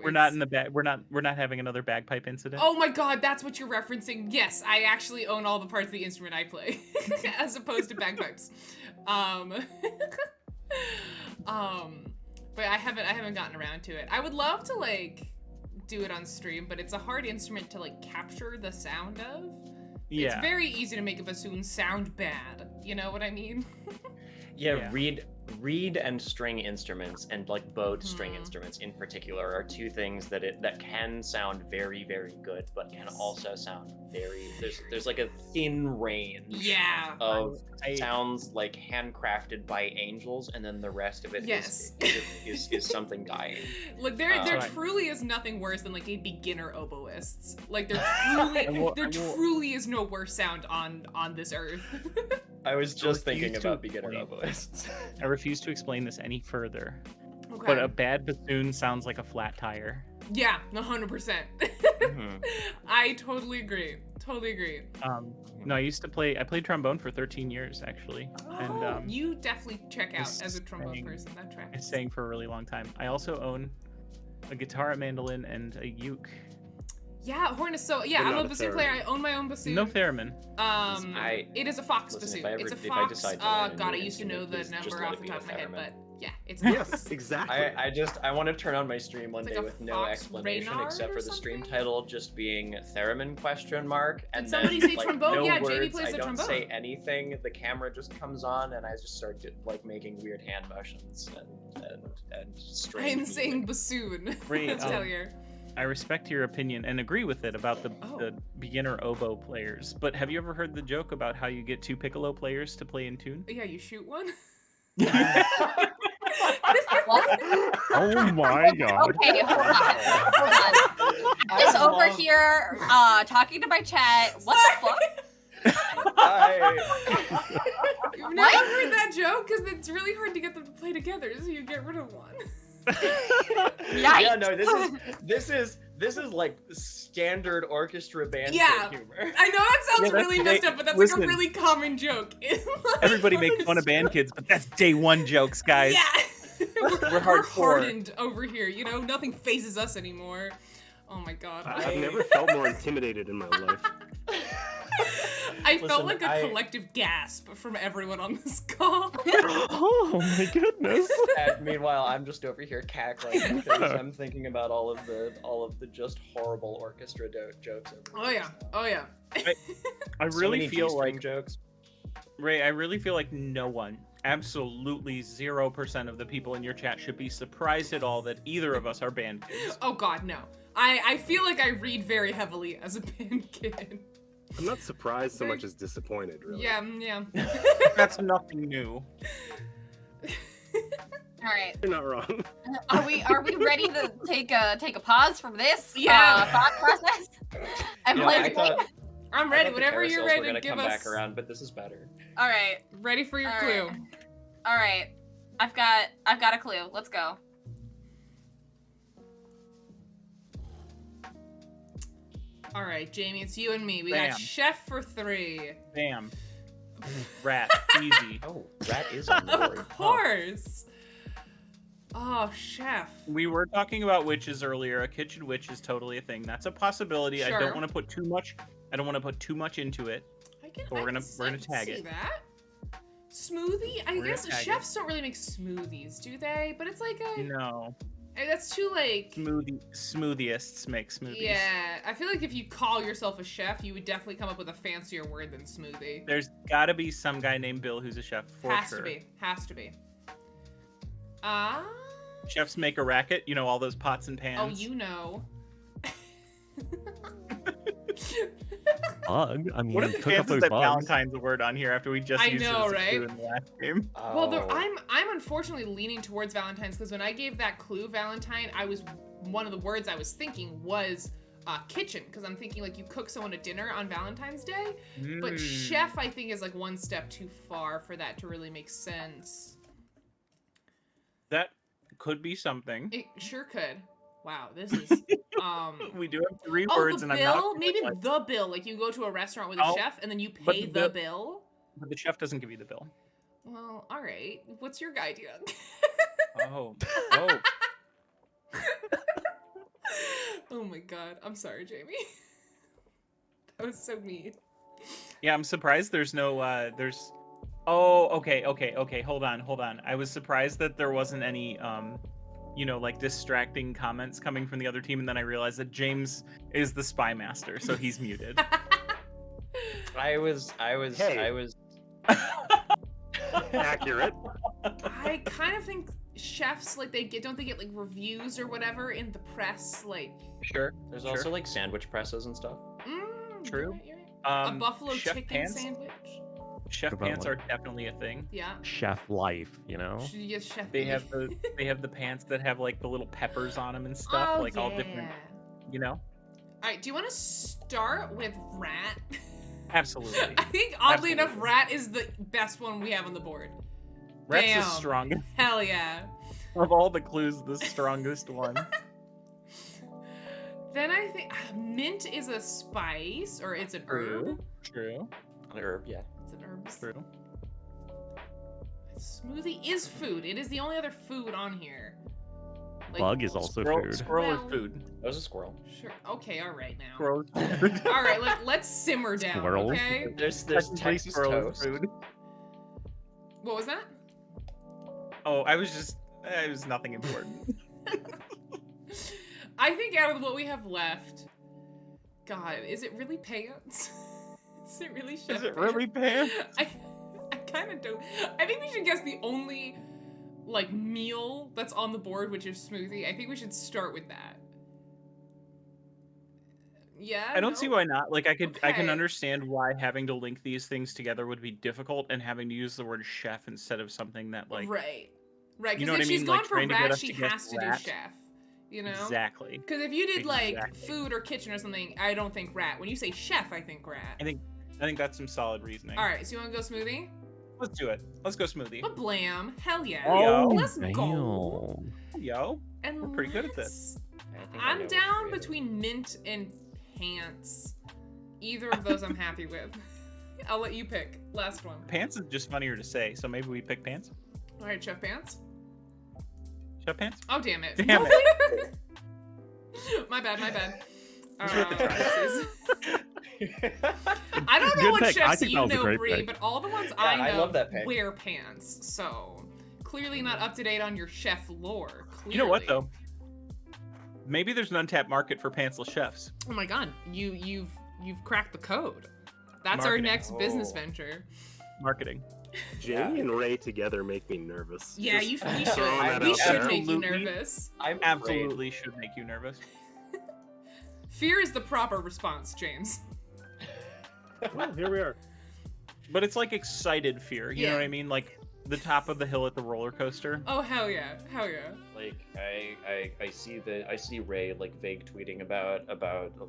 We're not in the bag. We're not having another bagpipe incident. Oh my god, that's what you're referencing. Yes, I actually own all the parts of the instrument I play, as opposed to bagpipes. But I haven't gotten around to it. I would love to like do it on stream, but it's a hard instrument to like capture the sound of. yeah. It's very easy to make a bassoon sound bad. You know what I mean? Yeah, Yeah. reed and string instruments, and like bowed string Mhm. instruments in particular, are two things that can sound very, very good, but can Yes. also sound very there's like a thin range Yeah. of I- sounds like handcrafted by angels, and then the rest of it Yes. is something dying. Look, there Right. truly is nothing worse than like a beginner oboist. Like there I will- truly is no worse sound on this earth. I was just refuse thinking to about beginner explain. oboists. I refuse to explain this any further. Okay. But a bad bassoon sounds like a flat tire. Yeah, 100%. Mhm. I totally agree. Totally agree. No, I played trombone for 13 years actually, and Oh, you definitely check out this as a trombone thing- person. That I tracks. sang for a really long time. I also own a guitar, a mandolin, and a uke. Yeah, horn is so. Yeah, But I'm not a a bassoon player. I theremin. own my own bassoon. No theremin. It is a fox Listen, bassoon. if I ever- It's a if I fox. decide to learn a God, I new used to know instrument, the please just number let off it the be top a of my head, theremin. but yeah, it's Yes, exactly. I want to turn on my stream one It's day like a with no Fox explanation Reynard except or for the stream something? title just being theremin ? And Did somebody then say like trombone? no Yeah, words, Jamie plays I the don't say trombone. anything. The camera just comes on and I just start like making weird hand motions and strange I'm music. saying bassoon. Great, Let's tell you. I respect your opinion and agree with it about the Oh. beginner oboe players. But have you ever heard the joke about how you get 2 piccolo players to play in tune? Yeah, you shoot one. What? Oh my god. Okay, hold on. I Just over love- here, talking to my chat. What the fuck? You've never heard that joke because it's really hard to get them to play together, so you get rid of one. Yikes. Yeah, no, this is like standard orchestra band Yeah. humor. I know that sounds Yeah, that's- really messed up, but that's listen. like a really common joke. Everybody makes fun of band kids, but that's day one jokes, guys. Yeah. We're hardcore. hardened over here, you know? Nothing phases us anymore. Oh my god. I've never felt more intimidated in my life. I felt Listen, like a collective gasp from everyone on this call. Oh my goodness. And meanwhile, I'm just over here cackling because I'm thinking about all of the just horrible orchestra jokes. Oh yeah. Oh yeah. I really feel like jokes. Ray, I really feel like no one, absolutely 0% of the people in your chat should be surprised at all that either of us are band kids. Oh god, no. I feel like I read very heavily as a band kid. I'm not surprised so much as disappointed, really. Yeah, yeah. That's nothing new. All right. You're not wrong. Are we ready to take a pause from this Yeah. thought process? And Yeah, play I the thought- game? I'm I ready. thought the Whenever you're carousels ready were to gonna give come us. back around, but this is better. All right. Ready for your All clue. right. All right. I've got a clue. Let's go. All right, Jamie, it's you and me. We Bam. got chef for 3. Bam. Rat. Easy. Oh, that is on the board. Of course. Oh, chef. We were talking about witches earlier. A kitchen witch is totally a thing. That's a possibility. I Sure. don't want to put too much. I don't want to put too much into it. We're gonna tag see it. that. Smoothie? I We're gonna guess tag chefs don't really make smoothies, do they? But it's like a No. that's too like Smoothieists make smoothies. Yeah, I feel like if you call yourself a chef, you would definitely come up with a fancier word than smoothie. There's gotta be some guy named Bill who's a chef for Has sure. to be. Has to be. Chefs make a racket. You know, all those pots and pans. Oh, you know. Bug. I mean, What are the cook up chances those that bugs. Valentine's a word on here after we just I used know, it as a right? clue in the last game? Well, Oh. I'm unfortunately leaning towards Valentine's because when I gave that clue Valentine, one of the words I was thinking was kitchen because I'm thinking like you cook someone a dinner on Valentine's Day, but chef I think is like one step too far for that to really make sense. That could be something. It sure could. Wow, this is We do have 3 oh, words, the and I'm not. bill? Maybe like- the bill. Like you go to a restaurant with a Oh, chef and then you but pay the the bill. But the chef doesn't give you the bill. Well, all right. What's your idea? Oh. Oh my god. I'm sorry, Jamie. That was so mean. Yeah, I'm surprised there's no. There's. Oh, okay. Hold on. I was surprised that there wasn't any. Like distracting comments coming from the other team, and then I realized that James is the spy master, so he's muted. I was Accurate. I kind of think chefs like don't they get like reviews or whatever in the press like Sure. There's also like sandwich presses and stuff. True. You're right. A buffalo chef chicken pants, sandwich. Chef About pants like- are definitely a thing. Yeah. Chef life, you know? Yes, chef. They have the pants that have like the little peppers on them and stuff, Oh, like all different. You know. All right. Do you want to start with rat? Absolutely. I think oddly enough, Absolutely. rat is the best one we have on the board. Rat's Bam. the strongest Hell yeah. of all the clues. The strongest one. Then I think mint is a spice or it's an herb. True. An herb, yeah. It's an herb. True. Smoothie is food. It is the only other food on here. Like, Bug is also Squirrel, food. squirrel Well- is food. That was a squirrel. Sure. Okay. All right now. Squirrel is food. All right. Let's simmer down. Squirrels? Okay. There's Technically, Texas squirrel is toast. food. What was that? Oh, it was nothing important. I think out of what we have left, God, is it really pants? Is it really chef Is it really pants? I kind of don't. I think we should guess the only like meal that's on the board, which is smoothie. I think we should start with that. Yeah. I don't see no? why not. Like I can Okay. understand why having to link these things together would be difficult, and having to use the word chef instead of something that like Right. Right. You Because know what if I she's mean? gone Like, for trying to get rat, us she to guess has to rat. do chef. You know. exactly. Because if you did like Exactly. food or kitchen or something, I don't think rat. When you say chef, I think rat. I think that's some solid reasoning. All right, so you want to go smoothie? Let's do it. Let's go smoothie. A blam. Hell yeah. Oh, Let's go. Damn. Yo, And we're pretty good at this. let's- I think I know I'm what down you're between mint and pants. Either of those I'm happy with. I'll let you pick. Last one. Pants is just funnier to say, so maybe we pick pants. All right, chef pants. Chef pants. Oh, damn it. Damn it. My bad. It's worth a try. I don't know Good what pick. I chefs think you that was a know, great Bree, pick. but all the ones Yeah, I know I love that pick. wear pants. So clearly not up to date on your chef lore. Clearly. You know what though? Maybe there's an untapped market for pantsless chefs. Oh my god, you've cracked the code. That's our Marketing. next business Oh. venture. Marketing. Jamie and Ray together make me nervous. Yeah, Just we throwing that we out should there. make you Absolutely. nervous. I'm afraid. Absolutely should make you nervous. Fear is the proper response, James. Well, here we are. But it's like excited fear. You know Yeah. what I mean? Like the top of the hill at the roller coaster. Oh hell yeah, hell yeah. Like I see Ray like vague tweeting about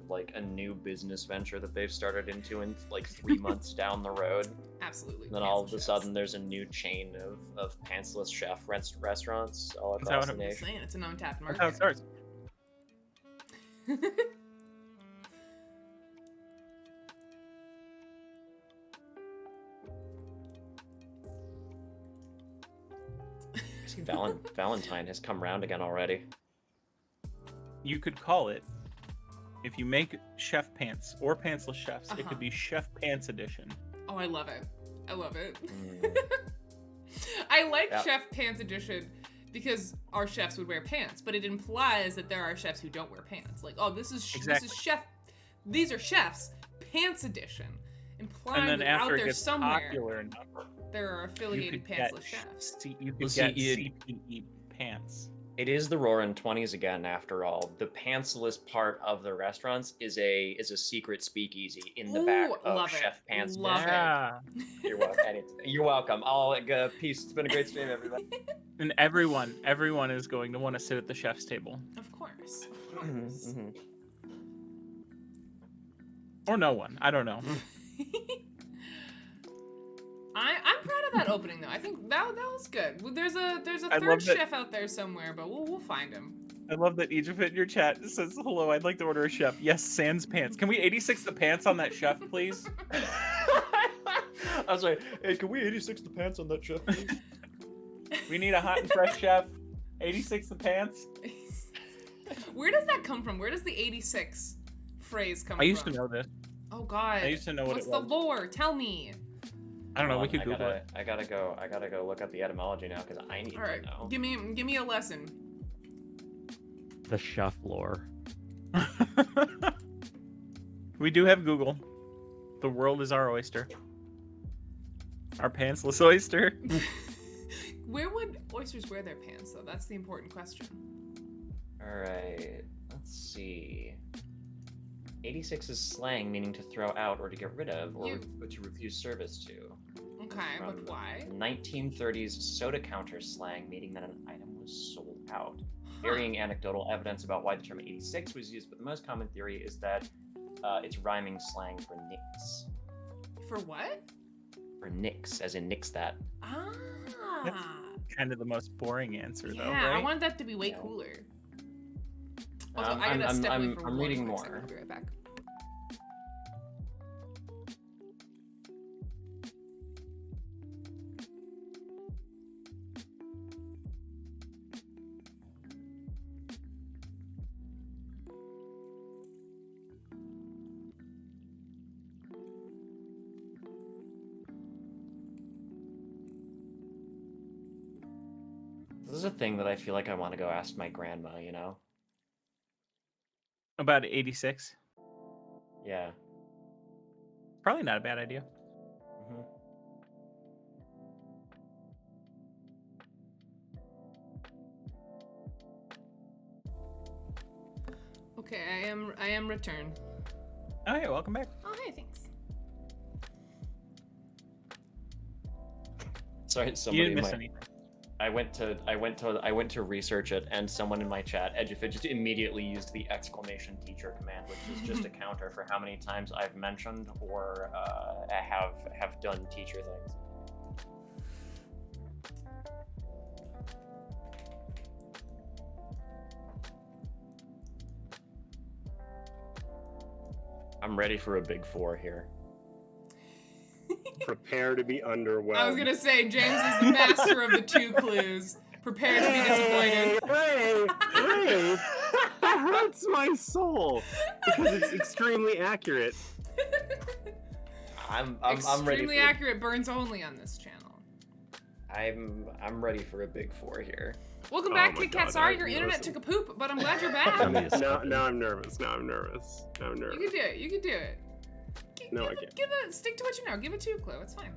like a new business venture that they've started into in like 3 months down the road. Absolutely. And then all of a Chefs. sudden there's a new chain of pantsless chef restaurants all That's how across it the I'm just nation. saying, it's an untapped That's how it market. starts. Valentine has come round again already. You could call it, if you make chef pants or pantsless chefs, it could be Chef Pants Edition. Oh, I love it. I love it. Mm. I like Chef Pants Edition because our chefs would wear pants, but it implies that there are chefs who don't wear pants. Like, oh, this is chef. These are chefs Pants Edition, implying And then that after out it there gets somewhere popular enough, there are affiliated pantsless chefs. You could Well, get see, CPE pants. It is the Roaring Twenties again, after all. The pantsless part of the restaurants is a secret speakeasy in the back of love Chef it. Pants. Love Edition. You're welcome. You're welcome. Peace. It's been a great stream, everybody. And everyone is going to want to sit at the chef's table. Of course. Or no one. I don't know. I'm proud of that opening though. I think that was good. There's a I third love that- chef out there somewhere, but we'll find him. I love that each of it in your chat says, hello, I'd like to order a chef. Yes, sans pants. Can we 86 the pants on that chef, please? I was like, hey, can we 86 the pants on that chef, please? We need a hot and fresh chef. 86 the pants. Where does that come from? Where does the 86 phrase come from? I used to know this. Oh God. I used to know what What's it was. the lore? Tell me. I don't know. Hold We on, could Google it. I gotta go look up the etymology now because I need All right, to know. give me a lesson. The chef lore. We do have Google. The world is our oyster. Our pantsless oyster. Where would oysters wear their pants though? That's the important question. All right, let's see. 86 is slang meaning to throw out or to get rid of or to refuse service to. Okay, but From why? 1930s soda counter slang meaning that an item was sold out. Varying anecdotal evidence about why the term 86 was used, but the most common theory is that it's rhyming slang for nix. For what? For nix, as in nix that. Ah. Kind of the most boring answer, though, Yeah, right? I wanted that to be way Yeah. cooler. Also, I gotta I'm step away from I'm one reading quick second. more. I'll be right back. This is a thing that I feel like I want to go ask my grandma, you know? About 86. Yeah. Probably not a bad idea. hmm Okay, I am returned. Oh, hey, welcome back. Oh, hey, thanks. Sorry, You somebody didn't in miss my, anything. I went to research it, and someone in my chat, Edgefit, just immediately used the exclamation teacher command, which is just a counter for how many times I've mentioned or have done teacher things. I'm ready for a big 4 here. Prepare to be underwhelmed. I was gonna say James is the master of the 2 clues. Prepare to be disappointed. Ray, that hurts my soul because it's extremely accurate. I'm ready. Extremely For, accurate burns only on this channel. I'm ready for a big 4 here. Welcome Oh back, my Kit Kat. God, Sorry I- your internet listen. took a poop, but I'm glad you're back. Tell me to Now I'm nervous. Now I'm nervous. You can do it. You can do it. No, I can't. Stick to what you know. Give a 2 clue. It's fine.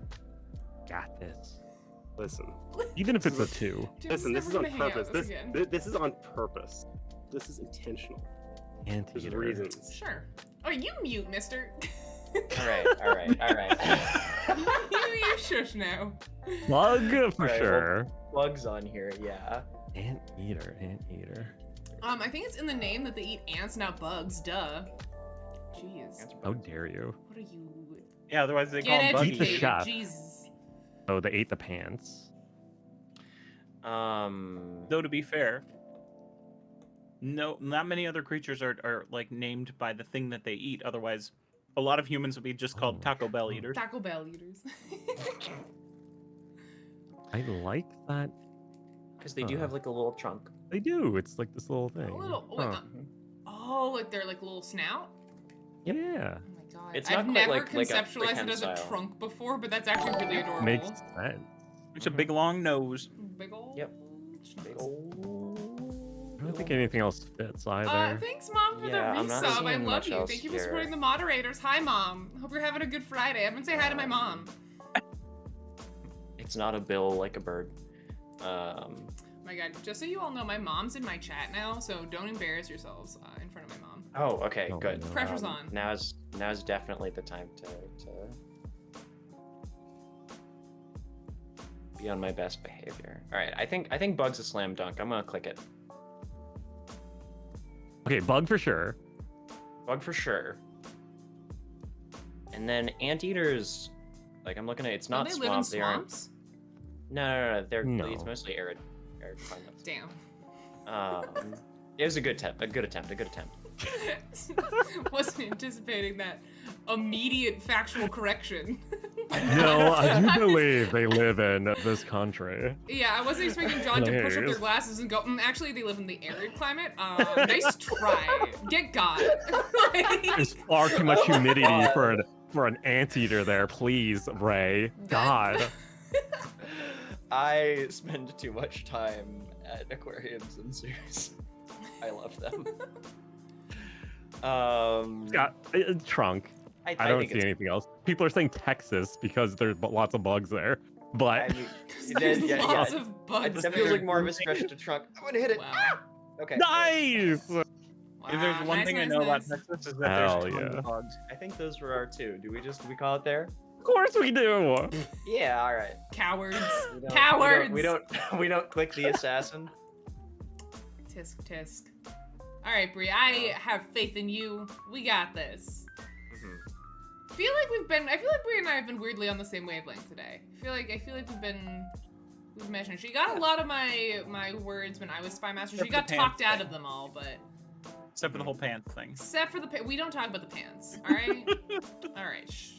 Got this. Listen, Even if it's a 2. James listen. This never is on gonna hang out purpose. with us This again. this is on purpose. This is intentional. There's Anteater. reasons. Sure. Oh, you mute, mister. All right. you shush now. Plug for Alright, well- sure. Plugs on here, yeah. Anteater. I think it's in the name that they eat ants, not bugs. Duh. Jeez. How dare you? What are you? Yeah, otherwise they call Get them Eat the buggy. educated. chef. Jesus. Oh, they ate the pants. Though to be fair, no, not many other creatures are like named by the thing that they eat. Otherwise, a lot of humans would be just called Oh, Taco Bell eaters. Taco Bell eaters. I like that Because they do have like a little trunk. They do. It's like this little thing. A little. Huh. Oh, like they're like little snout. Yep. Yeah. Oh my god. It's I've not quite never like a conceptualized it as a prehensile. trunk before, but that's actually really adorable. Makes sense. It's a big long nose. Big old. Yep. schnauzer. Big old. I don't think anything else fits either. Thanks, Mom, for Yeah, the I'm not resub. I seeing love much you. else Thank you for here. supporting the moderators. Hi, Mom. Hope you're having a good Friday. Everyone say hi to my mom. It's not a bill like a bird. My god, just so you all know, my mom's in my chat now, so don't embarrass yourselves in front of my mom. Oh, okay, Oh, good. no. Pressure's on. Now's definitely the time to be on my best behavior. All right, I think Bug's a slam dunk. I'm gonna click it. Okay, bug for sure. Bug for sure. And then anteaters, like I'm looking at, it's not Don't they live in swamp. They aren't. swamps? No. They're No. it's mostly arid climates. Damn. It was a good attempt. A good attempt. Wasn't anticipating that immediate factual correction. No, I do believe they live in this country. Yeah, I wasn't expecting John to push up their Hilarious. glasses and go, actually, they live in the arid climate. Nice try. Get God. Like, There's far too much humidity for an anteater there, please, Ray. God. I spend too much time at aquariums and zoos. I love them. Got a trunk. I don't think see it's- anything else. People are saying Texas because there's lots of bugs there. But I mean, there's yeah, lots yeah. of bugs That feels there. like more of a stretch to trunk. I'm gonna hit it. Wow. Okay. nice. Wow, If there's one nice, thing I nice, know nice. about Texas is that Hell there's tons yeah. of bugs. I think those were our two. Do we call it there? Of course we do. Yeah. All right. Cowards. We don't- Cowards. We don't click the assassin. Tisk tisk. All right, Brie. I have faith in you. We got this. Mhm. I feel like Brie and I have been weirdly on the same wavelength today. I feel like we've been meshing. She got a lot of my words when I was Spy Master. She Except got the talked pants out thing. of them all, but Except for the whole pants thing. except for we don't talk about the pants. All right. All right. Shh.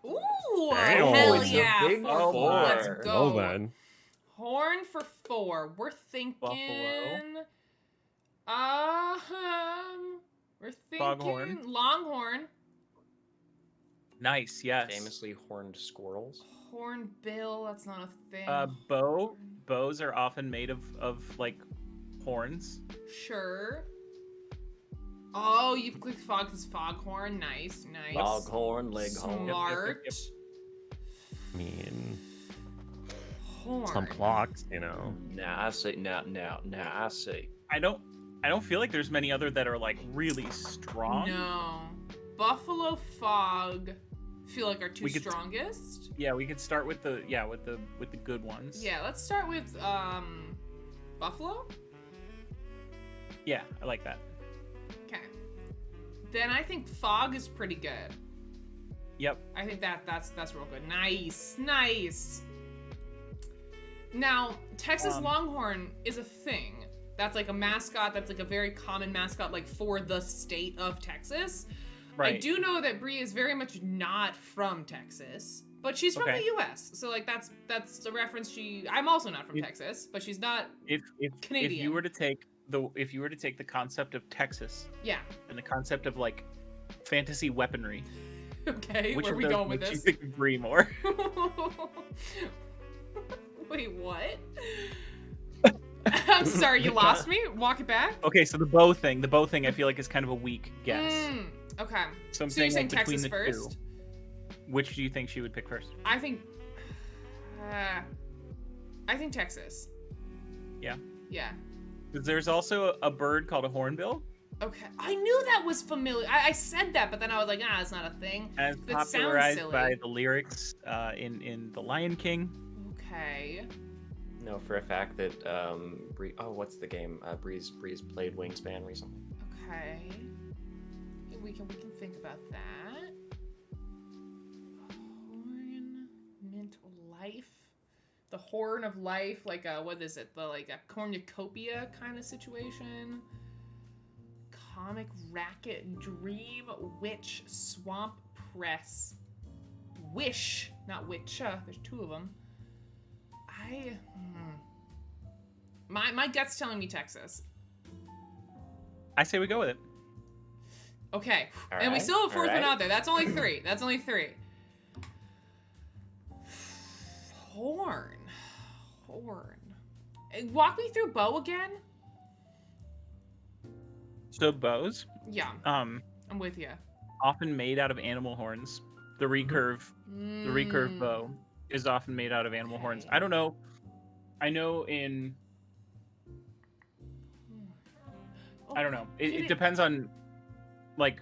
Ooh, Damn. hell It's a yeah. big Four. four. Let's Well go. then. Horn for 4. We're thinking. Buffalo. We're thinking. Foghorn. Longhorn. Nice, yes. Famously horned squirrels. Hornbill. That's not a thing. Bows are often made of like horns. Sure. Oh, you clicked fog because foghorn. Nice. Foghorn, leghorn. Smart. Yep. I mean, Horn. some clocks, you know. Now I see. Now I see. I don't feel like there's many other that are like really strong. No. Buffalo fog. Feel like our two We could- strongest. Yeah, we could start with the good ones. Yeah, let's start with Buffalo. Yeah, I like that. Okay. Then I think fog is pretty good. Yep. I think that's real good. Nice. Now, Texas Longhorn is a thing. That's like a mascot. That's like a very common mascot, like for the state of Texas. Right. I do know that Brie is very much not from Texas, but she's from Okay. the U.S. So like that's a reference. I'm also not from Texas, but she's not. If Canadian. you were to take the concept of Texas Yeah. and the concept of like fantasy weaponry, Okay. which Where of are we those going with makes this? you think Brie more? Wait, what? I'm sorry, you lost me. Walk it back. Okay, so the bow thing I feel like is kind of a weak guess. Okay. So I'm So you're saying, saying like, between Texas the first? two, which do you think she would pick first? I think Texas. Yeah. Yeah. 'Cause there's also a bird called a hornbill, Okay. I knew that was familiar. I said that, but then I was like, it's not a thing. and it's That sounds popularized silly. by the lyrics in The Lion King. Okay. No, for a fact that Bree. Oh, what's the game? Bree's played Wingspan recently. Okay. We can think about that. Horn, mint, life. The horn of life, like what is it? The like a cornucopia kind of situation. Comic racket, dream, witch, swamp press. Wish, not witch. There's two of them. My gut's telling me Texas. I say we go with it. Okay, All and we right, still have a fourth all one right. out there. That's only three. That's only three. Horn. Walk me through bow again. So bows, Yeah, I'm with you. often made out of animal horns. The recurve bow is often made out of animal horns. I don't know. I know in. I don't know. It depends on, like,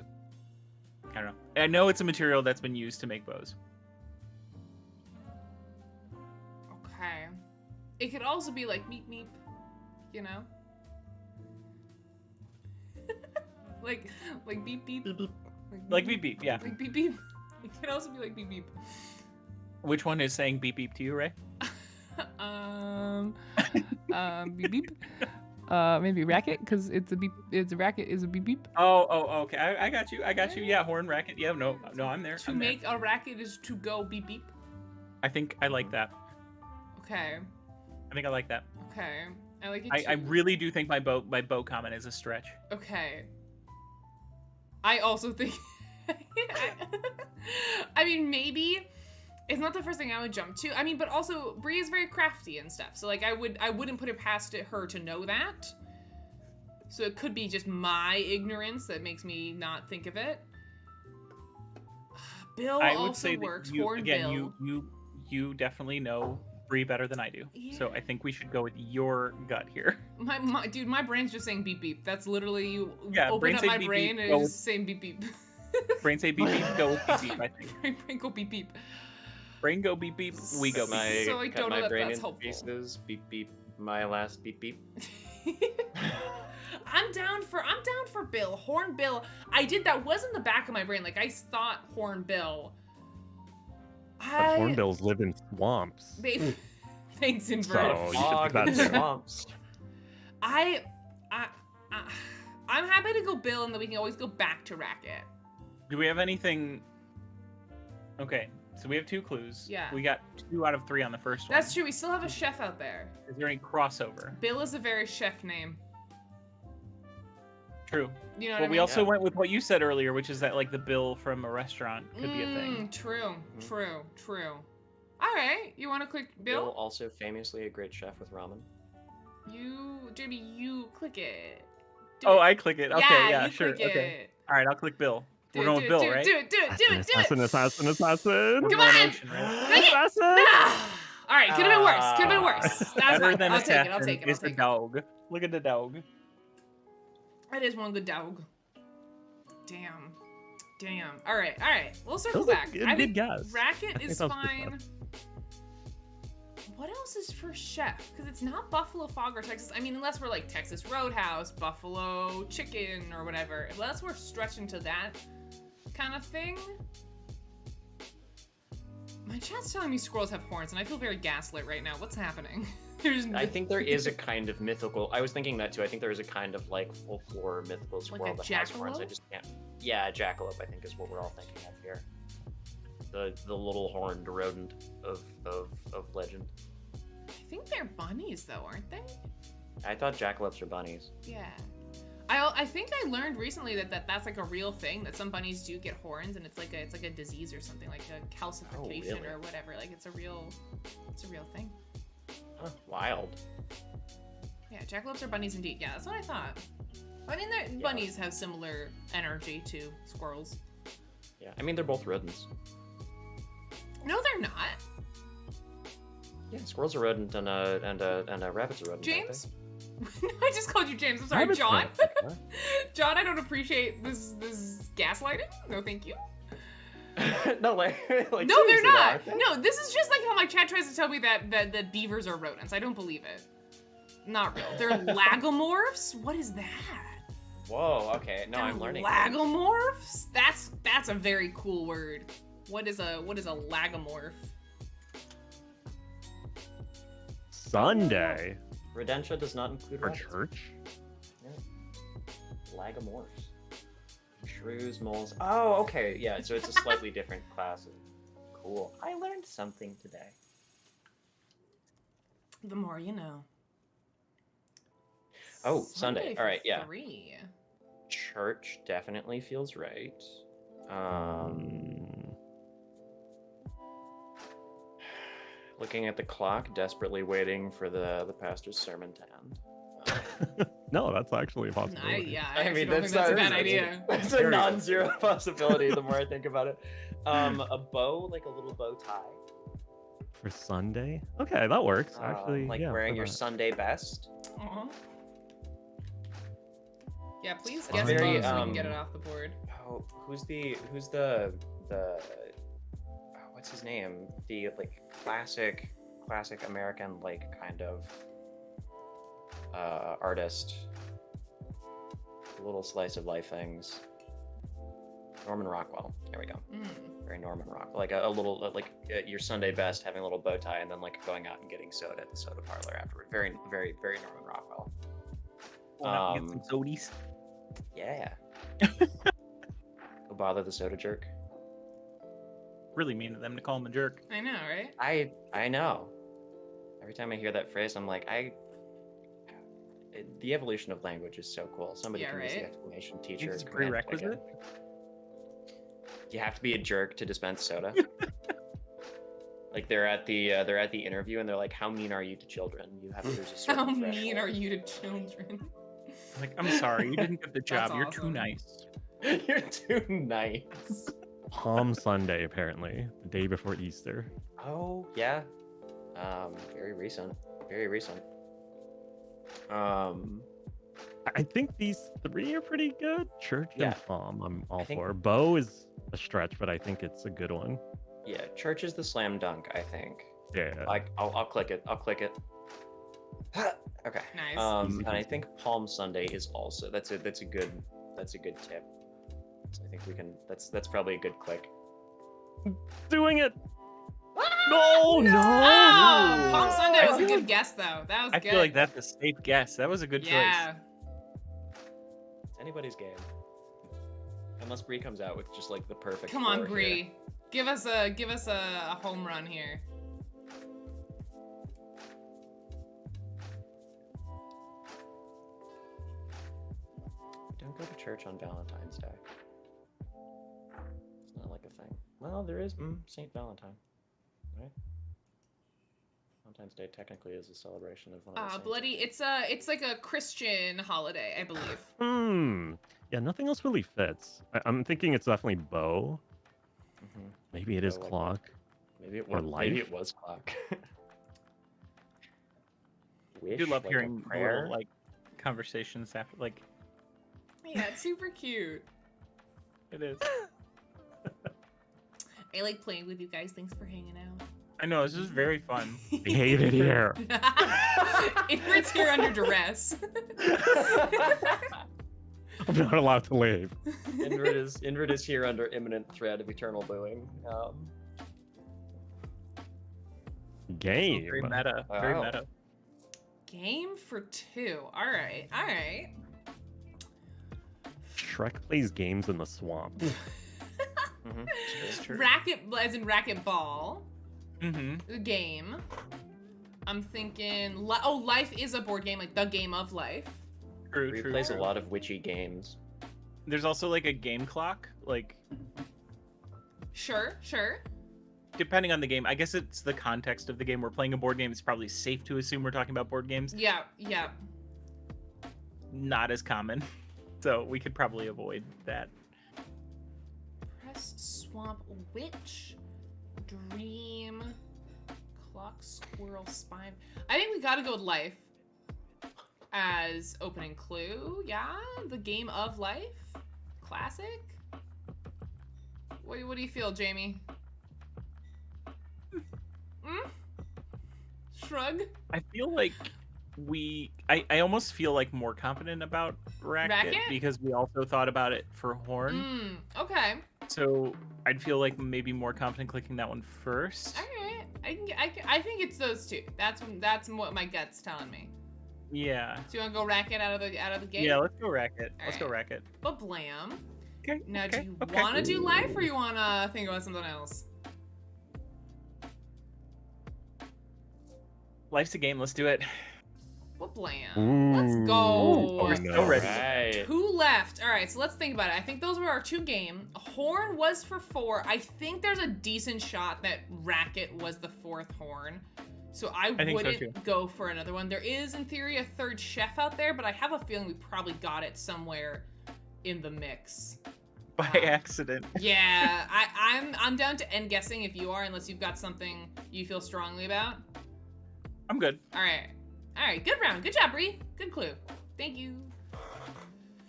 I don't know. I know it's a material that's been used to make bows. Okay. It could also be like meep meep, you know? like beep beep. Like beep beep, yeah. Like beep beep. It can also be like beep beep. Which one is saying beep beep to you, Ray? Beep beep. Maybe racket, because it's a beep. It's a racket is a beep beep. Oh, okay. I got you. Yeah, horn racket. Yeah, no, I'm there. To I'm there. make a racket is to go beep beep. I think I like that. Okay. I think I like that. Okay. I like it I too. really do think my bow comment is a stretch. Okay. I also think. I mean, maybe it's not the first thing I would jump to. I mean, but also Bree is very crafty and stuff. So like, I wouldn't put it past her to know that. So it could be just my ignorance that makes me not think of it. Bill I would also say works. that Horn Bill. you definitely know Bree better than I do. So Yeah. I think we should go with your gut here. My brain's just saying beep beep. That's literally you Yeah, open brain up say my beep, brain beep, and go it's with- just saying beep beep. Brain say beep beep, go with beep beep, I think. Brain go beep beep. Brain go beep beep, we go Cut beep beep. So I cut don't know my that brain that's into helpful. pieces. Beep beep. My last beep beep. I'm down for Bill. Horn Bill. I did that was in the back of my brain. Like I thought Horn Bill. But hornbills live in swamps. Thanks, So Invert. you should Fog pick that and too. swamps. I'm happy to go Bill, and then we can always go back to Racket. Do we have anything? Okay, so we have 2 clues. Yeah. We got 2 out of 3 on the first one. That's true. We still have a chef out there. Is there any crossover? Bill is a very chef name. True. You know But what I we mean? also went with what you said earlier, which is that like the bill from a restaurant could be a thing. True. All right. You want to click Bill Bill? also famously a great chef with ramen. Jamie, you click it. Oh, I click it. Okay, yeah, you sure. click Okay. it. All right, I'll click Bill. Do We're it, going do with it, Bill, do right? it, do it. Assassin. We're Come going on! ocean, right? Click it! Assassin! Ah! All right, could have been worse. Could have been worse. That's Better fine. than I'll take it. I'll assassin take it. I'll is the take it. dog. Look at the dog. That is one good dog. Damn. All right. We'll circle That was a back. good- I good think guess. Racket think is that was a good fine. What else is for chef? Because it's not Buffalo Fog or Texas. I mean, unless we're like Texas Roadhouse, Buffalo Chicken, or whatever. Unless we're stretching to that kind of thing. My chat's telling me squirrels have horns, and I feel very gaslit right now. What's happening? I think there is a kind of mythical. I was thinking that too. I think there is a kind of like folklore mythical squirrel that has horns. I jackalope? just can't. Yeah, jackalope. I think is what we're all thinking of here. The little horned rodent of legend. I think they're bunnies, though, aren't they? I thought jackalopes are bunnies. Yeah. I think I learned recently that's like a real thing, that some bunnies do get horns, and it's like a disease or something, like a calcification really? or whatever. Like it's a real thing. Huh, wild. Yeah, jackalopes are bunnies indeed. Yeah, that's what I thought. I mean, bunnies have similar energy to squirrels. Yeah, I mean they're both rodents. No, they're not. Yeah, squirrels are rodent and a rabbit's a rodent. James? I just called you James. I'm sorry, Rabbits John. don't. John, I don't appreciate this gaslighting. No, thank you. No, like No, seriously, they're though, not. aren't they? No, this is just like how my chat tries to tell me that beavers are rodents. I don't believe it. Not real. They're lagomorphs? What is that? Whoa. Okay. No, I'm learning. Lagomorphs? That's a very cool word. What is a lagomorph? Sunday Rodentia does not include for rabbits. church. Lagomorphs. Shrews, moles. Oh, okay. Yeah, so it's a slightly different class. Cool. I learned something today. The more you know. Oh, Sunday. for All right, yeah. 3. Church definitely feels right. Looking at the clock, desperately waiting for the pastor's sermon to end. No, that's actually a possibility. I actually don't think that's a bad idea. It's a non-zero possibility the more I think about it. A bow, like a little bow tie. For Sunday? Okay, that works. Actually, like yeah, wearing for your that. Sunday best. Aw. Yeah, please Very, guess both so we can get it off the board. Oh, who's the what's his name? The like classic American like kind of artist. Little slice of life things. Norman Rockwell. There we go. Very Norman Rockwell. Like a little like your Sunday best, having a little bow tie, and then like going out and getting soda at the soda parlor afterward. Very Norman Rockwell. Get some sodies. Yeah. Go bother the soda jerk. Really mean of them to call him a jerk. I know, right? I know. Every time I hear that phrase, I'm like, the evolution of language is so cool. Somebody can use the exclamation teacher. It's a prerequisite. You have to be a jerk to dispense soda. Like they're at the interview and they're like, "How mean are you to children?" You have to. There's a certain How threshold. mean are you to children? Like, I'm sorry, you didn't get the job. That's You're too awesome. nice. You're too nice. Palm Sunday, apparently, the day before Easter. Oh yeah, very recent. Very recent. I think these 3 are pretty good. Church Yeah. and Palm, I'm all think- for. Bow is a stretch, but I think it's a good one. Yeah, church is the slam dunk. I think. Yeah. I'll click it. I'll click it. Okay. Nice. Easy And I peasy. think Palm Sunday is also that's a good tip. So I think we can. That's probably a good click. Doing it. Oh, No. Palm Sunday was a feel good like- guess, though. That was I good. feel like that's a safe guess. That was a good Yeah. It's anybody's game. Unless Bree comes out with just like the perfect. Come on, four Bree. here. Give us a home run here. Don't go to church on Valentine's Day. It's not like a thing. Well, there is Saint Valentine, right? Valentine's Day technically is a celebration of one of the saints. Bloody. It's like a Christian holiday, I believe. Yeah, nothing else really fits. I'm thinking it's definitely bow. Mhm. Maybe it is Bow, like clock. Maybe it Or was. Maybe life? it was clock. I Wish, do love like a hearing prayer. little like conversations after. Like, Yeah, it's super cute. it is. I like playing with you guys. Thanks for hanging out. I know this is very fun. I hate it here. Ingrid's here under duress. I'm not allowed to leave. Ingrid is here under imminent threat of eternal booing. Game. Very meta. Very Wow. meta. Game for 2. All right. All right. Shrek plays games in the swamp. Mhm. It's true. Racket, as in racquetball. Mm-hmm. The game. I'm thinking. Life is a board game, like the game of life. True, Bree true, plays true. a lot of witchy games. There's also like a game clock. Like, Sure. depending on the game, I guess it's the context of the game. We're playing a board game. It's probably safe to assume we're talking about board games. Yeah. Not as common, so we could probably avoid that. Press swamp witch dream clock squirrel spine. I think we gotta go with life as opening clue. Yeah, the game of life, classic. What do you feel, Jamie? Shrug. I feel like I almost feel like more confident about racket, Racket? because we also thought about it for horn. Okay. So I'd feel like maybe more confident clicking that one first. All right. I think it's those two. That's what my gut's telling me. Yeah. So you want to go racket out of the gate? Yeah, let's go racket. All Let's go right. racket. But blam. Okay. Now, okay, do you okay. want to do life or you want to think about something else? Life's a game. Let's do it. What plan? Let's go. Oh, we're so ready. Right. 2 left. All right, so let's think about it. I think those were our 2 game. Horn was for 4. I think there's a decent shot that Racket was the 4th horn. So I think so, wouldn't too. go for another one. There is, in theory, a 3rd chef out there, but I have a feeling we probably got it somewhere in the mix. By accident. Yeah, I'm down to end guessing if you are, unless you've got something you feel strongly about. I'm good. All right, good round. Good job, Bree. Good clue. Thank you.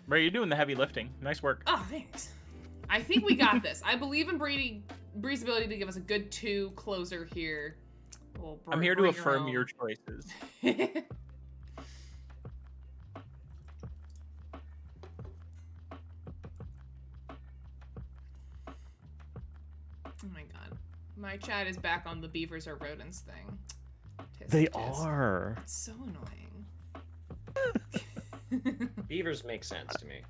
Ray, you're doing the heavy lifting. Nice work. Oh, thanks. I think we got this. I believe in Bree's ability to give us a good 2 closer here. I'm here to affirm your choices. Oh my god. My chat is back on the beavers are rodents thing. Tisk, They tisk. are. It's so annoying. Beavers make sense to me.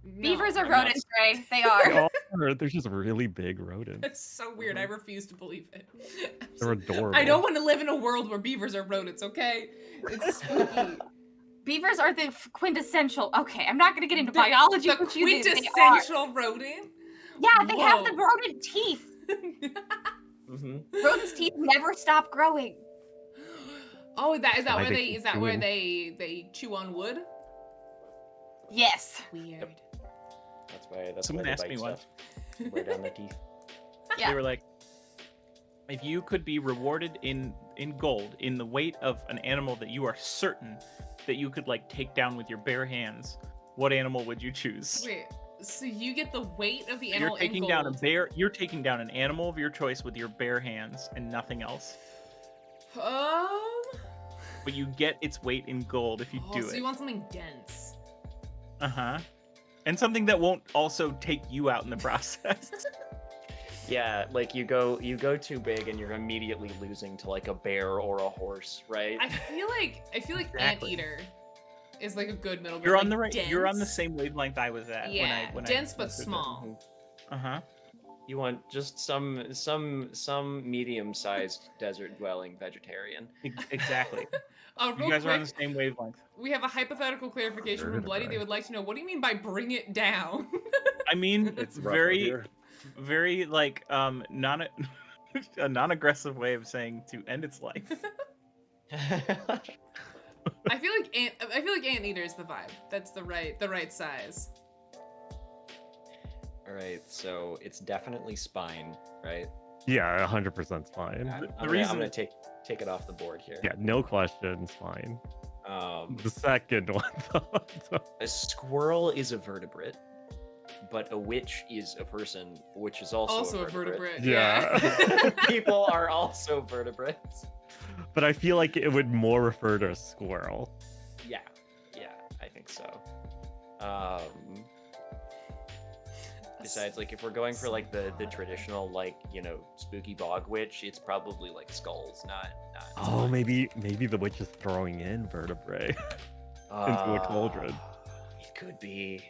No, Beavers are I'm not- rodents, Ray. They They are. are. They're just really big rodents. It's so weird. I refuse to believe it. They're adorable. I don't want to live in a world where beavers are rodents, okay? It's spooky. Beavers are the quintessential. Okay, I'm not gonna get into The- biology. The but you do. They are. quintessential rodent? Yeah, they have the Whoa. rodent teeth. Mm-hmm. Rodents' teeth never stop growing. Oh, is that Why where they they keep is that where chewing. they chew on wood? Yes. Weird. That's Someone why they asked me bite once. stuff. Wear down their teeth. Yeah. They were like, if you could be rewarded in gold in the weight of an animal that you are certain that you could like take down with your bare hands, what animal would you choose? Wait, so you get the weight of the You're animal taking in down a gold. bear. You're taking down an animal of your choice with your bare hands and nothing else. But you get its weight in gold if you do so it. you want something dense. Uh-huh. And something that won't also take you out in the process. Yeah, like you go too big and you're immediately losing to like a bear or a horse, right? I feel like Exactly. anteater is like a good middle ground. You're on like the right. You're on the dense. same wavelength I was at. Yeah, when dense I but messaged it. small. Uh-huh. You want just some medium-sized desert-dwelling vegetarian. Exactly. Oh, You real guys are on the quick, same wavelength. we have a hypothetical clarification from Bloody. Vertebrae. They would like to know, what do you mean by bring it down? I mean, It's rough out very, here. very like non a non-aggressive way of saying to end its life. I feel like anteater is the vibe. That's the right size. All right, so it's definitely spine, right? Yeah, 100% fine. I'm reason- gonna take it off the board here. Yeah, no questions, fine. The second one, though. A squirrel is a vertebrate, but a witch is a person, which is also, A vertebrate. Yeah. People are also vertebrates. But I feel like it would more refer to a squirrel. Yeah, I think so. Besides, like, if we're going for like the traditional, like, you know, spooky bog witch, it's probably like skulls, not. Oh, maybe the witch is throwing in vertebrae into a cauldron. It could be.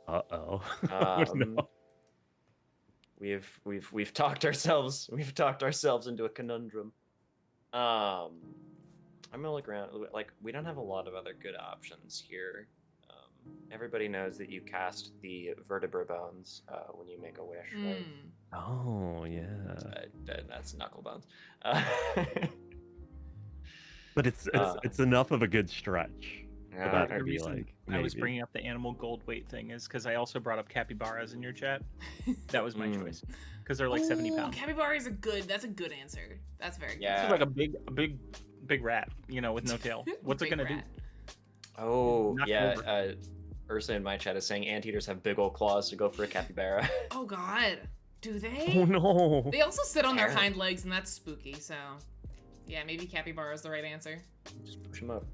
Uh-oh. Um, No. We've talked ourselves into a conundrum. I'm gonna look around. Like, we don't have a lot of other good options here. Everybody knows that you cast the vertebra bones when you make a wish, right? Mm. Oh, yeah. That's knuckle bones. But it's enough of a good stretch. For that The to be reason like, I was maybe. bringing up the animal gold weight thing is because I also brought up capybaras in your chat. That was my choice because they're like 70 Ooh, pounds. Capybara is that's a good answer. That's very Yeah. It's like a big rat, you know, with no tail. good. What's it Big gonna do? rat. Oh, Knock yeah. over. Ursa in my chat is saying anteaters have big old claws to go for a capybara. Oh god. Do they? Oh, no. They also sit on their Hair. hind legs, and that's spooky, so... Yeah, maybe capybara is the right answer. Just push them up.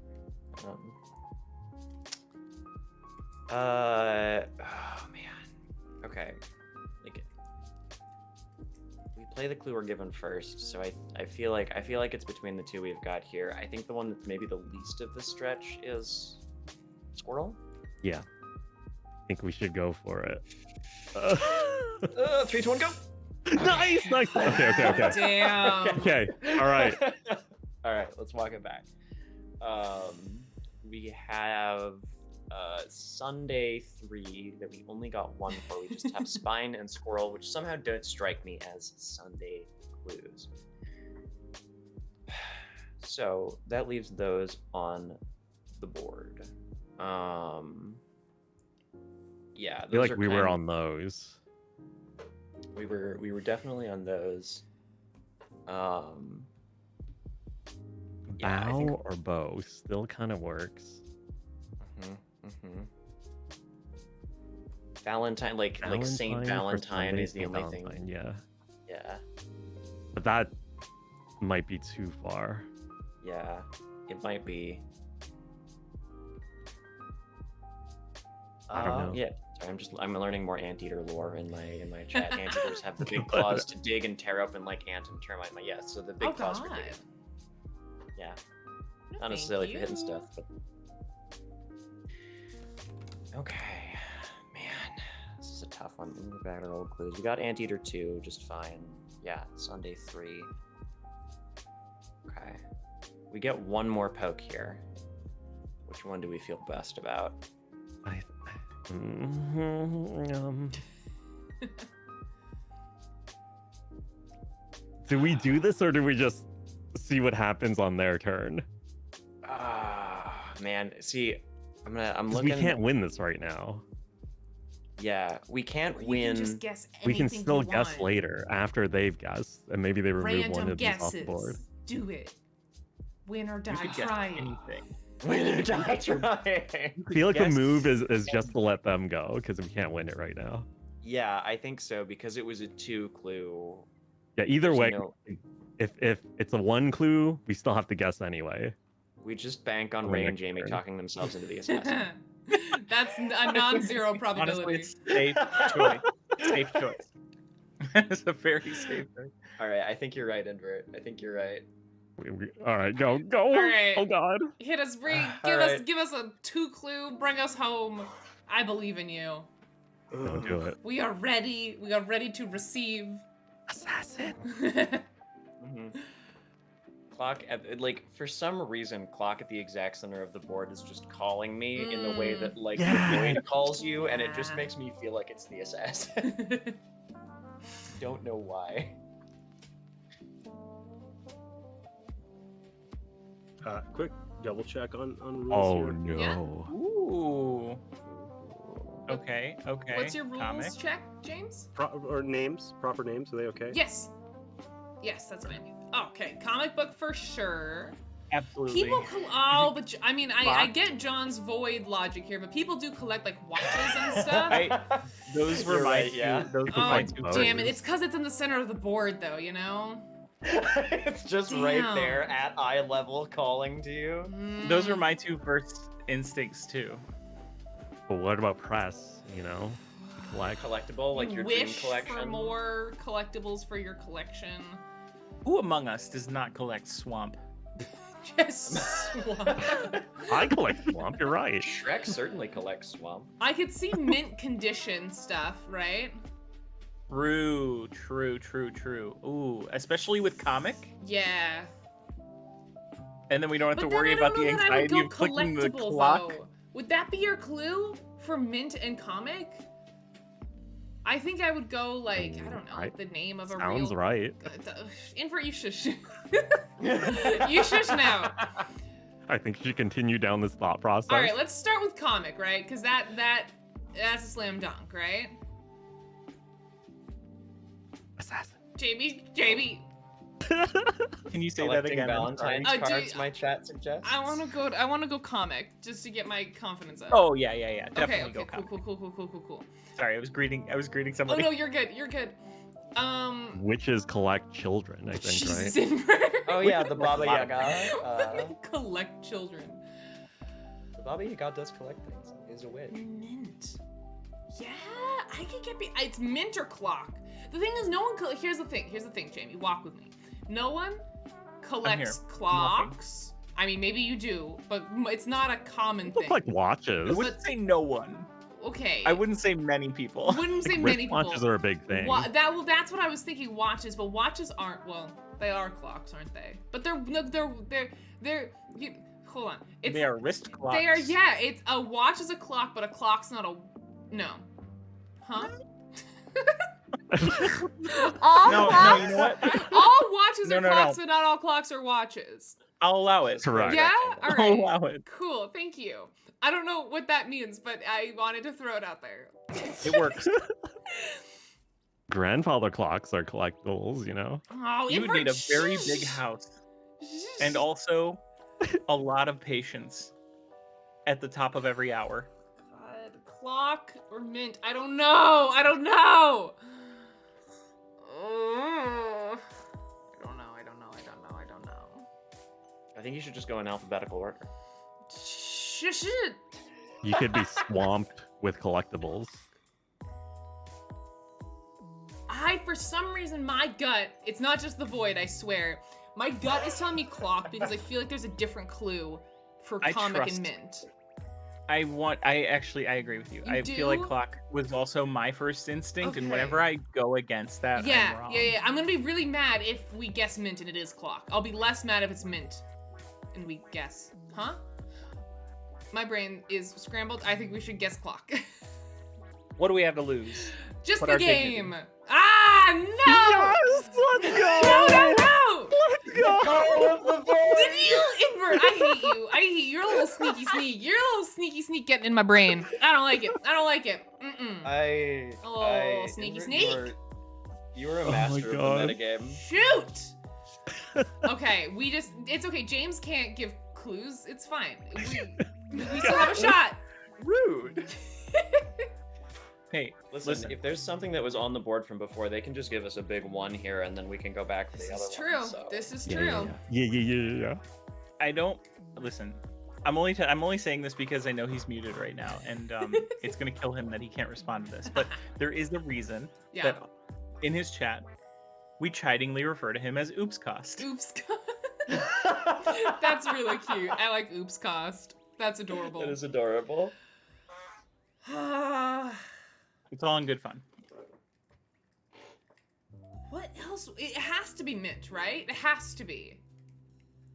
Oh man. Okay. Like, we play the clue we're given first, so I feel like it's between the two we've got here. I think the one that's maybe the least of the stretch is squirrel. Yeah. think we should go for it. 3, 2, 1, go. Nice. Okay. Damn. Okay. All right. All right, let's walk it back. We have Sunday 3 that we only got 1 for. We just have Spine and Squirrel, which somehow don't strike me as Sunday clues. So that leaves those on the board. Yeah, I feel those like are we were kind- on those. We were definitely on those. Yeah, I Bow think. or bow still kind of works. Valentine, like Saint for Valentine Sunday, is the Saint only Valentine, thing. Yeah, Yeah, but that might be too far. yeah, it might be. I don't know. Yeah, sorry, I'm learning more anteater lore in my chat. Anteaters have the big claws to dig and tear open like ant and termite. Yeah, so the big Oh claws god. for digging. Yeah, No, not necessarily thank for hitting you. stuff, but okay, man, this is a tough one. Let me look back at our old clues. We got Anteater 2, just fine. Yeah, Sunday 3. Okay, we get one more poke here. Which one do we feel best about? Do we do this or do we just see what happens on their turn? Ah, man. See, I'm 'Cause looking. we can't win this right now. Yeah, we can't Or you win. can just guess We can anything still you guess want. later after they've guessed, and maybe they remove one Random of these off the guesses. board. Do it. Win or You die could guess trying. anything. Win or die trying. I feel like the Yes. move is just to let them go because we can't win it right now. Yeah, I think so because it was a 2 clue. Yeah, either There's way, no- if it's a 1 clue, we still have to guess anyway. we just bank on On the Ray and next Jamie turn. talking themselves into the assassin. That's a non-zero Honestly, probability. it's safe choice. Safe choice. It's a very safe choice. All right, I think you're right, Invert. I think you're right. All right, go. All right. Oh God. Hit us, Bree. All right. Give us a 2 clue. Bring us home. I believe in you. Don't do it. We are ready. We are ready to receive. Assassin. Mhm. Clock at for some reason, clock at the exact center of the board is just calling me in the way that Yeah. the void calls you, and it just Yeah. makes me feel like it's the assassin. Don't know why. Quick double check on rules Oh here. no. Yeah. Ooh. Okay. Okay. What's your rules Comic. check, James? Or names, proper names, are they okay? Yes. Yes, that's fine. Okay, comic book for sure. Absolutely. People, but I mean, I get John's void logic here, but people do collect like watches and stuff. Those were You're my right, yeah. Those were Oh, my Like two. both. damn it! It's because it's in the center of the board, though. You know. It's just right Damn. there at eye level calling to you. Those were my two first instincts too. But what about press? You know, collect. Collectible, like You your dream wish collection. for more collectibles for your collection. Who among us does not collect swamp? Just swamp. I collect swamp. You're right. Shrek certainly collects swamp. I could see mint condition stuff, right? True. Ooh, especially with comic, Yeah. and then we don't have But to then worry I about don't the know that I would anxiety go of clicking the collectible, clock. though. Would that be your clue for mint and comic? I think I would go like I don't know the name of a Sounds real. right. Invert, you shush. You shush now. I think you should continue down this thought process. All right, let's start with comic, right? Because that's a slam dunk, right? Assassin. JB. Can you say that Collecting again? I'm sorry. Valentine's Oh, do cards, you- my chat suggests. I want to go comic just to get my confidence up. Oh yeah. Definitely okay, go cool, comic. cool. Sorry, I was greeting Oh somebody. no, you're good. Witches collect children, I think, Jesus, right? Invert. Oh yeah, the Baba Yaga. Collect children. The Baba Yaga does collect things. Is a witch. Mint. Yeah, I could get. It's mint or clock. The thing is, no one. Here's the thing, Jamie. Walk with me. No one collects here. clocks. I mean, maybe you do, but it's not a common People thing. collect I watches. wouldn't say no one. okay. I wouldn't say many people. Wouldn't say Like, many people. wristwatches are a big thing. That's what I was thinking. Watches, but watches aren't. Well, they are clocks, aren't they? But hold on. They are wrist clocks. They are. Yeah. It's a watch is a clock, but a clock's not a. No. Huh? All No, clocks? you know what? All watches No, are no, clocks, no. but not all clocks are watches. I'll allow it. Correct. Yeah? I'll Alright. allow it. Cool, thank you. I don't know what that means, but I wanted to throw it out there. It works. Grandfather clocks are collectibles, you know? Oh, You would need a very big house and also a lot of patience at the top of every hour. God, clock or mint? I don't know. I don't know. I don't know. I think you should just go in alphabetical order. Shit. You could be swamped with collectibles. For some reason, my gut, it's not just the void, I swear. My gut is telling me clock because I feel like there's a different clue for I comic trust. and mint. I agree with you. You I feel like do? clock was also my first instinct, and Okay. whenever I go against that, I'm Yeah, wrong. yeah. I'm gonna be really mad if we guess mint and it is clock. I'll be less mad if it's mint and we guess. Huh? My brain is scrambled. I think we should guess clock. What do we have to lose? Just But the our dignity. game. Ah, no! Yes, let's go! No! Let's go! Did you invert? I hate you. You're a little sneaky sneak. You're a little sneaky sneak getting in my brain. I don't like it. Mm-mm. Oh, sneaky sneak. You were a Oh my master of God. the metagame. Shoot! Okay, it's okay. James can't give clues. It's fine. We still have a shot. Rude. Hey, Listen, if there's something that was on the board from before, they can just give us a big one here, and then we can go back for This the is other true. one. So. This is Yeah, true. yeah. I don't listen. I'm only saying this because I know he's muted right now, and it's gonna kill him that he can't respond to this. But there is a reason Yeah. that in his chat we chidingly refer to him as Oops Cost. Oops. That's really cute. I like oops cost. That's adorable. That is adorable. It's all in good fun. What else? It has to be mint, right? It has to be.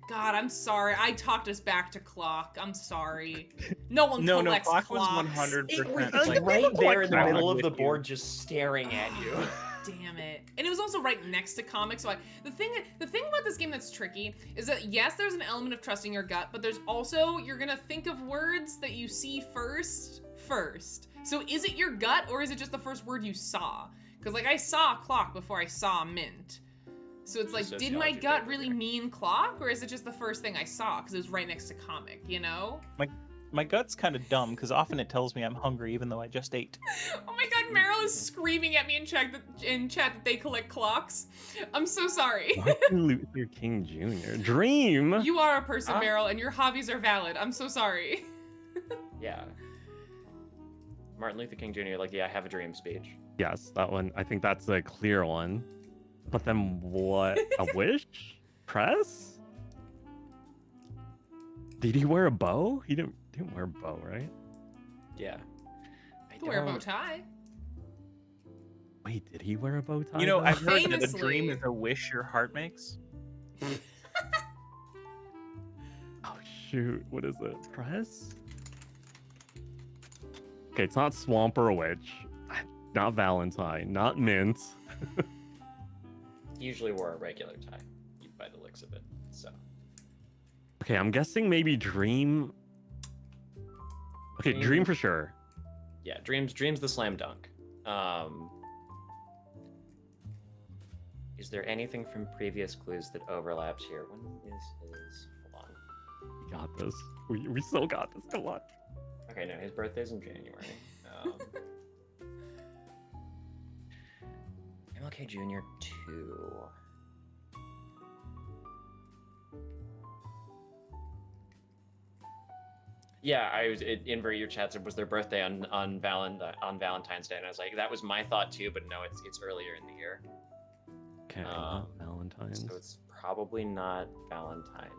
God, I'm sorry. I talked us back to clock. I'm sorry. No one No, collects clock clocks. was 100%. It was like, right there in the I'm middle of with the you. board, just staring at you. Damn it. And it was also right next to comics. So the thing about this game that's tricky is that yes, there's an element of trusting your gut, but there's also you're gonna think of words that you see first. So is it your gut or is it just the first word you saw? Because like I saw clock before I saw mint. So it's like, did my Sociology gut paper really there. mean clock or is it just the first thing I saw because it was right next to comic, you know? My gut's kind of dumb because often it tells me I'm hungry even though I just ate. Oh my god, Meryl is screaming at me in chat that they collect clocks. I'm so sorry. Martin Luther King Jr. Dream! You are a person, Ah. Meryl, and your hobbies are valid. I'm so sorry. Yeah. Martin Luther King Jr. Like, yeah, I have a dream speech. Yes, that one. I think that's a clear one. But then what? A wish? Press? Did he wear a bow? He didn't wear a bow, right? Yeah. You can wear a bow tie. Wait, did he wear a bow tie? You know, though? I've heard that a Famously. dream is a wish your heart makes. Oh shoot, what is it? Press? Okay, it's not swamp or a witch. Not Valentine. Not mint. He usually wore a regular tie, by the looks of it. So. Okay, I'm guessing maybe dream. Okay, dream for sure. Yeah, dreams the slam dunk. Is there anything from previous clues that overlaps here? When is his... Hold on. We got this. We still got this. Come on. Okay, no, his birthday's in January. MLK Jr. 2. Yeah, I was invert your chat said was their birthday on Valentine's Day, and I was like, that was my thought too, but no, it's earlier in the year, Okay, not Valentine's. so it's probably not Valentine's.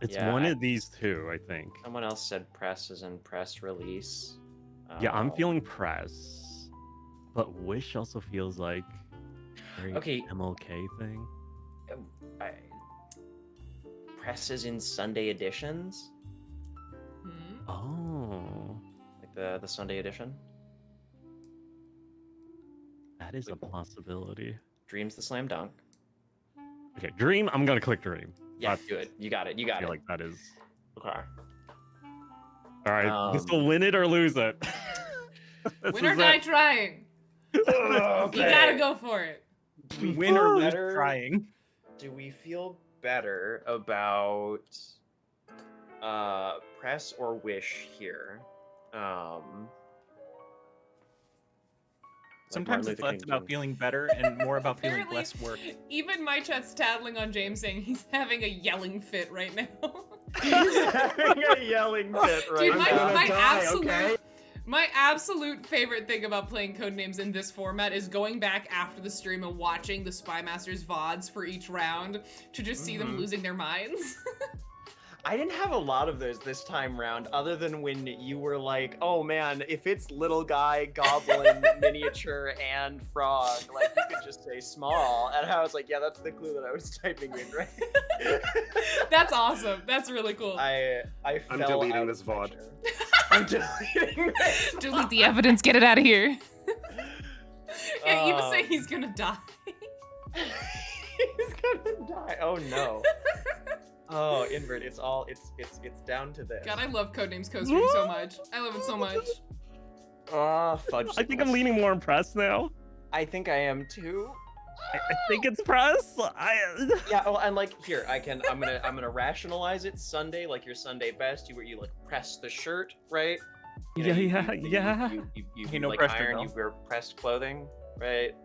It's Yeah, one of these two, I think. Someone else said press is in press release. Yeah, I'm Um, feeling press, but wish also feels like very Okay. MLK thing. I, press is in Sunday editions, Hmm? Oh, like the Sunday edition. that is a possibility. Dream's the slam dunk. Okay, Dream. I'm gonna click Dream. Yeah, That's- do it. You got it. You I got feel it. like that is. Okay. All right, this Um, will win it or lose it. This Win or is die it. trying. Okay. You gotta go for it. Do we Win or feel lose better- trying. Do we feel better about press or wish here? Like Sometimes Martin it's Luther less King about Jr. feeling better and more about feeling Apparently, less work. even my chat's tattling on James saying he's having a yelling fit right now. He's having a yelling fit right Dude, now. my absolute favorite thing about playing Codenames in this format is going back after the stream and watching the Spy Masters VODs for each round to just see them losing their minds. I didn't have a lot of those this time round, other than when you were like, "Oh man, if it's little guy, goblin, miniature, and frog, like you could just say small." And I was like, "Yeah, that's the clue that I was typing in, right?" That's awesome. That's really cool. I'm I'm deleting this VOD. I'm deleting this. Delete the evidence. Get it out of here. Yeah, even say Um, he's gonna die. He's gonna die. Oh no. Oh, invert. It's down to this. God, I love Codenames co-stream so much. I love it so much. Oh, fudge. I think I'm leaning more impressed now. I think I am too. I think it's press. Yeah, well, and like here, I'm gonna rationalize it. Sunday, like your Sunday best, where you like press the shirt, right? You know, Yeah. You Hey, no like pressure, iron, though. you wear pressed clothing, right?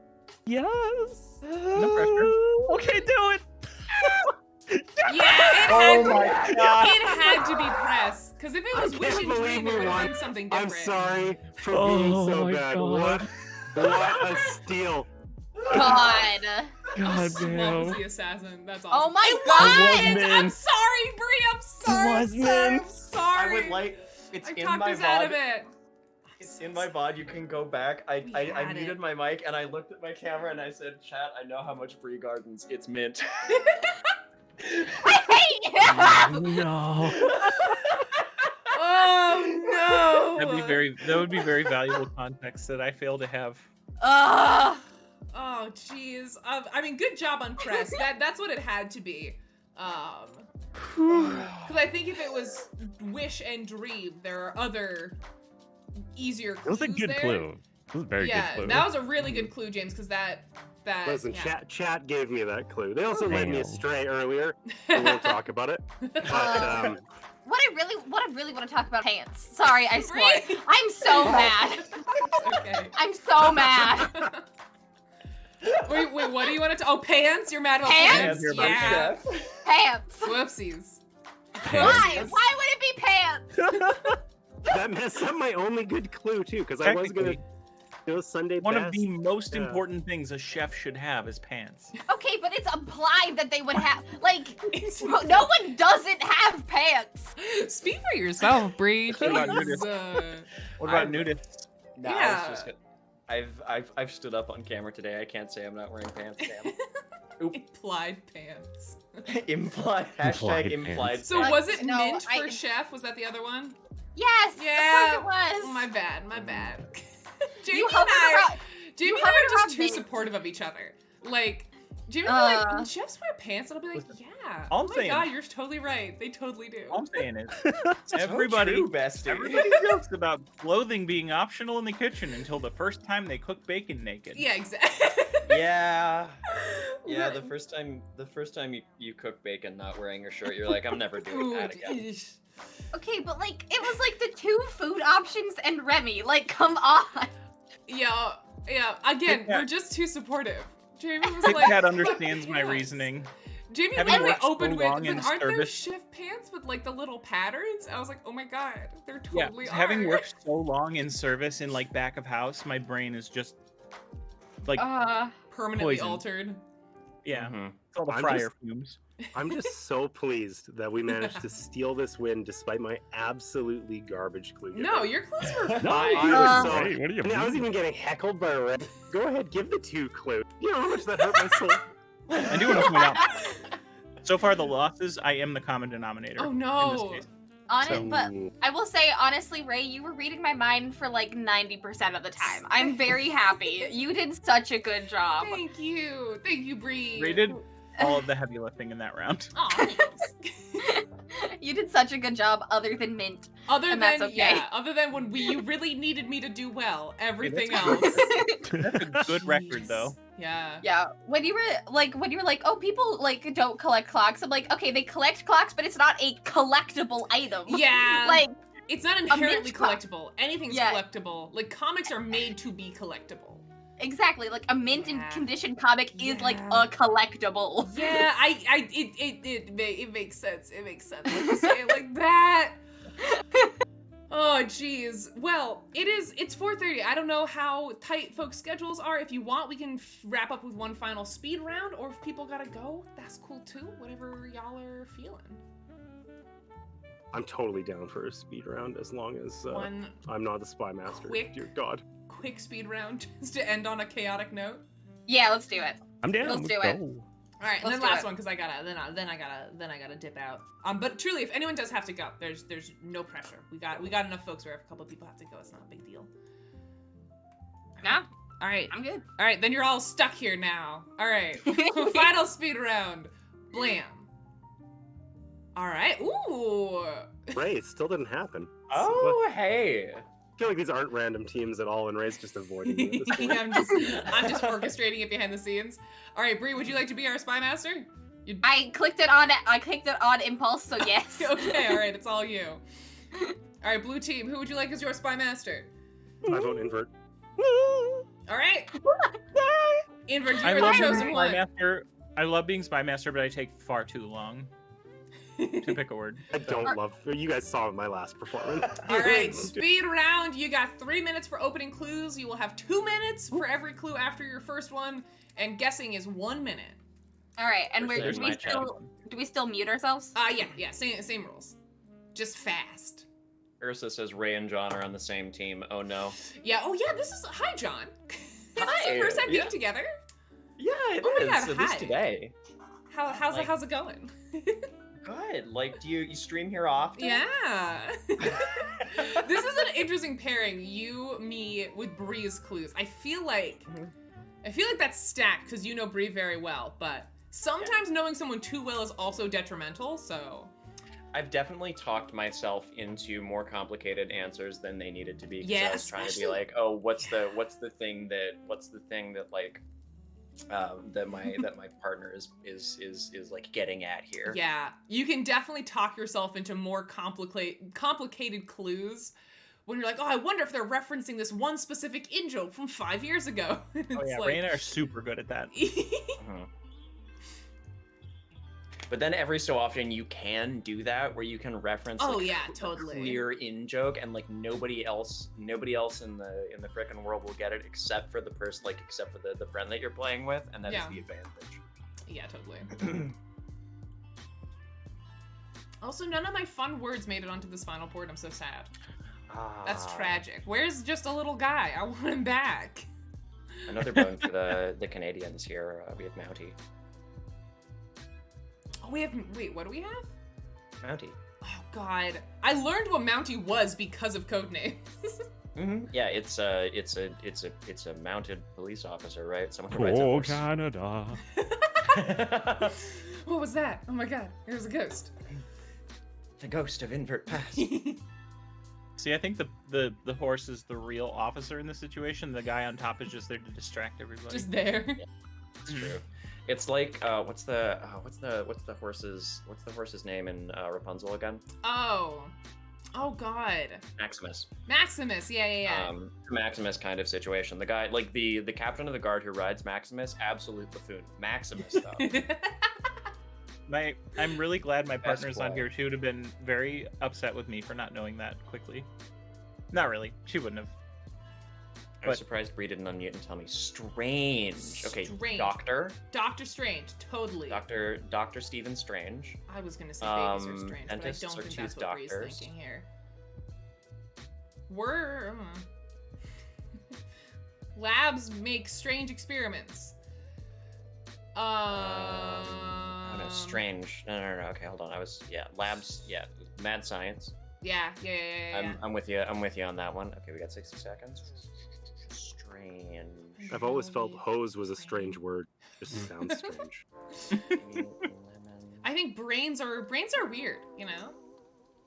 Yes. No pressure. Okay, do it. Yeah, Oh my god! it had to be press. Because if it was I Wish can't and Dream, believe it you would have won. been something I'm different. sorry for being so my bad. God. What a steal. God. God Swamp damn. was the assassin. That's Oh awesome. my I God. won! Mint. I'm sorry, Brie. I'm sorry. was I'm sorry. mint. I'm sorry. I would like. It's I in talked my us out of VOD. it. It's in my VOD. You can go back. I had muted it. my mic and I looked at my camera and I said, "Chat, I know how much Brie Gardens. It's mint." I hate him. No. Oh no. That would be very valuable context that I fail to have. Ugh. Oh jeez. I mean, good job on press. That's what it had to be. Because I think if it was Wish and Dream, there are other easier It clues was a good there. clue. It was a very Yeah, good clue. that was a really good clue, James. Because that. Listen, Yeah. chat gave me that clue. They also led me Damn. astray earlier. We won't talk about it. But What I really want to talk about pants. Sorry, I swore. Brie. I'm so mad. It's okay. I'm so mad. Wait, what do you want to? Oh, pants. You're mad about Pants? pants? You're Yeah. Pants. Whoopsies. Why? Why would it be pants? that messed up my only good clue too, because I was gonna Technically, go Sunday one best. of the most Yeah. important things a chef should have is pants. Okay, but it's implied that they would have, like, no one doesn't have pants. Speak for yourself, Bree. What about nudists? What about I'm- nudists? No, Yeah. I was just gonna, I've stood up on camera today. I can't say I'm not wearing pants. Damn. Implied pants. Implied. Implied Hashtag implied. pants. So What? was it No, mint for I- chef? Was that the other one? Yes, Yeah. of course it was. My bad. My bad. Jamie You and hovered I, around. Jamie you and I hovered are just around too mint. supportive of each other. Like, Jamie will be Uh. like, chefs wear pants, and I'll be like, yeah. all Oh I'm my saying- god, you're totally right. They totally do. All I'm saying is, So everybody, true, bestie. everybody jokes about clothing being optional in the kitchen until the first time they cook bacon naked. Yeah, exactly. Yeah. Yeah, the first time you cook bacon not wearing your shirt, you're like, I'm never doing Ooh, that again. eesh. Okay, but like, it was like the two food options and Remy. Like, come on. Yeah, again, Big Cat. we're just too supportive. Jamie was Big like, Cat "Put understands my pants." reasoning. Jamie Having literally worked so opened with, long in but aren't there service- shift pants with like the little patterns? I was like, oh my god, there Yeah, totally are. having worked so long in service in like back of house, my brain is just like permanently poison. altered. Yeah, Mhm. it's all the I'm fryer just- fumes. I'm just so pleased that we managed to steal this win despite my absolutely garbage clue. No, your clues were No, fine. I was so. Wait, what do you I was mean? even getting heckled by Red. Go ahead, give the 2 clues. You know how much that hurt my soul. I do want to point out, so far the losses, I am the common denominator. Oh In no. this case. On So- it, but I will say honestly, Ray, you were reading my mind for like 90% of the time. I'm very happy. You did such a good job. Thank you, Bree. Ray did all of the heavy lifting in that round. Aw, thanks. You did such a good job, other than Mint. Other And than that's okay. other than when you really needed me to do well, everything that's else. That's a good record, Jeez. though. Yeah. Yeah, when you were like, oh, people like don't collect clocks. I'm like, okay, they collect clocks, but it's not a collectible item. Yeah. Like, It's not inherently mint clock. collectible. Anything's Yeah. collectible. Like comics are made to be collectible. exactly, like a mint Yeah. and condition comic is like Yeah. a collectible. Yeah, it makes sense. It makes sense when you say it like that. Oh, jeez. Well, it's 4:30. I don't know how tight folks' schedules are. If you want, we can wrap up with one final speed round, or if people gotta go, that's cool too. Whatever y'all are feeling. I'm totally down for a speed round as long as One I'm not the spy master. quick- Dear God. quick speed round just to end on a chaotic note. Yeah, let's do it. I'm down. Let's do go. it. All right, and Let's then do last it. one because I gotta dip out. But truly, if anyone does have to go, there's no pressure. We got enough folks where if a couple people have to go, it's not a big deal. Nah, All right, I'm good. all right, then you're all stuck here now. All right, final speed round. Blam. All right. Ooh. Ray, it still didn't happen. Oh, hey. I feel like these aren't random teams at all, and Ray's just avoiding me at this point. I'm just orchestrating it behind the scenes. All right, Bree, would you like to be our spy master? I clicked it on impulse, so yes. Okay, all right, it's all you. All right, blue team, who would you like as your spy master? I vote invert. All right. Invert, I you're love the being chosen spy one. master. I love being spy master, but I take far too long to pick a word. I don't love. You guys saw my last performance. All right, speed round. You got 3 minutes for opening clues. You will have 2 minutes for every clue after your first one, and guessing is 1 minute. All right, and There's my do we still mute ourselves? Yeah, same rules. Just fast. Ursa says Ray and John are on the same team. Oh no. Yeah. Oh yeah. This is hi, John. This is Hi, our first time being yeah. together. Yeah, it Oh my is. God, At hi. least today. How's it going? Good. Like, do you stream here often? Yeah. This is an interesting pairing. You, me, with Bree's clues. I feel like that's stacked because you know Bree very well, but sometimes knowing someone too well is also detrimental. So. I've definitely talked myself into more complicated answers than they needed to be. 'Cause Yeah, I was trying to be especially- like, oh, what's the thing that like that my partner is like getting at here. Yeah, you can definitely talk yourself into more complicated clues when you're like, oh, I wonder if they're referencing this one specific in-joke from 5 years ago. Oh yeah, Ray and I are super good at that. Mhm. But then every so often you can do that where you can reference Oh, like, yeah, a totally. clear in joke and like nobody else in the frickin' world will get it except for the person except for the friend that you're playing with, and that is Yeah. the advantage. Yeah, totally. Also, none of my fun words made it onto this final board. I'm so sad. That's tragic. Where's just a little guy? I want him back. Another bone for the Canadians here. We have Mountie. Oh, we have. Wait, what do we have? Mountie. Oh God, I learned what Mountie was because of Codenames. Mm-hmm. Yeah, it's a mounted police officer, right? Someone who rides a Oh, horse. Canada. What was that? Oh my God, there's a ghost. The ghost of Invert Pass. See, I think the horse is the real officer in this situation. The guy on top is just there to distract everybody. Just there. It's true. It's like what's the horse's name in Rapunzel again? Oh God. Maximus. Maximus. Yeah. Maximus kind of situation. The guy, like the captain of the guard who rides Maximus, absolute buffoon. Maximus though. I'm really glad my Best partner's on play. here. She would have been very upset with me for not knowing that quickly. Not really. She wouldn't have. I'm But- surprised Bree didn't unmute and tell me. Strange. Okay, Strange. Doctor. Doctor Strange, totally. Dr. Stephen Strange. I was gonna say babies are strange, but I dentists don't or think that's tooth what Bree's doctors. thinking here. We're labs make strange experiments. Oh no, strange. No. Okay, hold on. Labs. Yeah, mad science. Yeah. I'm with you. I'm with you on that one. Okay, we got 60 seconds. Strange. I've always felt hose was a strange word. Just sounds strange. Lemon. I think brains are weird, you know?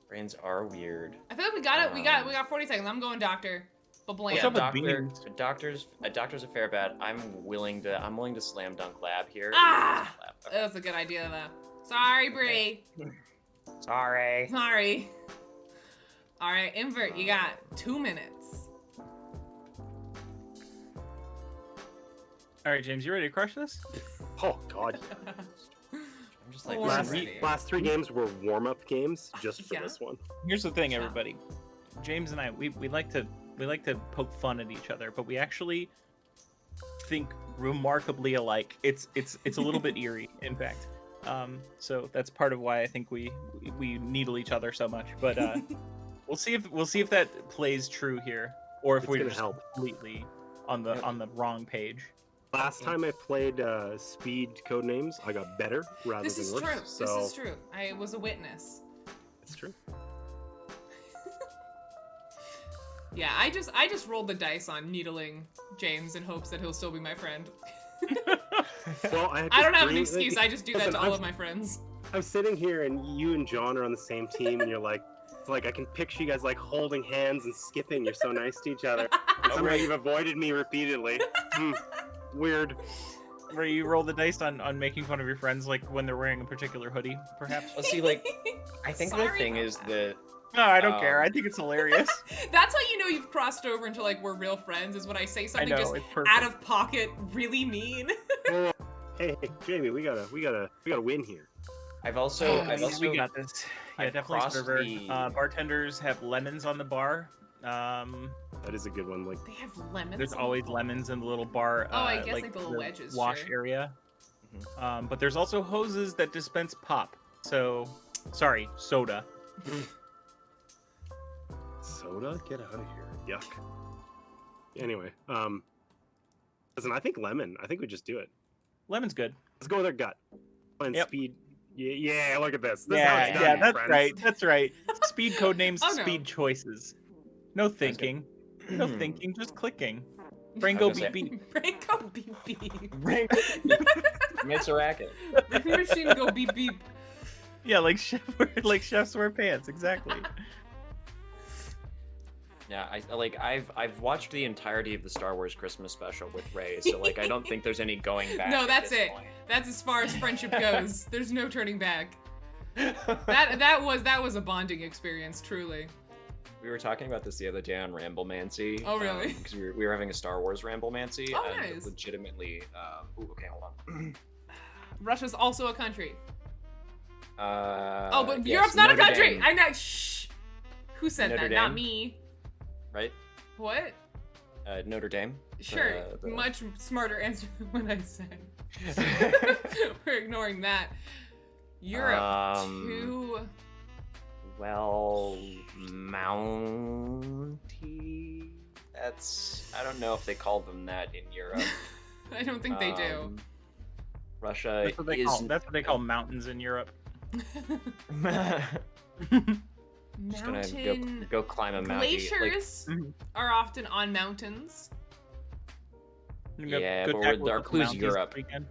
Brains are weird. I feel like we got it. We got 40 seconds. I'm going doctor. But bland. What's up with doctor, beans? doctor's a fair bet. I'm willing to slam dunk lab here. Ah! Lab. Okay. That's a good idea though. Sorry, Bree. Sorry. Sorry. All right, invert. You got 2 minutes. All right, James, you ready to crush this? Oh God! I'm just like Already. Last 3 games were warm-up games just for Yeah. this one. Here's the thing, everybody. James and I, we like to poke fun at each other, but we actually think remarkably alike. It's a little bit eerie, in fact. So that's part of why I think we needle each other so much. But we'll see if that plays true here, or if It's we're gonna just help. completely on the wrong page. Last time I played Speed Codenames, I got better rather This than is worse. true. So This is true. I was a witness. it's true. Yeah, I just rolled the dice on needling James in hopes that he'll still be my friend. Well, I don't have an excuse. I just do that Listen, to all of my friends. I'm sitting here and you and John are on the same team, and you're like, it's like I can picture you guys like holding hands and skipping. You're so nice to each other. And somehow you've avoided me repeatedly. Weird. Where you roll the dice on making fun of your friends, like when they're wearing a particular hoodie, perhaps. Well, see, like, I think the Sorry thing about is that. that No, I don't care. I think it's hilarious. That's how you know you've crossed over into like we're real friends is when I say I something know just it's perfect. out of pocket, really mean. Hey, Jamie, we gotta win here. I've also we got this. Yeah, I've definitely crossed server. the- Bartenders have lemons on the bar. That is a good one. Like, They have lemons. There's on always them? lemons in the little bar. Oh, I guess, like, the little wedges, wash sure. area. But there's also hoses that dispense pop. So, sorry, soda. soda? Get out of here. Yuck. Anyway, listen, I think lemon. I think we just do it. Lemon's good. Let's go with our gut. And Yep. speed. Yeah, look at this. This is how Yeah, it's done, yeah, that's friends. right. That's right. Speed code names, Oh, no. speed choices. No thinking. No thinking, just clicking. Brain I go was beep gonna beep. Brain go beep beep. Ring. It's a racket. Brain machine go beep beep. Yeah, like chefs wear pants, exactly. Yeah, I've watched the entirety of the Star Wars Christmas special with Ray, so like I don't think there's any going back. No, at that's this it. point. That's as far as friendship goes. There's no turning back. That was a bonding experience, truly. We were talking about this the other day on Ramblemancy. Oh, really? Because we were having a Star Wars Ramblemancy. Oh, and nice. legitimately. Okay, hold on. Russia's also a country. Oh, But Europe's not a country. I'm not. Shh. Who said Notre that? Not Dame? me. Right? What? Notre Dame. Sure. The- Much smarter answer than what I said. We're ignoring that. Europe. Too. Well, Mountie. I don't know if they call them that in Europe. I don't think they do. Russia That's what they call mountains in Europe. Just gonna Mountain go climb a mountain. glaciers are often on mountains. Yeah, Good but tackle our with the clue's Mounties Europe. this weekend.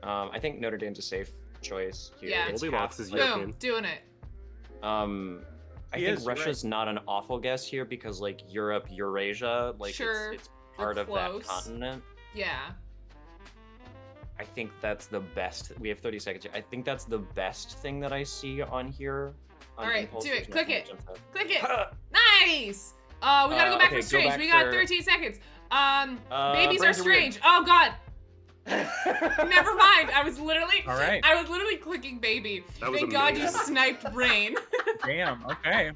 I think Notre Dame's a safe choice here. Yeah. It's Goldilocks half- is Boom, European. doing it. I He think is, Russia's not an awful guess here because like Europe, Eurasia, like Sure, it's part of that close. continent. Yeah. I think that's the best. We have 30 seconds here. I think that's the best thing that I see on here. On All right, Impulse. do it. There's Click nothing it. that jumps out. Click it. Nice. We gotta go back okay, for go strange. back We got for- 13 seconds. Babies are brains are weird. strange. Oh god. Never mind. I was literally. All right. I was literally clicking baby. That was Thank God you amazing. sniped brain. Damn. Okay.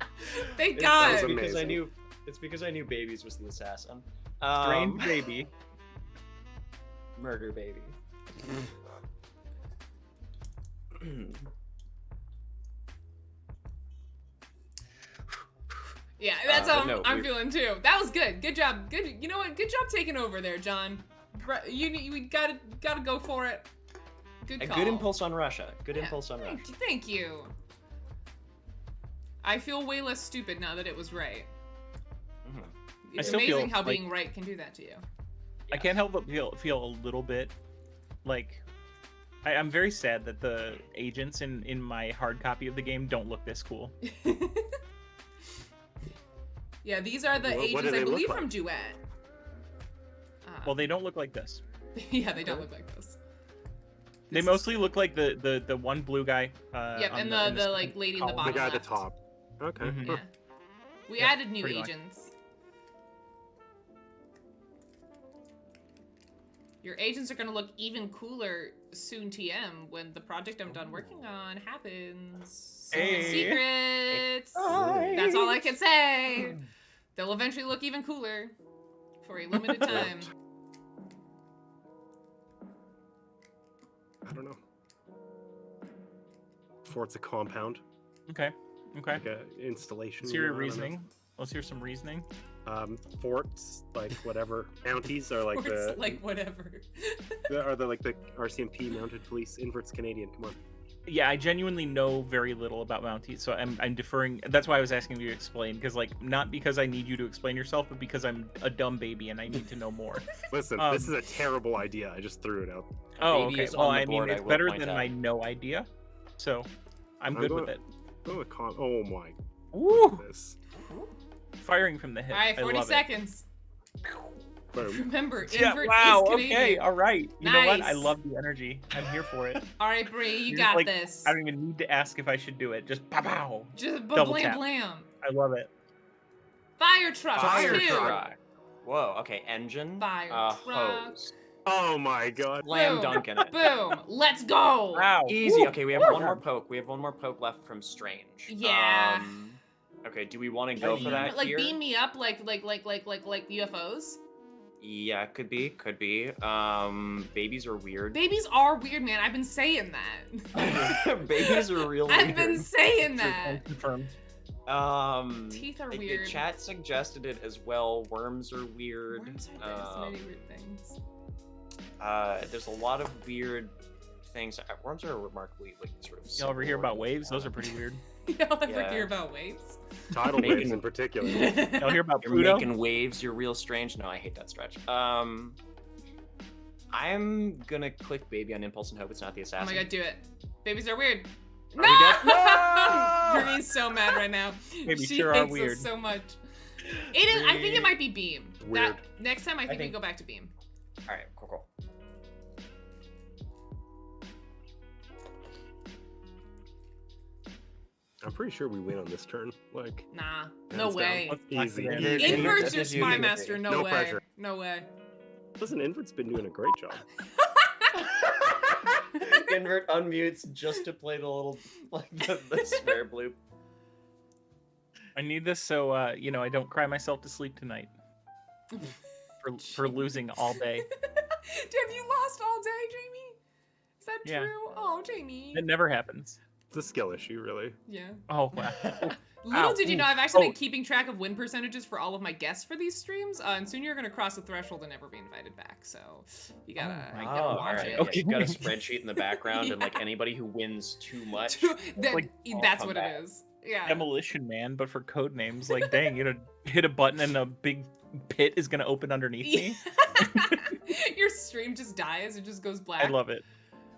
Thank That God. was It's because I amazing. knew. It's because I knew babies was the assassin. Strange baby. Murder baby. Yeah, that's how no, I'm feeling too. That was good. Good job. Good. You know what? Good job taking over there, John. We gotta go for it. Good A call. good impulse on Russia. Good Yeah, impulse on Russia. Thank you. I feel way less stupid now that it was right. Mhm. It's still feel amazing how like- being right can do that to you. I can't help but feel a little bit like I'm very sad that the agents in my hard copy of the game don't look this cool. Yeah, these are the What do agents, they I look believe, like? from Duet. Well, they don't look like this. Yeah, they don't look like this. They This is- mostly look like the one blue guy. Yep, on and in the this like lady in the column. bottom The guy at the left. top. Okay. Mhm. Yeah. We Yep, added new pretty much. agents. Your agents are gonna look even cooler soon, TM, when the project I'm done working on happens. Hey. Secrets! That's all I can say! They'll eventually look even cooler. For a limited time. I don't know. Fort's a compound, Okay. Okay. like a installation. Let's hear your I don't know. reasoning. Let's hear some reasoning. Forts, like whatever. Bounties are like Or it's the like whatever. are the like the RCMP mounted police. Invert's Canadian. Come on. Yeah, I genuinely know very little about Mounties, so I'm deferring. That's why I was asking you to explain, because like not because I need you to explain yourself, but because I'm a dumb baby and I need to know more. Listen, this is a terrible idea. I just threw it out. Oh, Baby okay. is Well, on the I mean, board, I it's will better point than out. my no idea, so I'm good with it. Oh my Woo! goodness. Firing from the hip. Alright, I 40 love it. seconds. Boom. Remember, Yeah, invert wow, is Canadian. okay, all right. You know what? I Nice. love the energy. I'm here for it. Alright, Bree, you You're got like- this. I don't even need to ask if I should do it. Just pow pow. Just double blam tap. blam. I love it. Fire truck. Fire two. truck. Whoa. Okay. Engine. Fire truck. Hose. Oh my god. Slam Boom. dunk in it. Boom. Let's go. Wow. Easy. Woo. Okay, we have Woo. one more poke. We have one more poke left from Strange. Yeah. Okay, do we want to go for that Like here? beam me up like UFOs. Yeah, could be. Babies are weird. Babies are weird, man. I've been saying that. Babies are real weird. I've been saying that. Confirmed. Teeth are the weird. chat suggested it as well. Worms are weird. Worms are there's many weird things. There's a lot of weird things. Worms are remarkably like sort of. Y'all ever hear about simple. waves? Those are pretty weird. Y'all ever Yeah. hear about waves? Tidal waves in particular. Y'all hear about You're Pluto? making waves. You're real strange. No, I hate that stretch. I'm gonna click baby on impulse and hope it's not the Oh assassin. my god, do it. Babies are weird. Are we dead? No! Brittany's so mad right now. Babies she sure are hates us weird. so much. It is. I think it might be Beam. Weird. Next time, I think we think- go back to Beam. All right, cool. I'm pretty sure we win on this turn. Like, Nah, no hands down. way. Let's lock Easy. it in. Easy. Invert's your Easy. spy master. No, No way. pressure. No way. Listen, Invert's been doing a great job. Invert unmutes just to play the little like the snare bloop. I need this so I don't cry myself to sleep tonight. For losing all day. Have you lost all day, Jamie? Is that Yeah. true? Oh, Jamie. It never happens. It's a skill issue, really. Yeah. Oh wow. Little Ow. did you know, I've actually Oh. been keeping track of win percentages for all of my guests for these streams, and soon you're gonna cross the threshold and never be invited back. So you gotta, Oh my you God. gotta all watch right. it. Okay. You've got a spreadsheet in the background, and like Yeah. anybody who wins too much. That- Like, that's come what back. it is. Yeah. Demolition Man, but for code names. Like, dang, hit a button and a big pit is gonna open underneath me. Your stream just dies. It just goes black. I love it.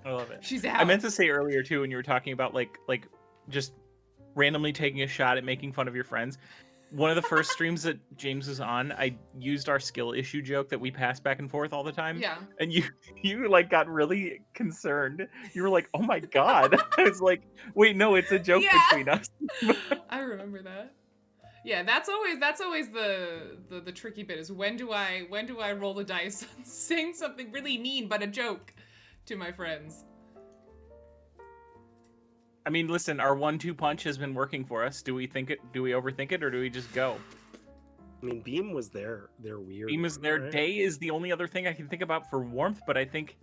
I love it. She's out. I meant to say earlier too when you were talking about like just randomly taking a shot at making fun of your friends. One of the first streams that James was on, I used our skill issue joke that we pass back and forth all the time. Yeah. And you like got really concerned. You were like, "Oh my god!" I was like, "Wait, no, it's a joke Yeah. between us." I remember that. Yeah, that's always the tricky bit is when do I roll the dice on saying something really mean but a joke to my friends. I mean, listen, our 1-2 punch has been working for us. Do we overthink it, or do we just go? I mean, beam was their weird. Beam is one, their right? day is the only other thing I can think about for warmth, but I think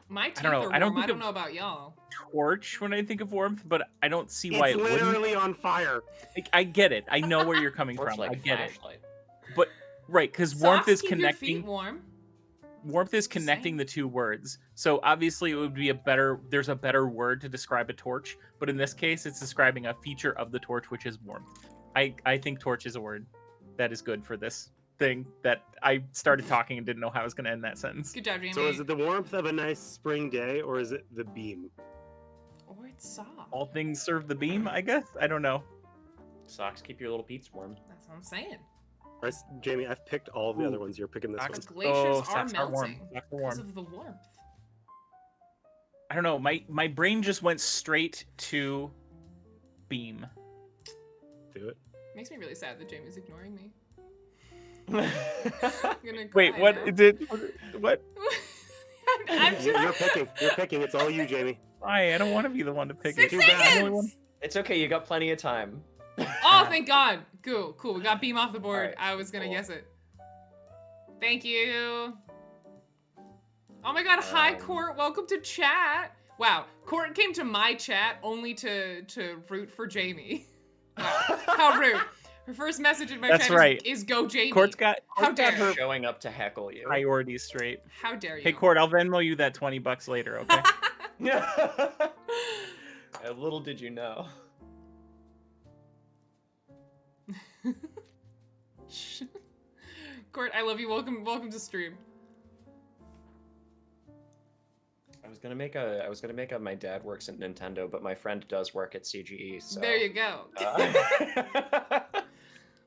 My teeth don't know. are warm. I don't think I don't of- know about y'all. torch when I think of warmth, but I don't see why It's it wouldn't. literally on fire. Like, I get it. I know where you're coming Torch from. like I get it. flashlight. But right, because warmth Socks is keep your feet connecting. warm. Warmth is Just connecting saying. the two words. So obviously it would be there's a better word to describe a torch, but in this case it's describing a feature of the torch, which is warmth. I think torch is a word that is good for this thing that I started talking and didn't know how I was going to end that sentence. Good job, Jamie. So is it the warmth of a nice spring day, or is it the beam? Or it's soft. All things serve the beam, I guess. I don't know. Socks keep your little peeps warm. That's what I'm saying. Jamie, I've picked all of the other Ooh. ones. You're picking this Socks- one. Glaciers are socks are warm. melting Socks are because warm. of the warmth. I don't know. My brain just went straight to beam. Do it. Makes me really sad that Jamie's ignoring me. I'm gonna Wait, cry what now. is it? What? I'm You're just picking. You're picking. It's all you, Jamie. Why? I don't want to be the one to pick 6 it. Too bad. I'm the only one- seconds. It's okay. You got plenty of time. Oh, thank God. Cool. We got beam off the board. Alright, I was gonna cool. guess it. Thank you. Oh my God. Hi, Um, Court. Welcome to chat. Wow. Court came to my chat only to root for Jamie. Wow. How rude. Her first message in my That's chat right. is go Jamie. Court's got How dare her Showing up to heckle you. priorities straight. How dare you? Hey, Court, I'll Venmo you that $20 later, okay? Little did you know. Court, I love you. Welcome to stream. I was gonna make a my dad works at Nintendo, but my friend does work at CGE. So There you go. uh,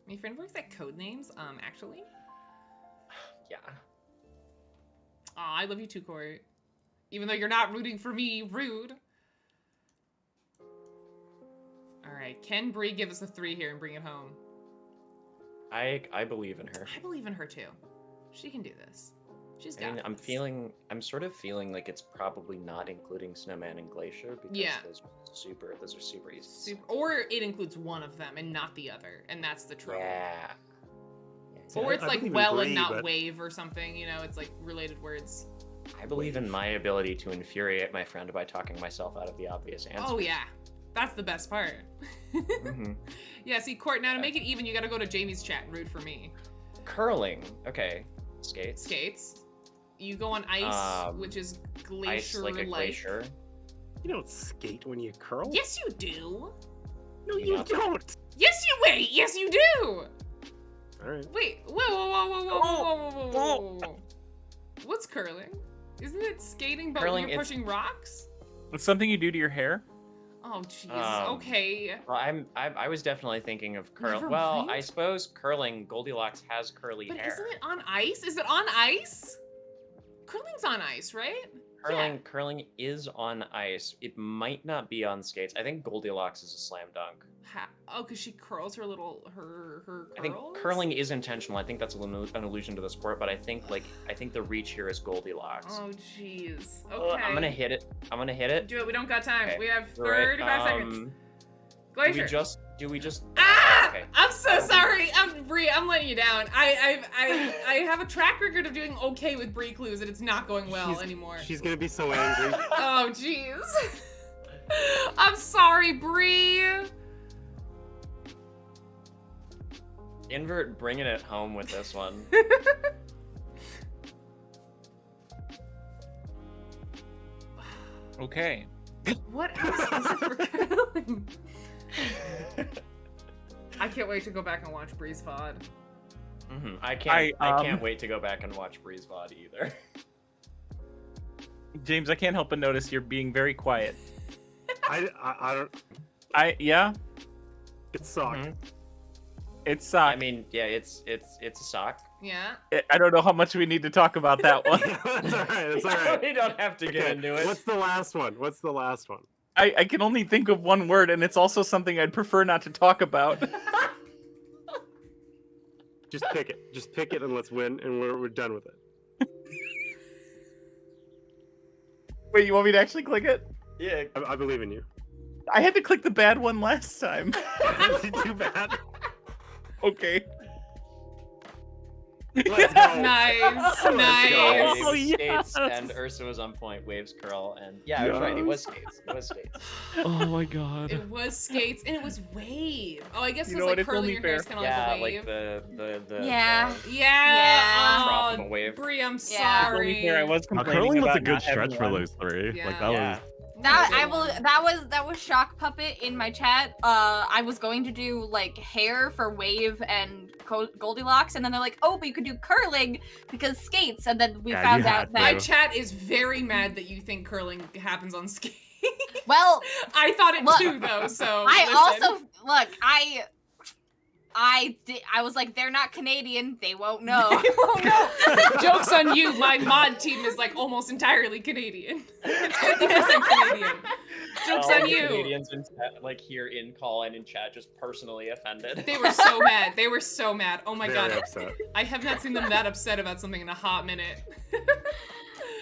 My friend works at Codenames. Actually. yeah. Aw, I love you too, Court. Even though you're not rooting for me, rude. All right, can Bree give us a 3 here and bring it home? I believe in her. I believe in her too. She can do this. She's I got mean, this. I'm sort of feeling like it's probably not including Snowman and Glacier because Yeah. those are super easy. to Super, or it includes one of them and not the other, and that's the trouble. Yeah. See, Or I it's like believe in well Bree, and not but- wave or something. You know, it's like related words. I believe in my ability to infuriate my friend by talking myself out of the obvious answer. Oh yeah, that's the best part. Mhm. Yeah, see, Court. Now to make it even, you got to go to Jamie's chat and root for me. Curling. Okay. Skates. Skates. You go on ice, which is Ice glacier like a glacier. You don't skate when you curl. Yes, you do. No, You you not- don't. Yes, you wait. Yes, you do. All right. Wait. Whoa. What's curling? Isn't it skating, but Curling, when you're it's- pushing rocks? It's something you do to your hair. Oh, jeez. Um, Okay. Well, I was definitely thinking of curl. Never Well, mind. I suppose curling. Goldilocks has curly But hair. isn't it on ice? Is it on ice? Curling's on ice, right? Curling is on ice. It might not be on skates. I think Goldilocks is a slam dunk. Oh, because she curls her little her curls. I think curling is intentional. I think that's an allusion to the sport, but I think the reach here is Goldilocks. Oh, jeez. Okay. I'm gonna hit it. Do it. We don't got time. Okay. We have You're right. 35 seconds. Do Glacier. we just? Ah! Okay. I'm so sorry. Bree, I'm letting you down. I have a track record of doing okay with Bree clues, and it's not going well anymore. She's gonna be so angry. Oh, jeez. I'm sorry, Bree. Invert bringing it home with this one. Okay. What else is it for curling? I can't wait to go back and watch Bree's VOD. I I can't wait to go back and watch Bree's VOD either. James, I can't help but notice you're being very quiet. I don't. Yeah, It's sock. Mhm. it's I mean, yeah, it's a sock. Yeah. I don't know how much we need to talk about that one. That's all right. That's all right. We don't have to get Okay, into it. What's the last one? What's the last one? I can only think of one word, and it's also something I'd prefer not to talk about. Just pick it. Just pick it and let's win, and we're done with it. Wait, you want me to actually click it? Yeah. I believe in you. I had to click the bad one last time. Too bad. Okay. Let's go. Nice, go. nice. Oh, Waves, yes. skates, and Ursa was on point. Waves, curl, and yeah, I was right. It was skates. It was skates. Oh my god. It was skates and it was wave. Oh, I guess You because know like what, it's curling only your hair is fair. kind of Yeah, like a wave. the Yeah. Yeah. Drop Oh, of a wave. Brie, I'm Yeah. To be sorry. fair, I was Now, complaining curling was a about good not having stretch for one. those three. Yeah. Like that Yeah. was. That was Shock Puppet in my chat. I was going to do like hair for Wave and Goldilocks, and then they're like, oh, but you could do curling because skates, and then we Yeah, found you out had that My to. chat is very mad that you think curling happens on skates. well, I thought it Look, too, though. So I listen. also look, I was like, they're not Canadian, they won't know. They won't know. Joke's on you. My mod team is like almost entirely Canadian. It's 50% Canadian. Joke's All on the you. Canadians in chat, like here in call and in chat, just personally offended. They were so mad. They were so mad. Oh my Very god. upset. I have not seen them that upset about something in a hot minute.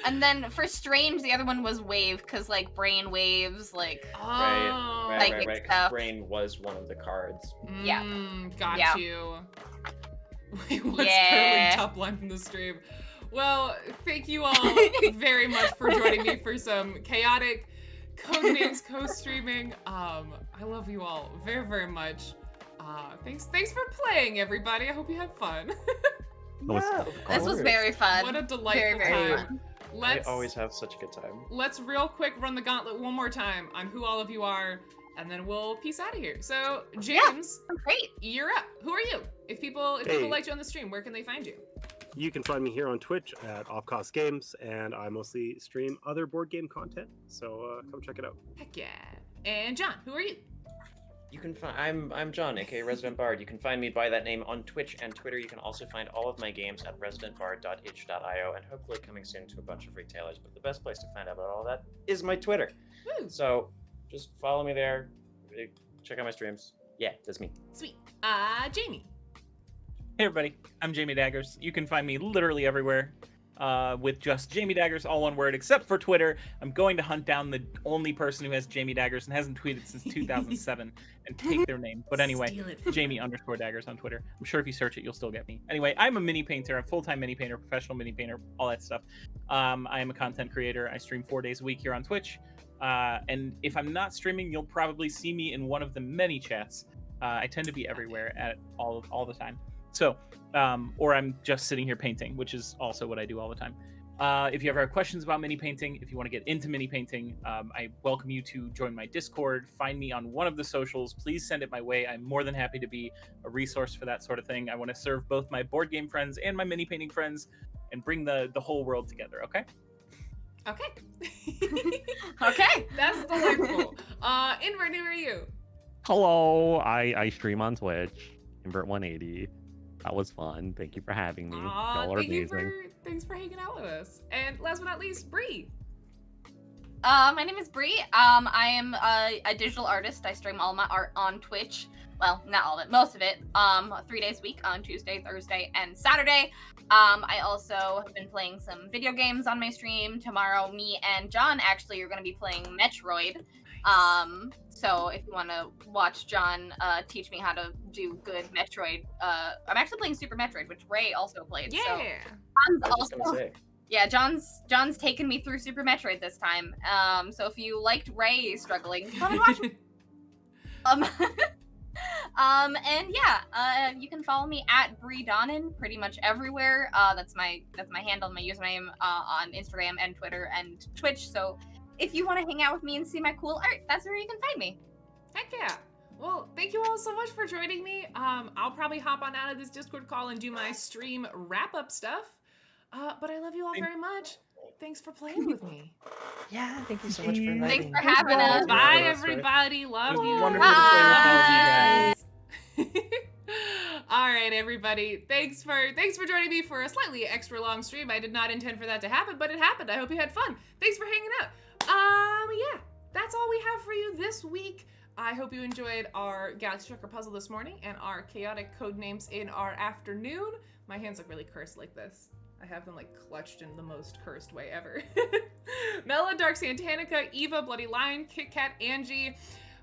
And then for Strange, the other one was Wave, because like brain waves, like Oh. Psychic right. 'cause stuff. Brain was one of the cards. Yeah. Got Yeah. you. Wait, what's Yeah. curling top line from the stream? Well, thank you all very much for joining me for some chaotic Codenames co-streaming. I love you all very, very much. Thanks for playing, everybody. I hope you had fun. this was very fun. What a delightful Very, very time. fun. I always have such a good time. Let's real quick run the gauntlet one more time on who all of you are, and then we'll peace out of here. So, James, Great. you're up. Who are you? If people Hey. like you on the stream, where can they find you? You can find me here on Twitch at Offcost Games, and I mostly stream other board game content. So come check it out. Heck yeah. And John, who are you? You can find I'm John, aka Resident Bard. You can find me by that name on Twitch and Twitter. You can also find all of my games at residentbard.itch.io, and hopefully coming soon to a bunch of retailers. But the best place to find out about all that is my Twitter. Woo. So just follow me there. Check out my streams. Yeah, that's me. Sweet. Jamie. Hey everybody, I'm Jamie Daggers. You can find me literally everywhere with just Jamie Daggers, all one word, except for Twitter. I'm going to hunt down the only person who has Jamie Daggers and hasn't tweeted since 2007 and take their name. But anyway, Steal it from Jamie_Daggers on Twitter. I'm sure if you search it, you'll still get me. Anyway, I'm a mini painter, a full-time mini painter, professional mini painter, all that stuff. I am a content creator. I stream 4 days a week here on Twitch. And if I'm not streaming, you'll probably see me in one of the many chats. I tend to be everywhere at all the time. So, or I'm just sitting here painting, which is also what I do all the time. If you ever have questions about mini painting, if you want to get into mini painting, I welcome you to join my Discord. Find me on one of the socials. Please send it my way. I'm more than happy to be a resource for that sort of thing. I want to serve both my board game friends and my mini painting friends and bring the whole world together, okay? Okay. Okay. That's delightful. Invert, who are you? Hello, I stream on Twitch, Invert180. That was fun. Thank you for having me. Y'all are amazing. Thanks for hanging out with us. And last but not least, Bree. My name is Bree. I am a digital artist. I stream all my art on Twitch. Well, not all of it, most of it. 3 days a week on Tuesday, Thursday, and Saturday. I also have been playing some video games on my stream. Tomorrow, me and John actually are going to be playing Metroid. So if you want to watch John teach me how to do good Metroid, I'm actually playing Super Metroid, which Ray also played. Yeah. So I was just gonna say. yeah, John's taken me through Super Metroid this time. So if you liked Ray struggling, come and watch. And yeah, you can follow me at Bree Donnan pretty much everywhere. That's my handle, my username on Instagram and Twitter and Twitch. So if you want to hang out with me and see my cool art, that's where you can find me. Heck yeah. Well, thank you all so much for joining me. I'll probably hop on out of this Discord call and do my stream wrap-up stuff. But I love you all very much. Thanks for playing with me. Yeah, thank you so much for inviting Thanks me. for having us. Bye, That's right. everybody. Love It was you. wonderful to play with all of you Bye. guys. All right, everybody. Thanks for joining me for a slightly extra long stream. I did not intend for that to happen, but it happened. I hope you had fun. Thanks for hanging out. Yeah, that's all we have for you this week. I hope you enjoyed our Galaxy Trucker puzzle this morning and our chaotic code names in our afternoon. My hands look really cursed like this. I have them like clutched in the most cursed way ever. Mela, Dark Santanica, Eva, Bloody Lion, Kit Kat, Angie,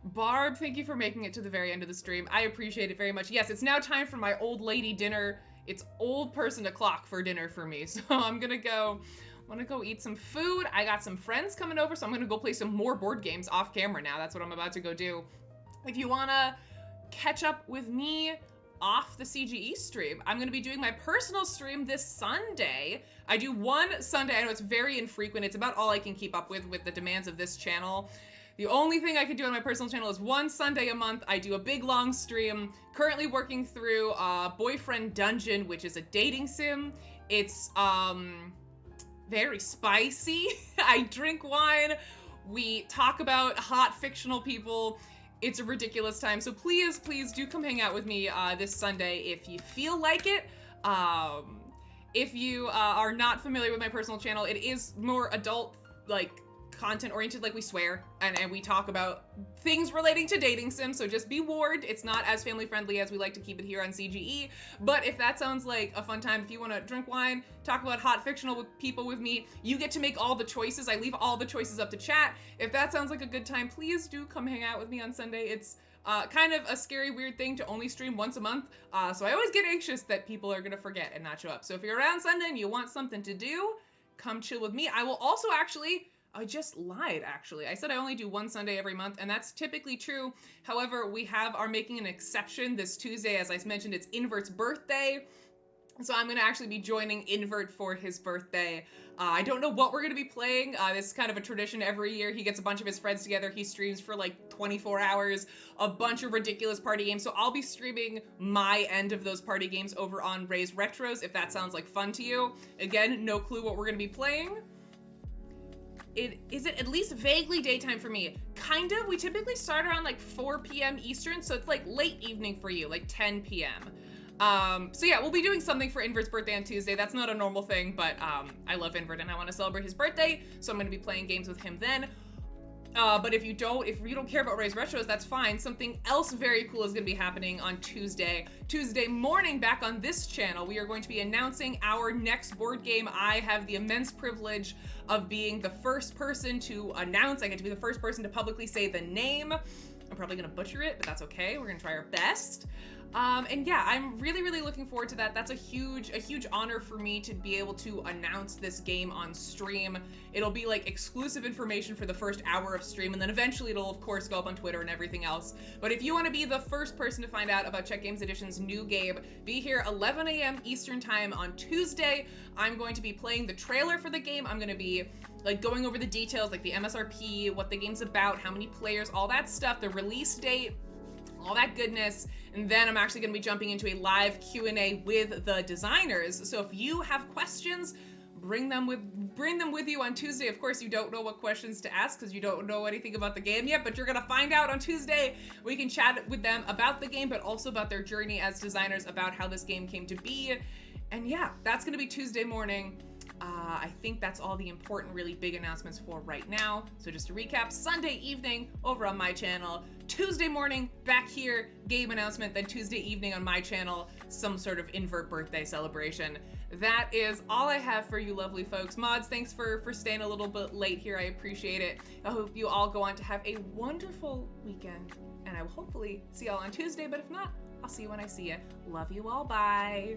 Barb, thank you for making it to the very end of the stream. I appreciate it very much. Yes, it's now time for my old lady dinner it's old person o'clock for dinner for me. So I'm gonna go eat some food. I got some friends coming over, so I'm gonna go play some more board games off camera now. That's what I'm about to go do. If you wanna catch up with me off the CGE stream, I'm gonna be doing my personal stream this Sunday. I do one Sunday. I know it's very infrequent. It's about all I can keep up with the demands of this channel. The only thing I can do on my personal channel is one Sunday a month. I do a big long stream. Currently working through Boyfriend Dungeon, which is a dating sim. It's very spicy. I drink wine. We talk about hot fictional people. It's a ridiculous time. So please do come hang out with me this Sunday if you feel like it. If you are not familiar with my personal channel, it is more adult, like, content oriented. Like, we swear and we talk about things relating to dating sims, so just be warned, it's not as family friendly as we like to keep it here on CGE. But if that sounds like a fun time, if you want to drink wine, talk about hot fictional people with me, you get to make all the choices. I leave all the choices up to chat. If that sounds like a good time, please do come hang out with me on Sunday. It's kind of a scary, weird thing to only stream once a month, so I always get anxious that people are gonna forget and not show up. So if you're around Sunday and you want something to do, come chill with me. I will also I just lied, actually. I said I only do one Sunday every month, and that's typically true. However, we are making an exception this Tuesday. As I mentioned, it's Invert's birthday. So I'm going to actually be joining Invert for his birthday. I don't know what we're going to be playing. This is kind of a tradition every year. He gets a bunch of his friends together. He streams for like 24 hours, a bunch of ridiculous party games. So I'll be streaming my end of those party games over on Ray's Retros, if that sounds like fun to you. Again, no clue what we're going to be playing. Is it at least vaguely daytime for me? Kind of. We typically start around like 4 p.m. Eastern, so it's like late evening for you, like 10 p.m. So yeah, we'll be doing something for Invert's birthday on Tuesday. That's not a normal thing, but I love Invert and I want to celebrate his birthday, so I'm going to be playing games with him then. But if you don't care about Ray's Retros, that's fine. Something else very cool is going to be happening on Tuesday morning back on this channel. We are going to be announcing our next board game. I have the immense privilege of being the first person to announce. I get to be the first person to publicly say the name. I'm probably going to butcher it, but that's okay. We're going to try our best. And yeah, I'm really looking forward to that. That's a huge honor for me to be able to announce this game on stream. It'll be like exclusive information for the first hour of stream, and then eventually it'll of course go up on Twitter and everything else. But if you want to be the first person to find out about Check Games Edition's new game, be here 11 a.m. Eastern time on Tuesday. I'm going to be playing the trailer for the game. I'm going to be like going over the details, like the MSRP, what the game's about, how many players, all that stuff, the release date, all that goodness. And then I'm actually going to be jumping into a live Q&A with the designers. So if you have questions, bring them with you on Tuesday. Of course, you don't know what questions to ask because you don't know anything about the game yet, but you're going to find out on Tuesday. We can chat with them about the game, but also about their journey as designers, about how this game came to be. And yeah, that's going to be Tuesday morning. I think that's all the important, really big announcements for right now. So just to recap, Sunday evening over on my channel, Tuesday morning back here, game announcement, then Tuesday evening on my channel, some sort of Invert birthday celebration. That is all I have for you lovely folks. Mods, thanks for staying a little bit late here. I appreciate it. I hope you all go on to have a wonderful weekend, and I will hopefully see y'all on Tuesday, but if not, I'll see you when I see you. Love you all. Bye.